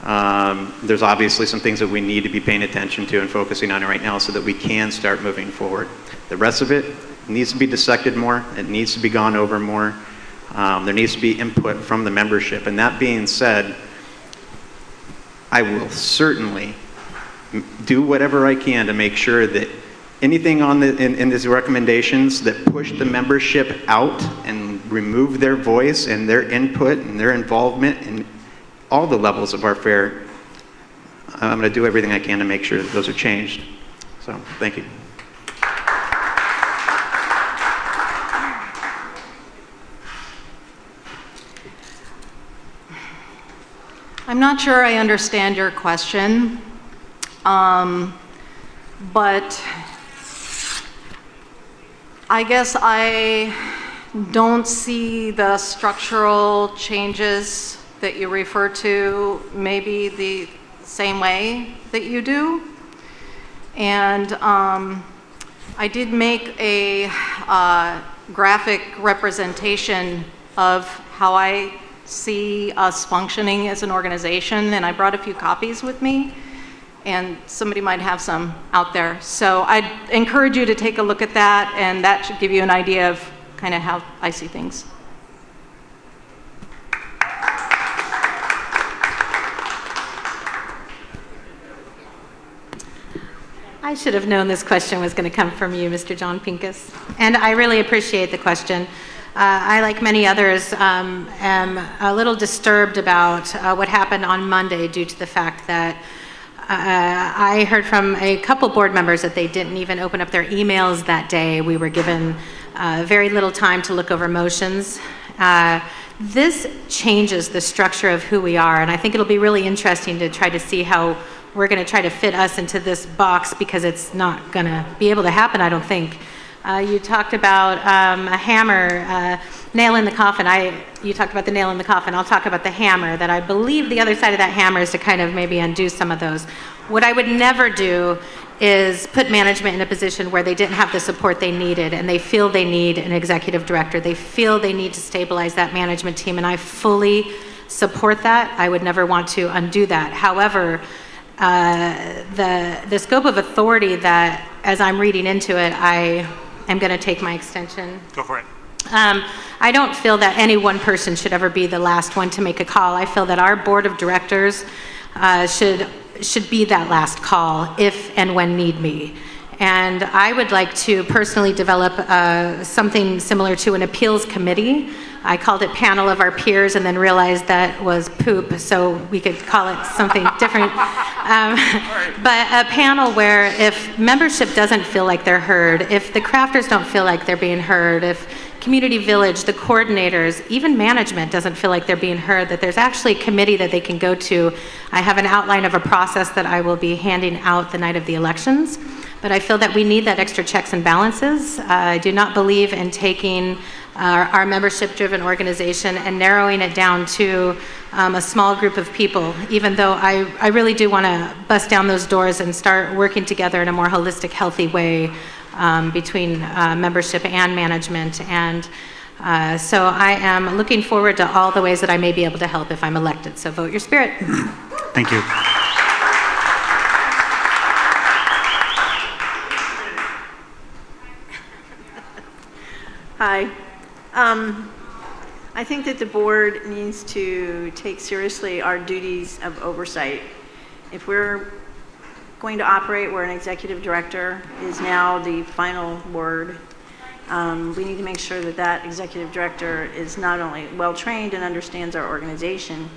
Speaker 6: There's obviously some things that we need to be paying attention to and focusing on right now so that we can start moving forward. The rest of it needs to be dissected more. It needs to be gone over more. There needs to be input from the membership. And that being said, I will certainly do whatever I can to make sure that anything in these recommendations that push the membership out and remove their voice and their input and their involvement in all the levels of our fair, I'm going to do everything I can to make sure that those are changed. So, thank you.
Speaker 5: I'm not sure I understand your question, but I guess I don't see the structural changes that you refer to maybe the same way that you do. And I did make a graphic representation of how I see us functioning as an organization, and I brought a few copies with me, and somebody might have some out there. So I'd encourage you to take a look at that, and that should give you an idea of kind of how I see things.
Speaker 4: I should have known this question was going to come from you, Mr. John Pincus. And I really appreciate the question. I, like many others, am a little disturbed about what happened on Monday due to the fact that I heard from a couple board members that they didn't even open up their emails that day. We were given very little time to look over motions. This changes the structure of who we are, and I think it'll be really interesting to try to see how we're going to try to fit us into this box, because it's not going to be able to happen, I don't think. You talked about a hammer, nail in the coffin. You talked about the nail in the coffin. I'll talk about the hammer, that I believe the other side of that hammer is to kind of maybe undo some of those. What I would never do is put management in a position where they didn't have the support they needed, and they feel they need an executive director. They feel they need to stabilize that management team, and I fully support that. I would never want to undo that. However, the scope of authority that, as I'm reading into it, I am going to take my extension.
Speaker 10: Go for it.
Speaker 4: I don't feel that any one person should ever be the last one to make a call. I feel that our board of directors should be that last call if and when need be. And I would like to personally develop something similar to an appeals committee. I called it panel of our peers and then realized that was poop, so we could call it something different. But a panel where if membership doesn't feel like they're heard, if the crafters don't feel like they're being heard, if Community Village, the coordinators, even management doesn't feel like they're being heard, that there's actually a committee that they can go to. I have an outline of a process that I will be handing out the night of the elections, but I feel that we need that extra checks and balances. I do not believe in taking our membership-driven organization and narrowing it down to a small group of people, even though I really do want to bust down those doors and start working together in a more holistic, healthy way between membership and management. And so I am looking forward to all the ways that I may be able to help if I'm elected. So vote your spirit.
Speaker 1: Thank you.
Speaker 3: Hi. I think that the board needs to take seriously our duties of oversight. If we're going to operate where an executive director is now the final word, we need to make sure that that executive director is not only well-trained and understands our organization,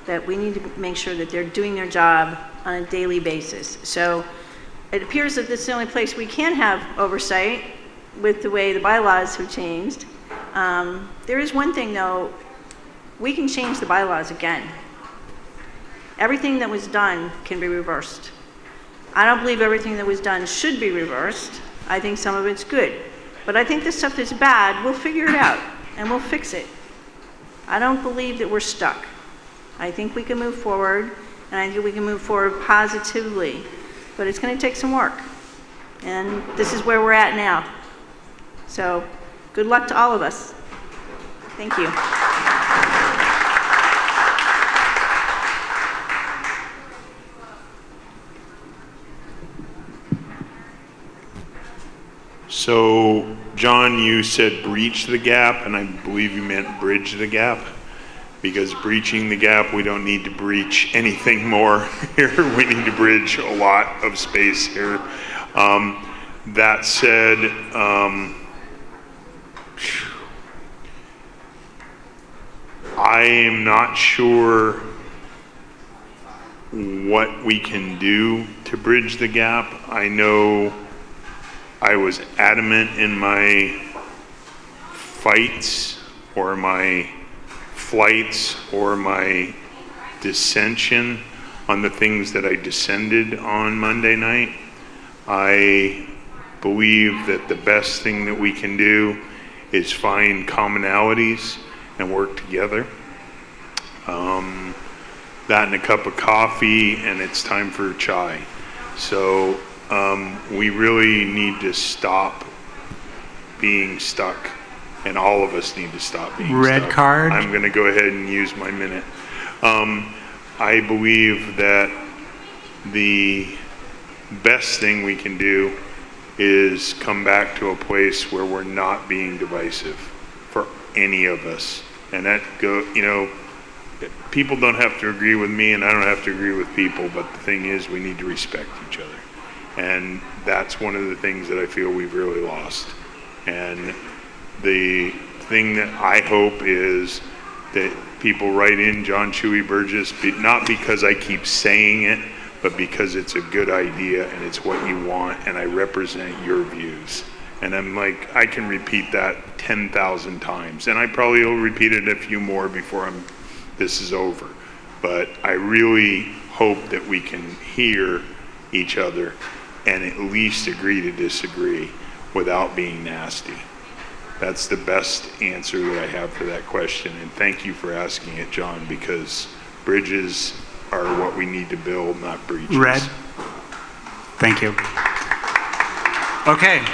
Speaker 3: that we need to make sure that they're doing their job on a daily basis. So it appears that this is the only place we can have oversight with the way the bylaws have changed. There is one thing though, we can change the bylaws again. Everything that was done can be reversed. I don't believe everything that was done should be reversed. I think some of it's good. But I think the stuff that's bad, we'll figure it out and we'll fix it. I don't believe that we're stuck. I think we can move forward, and I think we can move forward positively, but it's going to take some work. And this is where we're at now. So good luck to all of us. Thank you.
Speaker 2: So, John, you said breach the gap, and I believe you meant bridge the gap, because breaching the gap, we don't need to breach anything more here. We need to bridge a lot of space here. That said, I am not sure what we can do to bridge the gap. I know I was adamant in my fights or my flights or my dissension on the things that I dissented on Monday night. I believe that the best thing that we can do is find commonalities and work together. That and a cup of coffee, and it's time for chai. So we really need to stop being stuck, and all of us need to stop being stuck.
Speaker 1: Red card.
Speaker 2: I'm going to go ahead and use my minute. I believe that the best thing we can do is come back to a place where we're not being divisive for any of us. And that people don't have to agree with me, and I don't have to agree with people, but the thing is, we need to respect each other. And that's one of the things that I feel we've really lost. And the thing that I hope is that people write in John Chewy Burgess, not because I keep saying it, but because it's a good idea and it's what you want, and I represent your views. And I'm like, I can repeat that 10,000 times, and I probably will repeat it a few more before this is over. But I really hope that we can hear each other and at least agree to disagree without being nasty. That's the best answer that I have for that question, and thank you for asking it, John, because bridges are what we need to build, not breaches.
Speaker 1: Red. Thank you. Okay,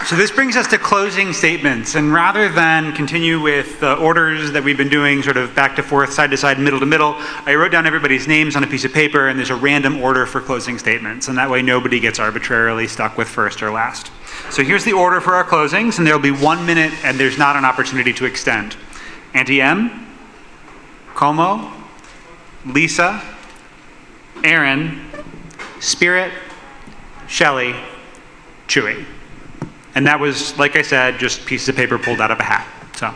Speaker 1: so this brings us to closing statements, and rather than continue with the orders that we've been doing sort of back to forth, side to side, middle to middle, I wrote down everybody's names on a piece of paper, and there's a random order for closing statements, and that way nobody gets arbitrarily stuck with first or last. So here's the order for our closings, and there'll be 1 minute, and there's not an opportunity to extend. Auntie M, Como, Lisa, Aaron, Spirit, Shelley, Chewy. And that was, like I said, just pieces of paper pulled out of a hat. So,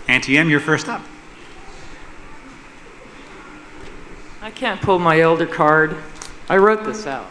Speaker 1: Auntie M, you're first up.
Speaker 7: I can't pull my elder card. I wrote this out.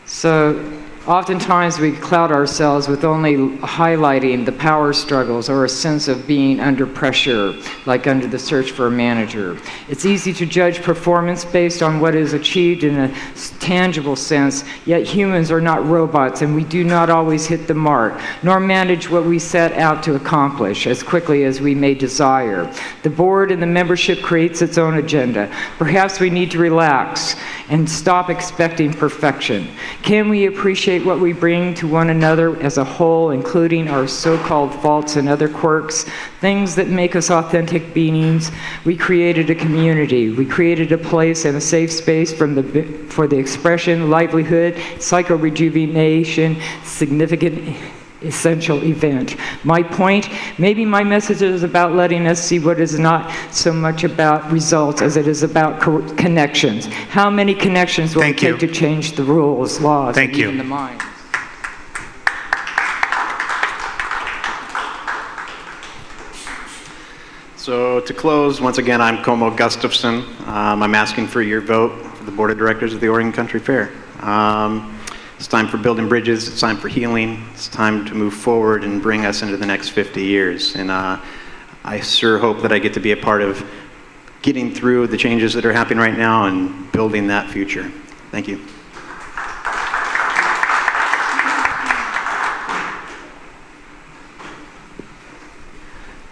Speaker 7: So, oftentimes we cloud ourselves with only highlighting the power struggles or a sense of being under pressure, like under the search for a manager. It's easy to judge performance based on what is achieved in a tangible sense, yet humans are not robots and we do not always hit the mark, nor manage what we set out to accomplish as quickly as we may desire. The board and the membership creates its own agenda. Perhaps we need to relax and stop expecting perfection. Can we appreciate what we bring to one another as a whole, including our so-called faults and other quirks, things that make us authentic beings? We created a community. We created a place and a safe space for the expression, livelihood, psycho-rejuvenation, significant essential event. My point, maybe my message is about letting us see what is not so much about results as it is about connections. How many connections will it take to change the rules, laws, and even the minds?
Speaker 6: So to close, once again, I'm Como Gustafson. I'm asking for your vote for the Board of Directors of the Oregon Country Fair. It's time for building bridges, it's time for healing, it's time to move forward and bring us into the next 50 years. And I sure hope that I get to be a part of getting through the changes that are happening right now and building that future. Thank you.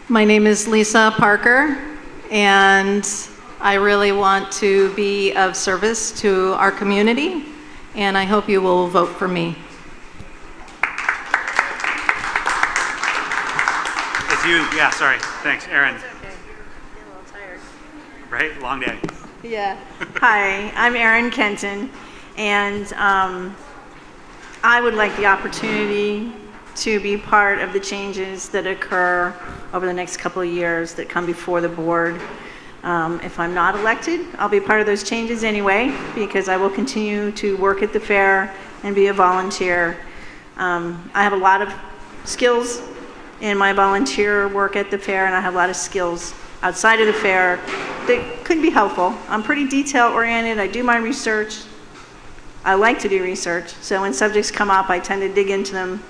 Speaker 5: My name is Lisa Parker, and I really want to be of service to our community, and I hope you will vote for me.
Speaker 1: It's you. Yeah, sorry. Thanks, Aaron.
Speaker 3: It's okay. I'm a little tired.
Speaker 1: Right? Long day.
Speaker 3: Yeah. Hi, I'm Erin Kenton, and I would like the opportunity to be part of the changes that occur over the next couple of years that come before the board. If I'm not elected, I'll be part of those changes anyway, because I will continue to work at the fair and be a volunteer. I have a lot of skills in my volunteer work at the fair, and I have a lot of skills outside of the fair that could be helpful. I'm pretty detail-oriented. I do my research. I like to do research, so when subjects come up, I tend to dig into them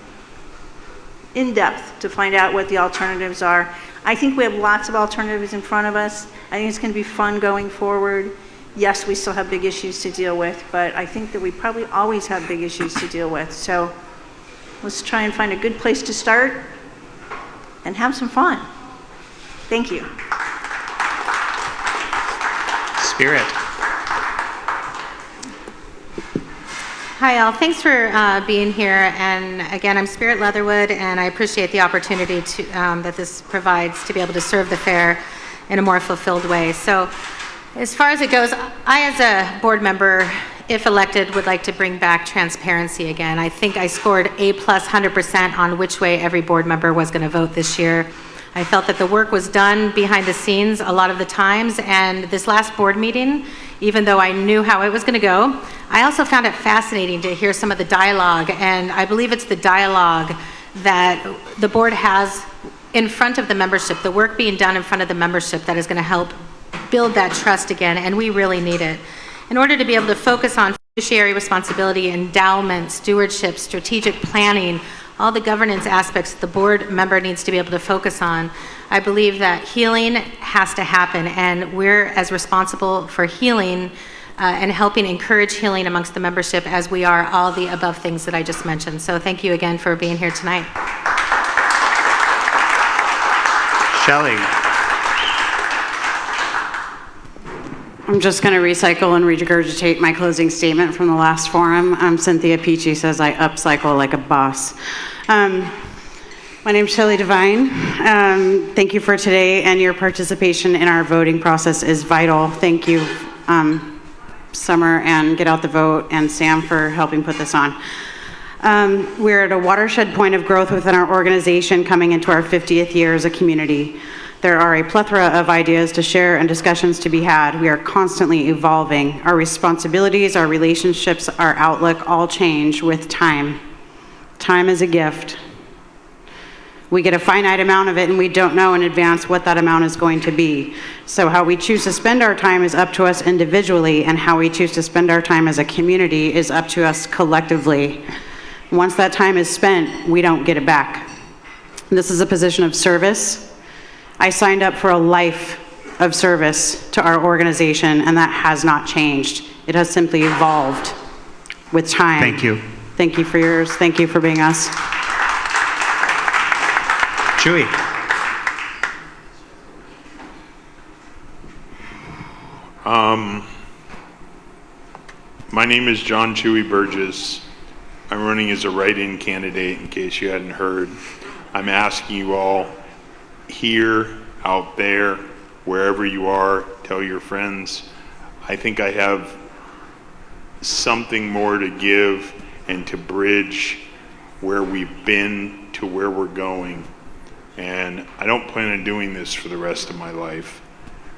Speaker 3: in depth to find out what the alternatives are. I think we have lots of alternatives in front of us. I think it's going to be fun going forward. Yes, we still have big issues to deal with, but I think that we probably always have big issues to deal with. So let's try and find a good place to start and have some fun. Thank you.
Speaker 1: Spirit.
Speaker 4: Hi, all. Thanks for being here. And again, I'm Spirit Leatherwood, and I appreciate the opportunity to, that this provides to be able to serve the fair in a more fulfilled way. So as far as it goes, I, as a board member, if elected, would like to bring back transparency again. I think I scored A+ 100% on which way every board member was going to vote this year. I felt that the work was done behind the scenes a lot of the times, and this last board meeting, even though I knew how it was going to go. I also found it fascinating to hear some of the dialogue, and I believe it's the dialogue that the board has in front of the membership, the work being done in front of the membership that is going to help build that trust again, and we really need it. In order to be able to focus on fiduciary responsibility, endowment, stewardship, strategic planning, all the governance aspects the board member needs to be able to focus on, I believe that healing has to happen, and we're as responsible for healing and helping encourage healing amongst the membership as we are all the above things that I just mentioned. So thank you again for being here tonight.
Speaker 1: Shelley.
Speaker 18: I'm just going to recycle and regurgitate my closing statement from the last forum. Cynthia Peachy says I upcycle like a boss. My name's Shelley Devine. Thank you for today, and your participation in our voting process is vital. Thank you, Summer and Get Out the Vote, and Sam for helping put this on. We're at a watershed point of growth within our organization, coming into our 50th year as a community. There are a plethora of ideas to share and discussions to be had. We are constantly evolving. Our responsibilities, our relationships, our outlook all change with time. Time is a gift. We get a finite amount of it, and we don't know in advance what that amount is going to be. So how we choose to spend our time is up to us individually, and how we choose to spend our time as a community is up to us collectively. Once that time is spent, we don't get it back. This is a position of service. I signed up for a life of service to our organization, and that has not changed. It has simply evolved with time.
Speaker 1: Thank you.
Speaker 18: Thank you for yours. Thank you for being us.
Speaker 1: Chewy.
Speaker 2: My name is John Chewy Burgess. I'm running as a write-in candidate, in case you hadn't heard. I'm asking you all here, out there, wherever you are, tell your friends. I think I have something more to give and to bridge where we've been to where we're going. And I don't plan on doing this for the rest of my life,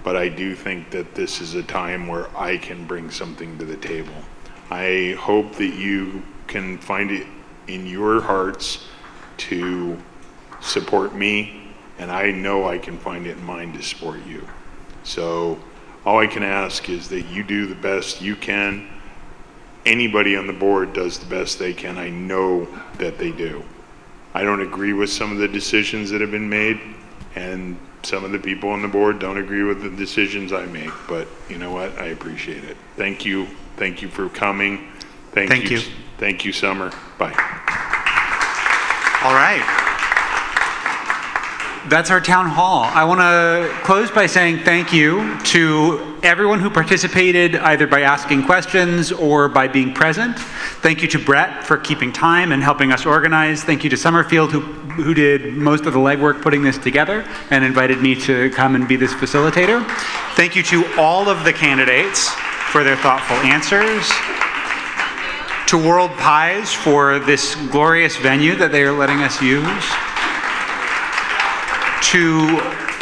Speaker 2: but I do think that this is a time where I can bring something to the table. I hope that you can find it in your hearts to support me, and I know I can find it in mine to support you. So all I can ask is that you do the best you can. Anybody on the board does the best they can. I know that they do. I don't agree with some of the decisions that have been made, and some of the people on the board don't agree with the decisions I make, but you know what? I appreciate it. Thank you. Thank you for coming. Thank you. Thank you, Summer. Bye.
Speaker 1: All right. That's our town hall. I want to close by saying thank you to everyone who participated, either by asking questions or by being present. Thank you to Brett for keeping time and helping us organize. Thank you to Summerfield, who did most of the legwork putting this together and invited me to come and be this facilitator. Thank you to all of the candidates for their thoughtful answers. To World Pies for this glorious venue that they are letting us use. To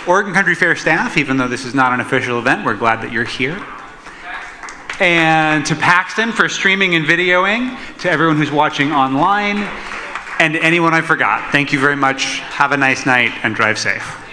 Speaker 1: Oregon Country Fair staff, even though this is not an official event, we're glad that you're here. And to Paxton for streaming and videoing, to everyone who's watching online, and to anyone I forgot. Thank you very much. Have a nice night and drive safe.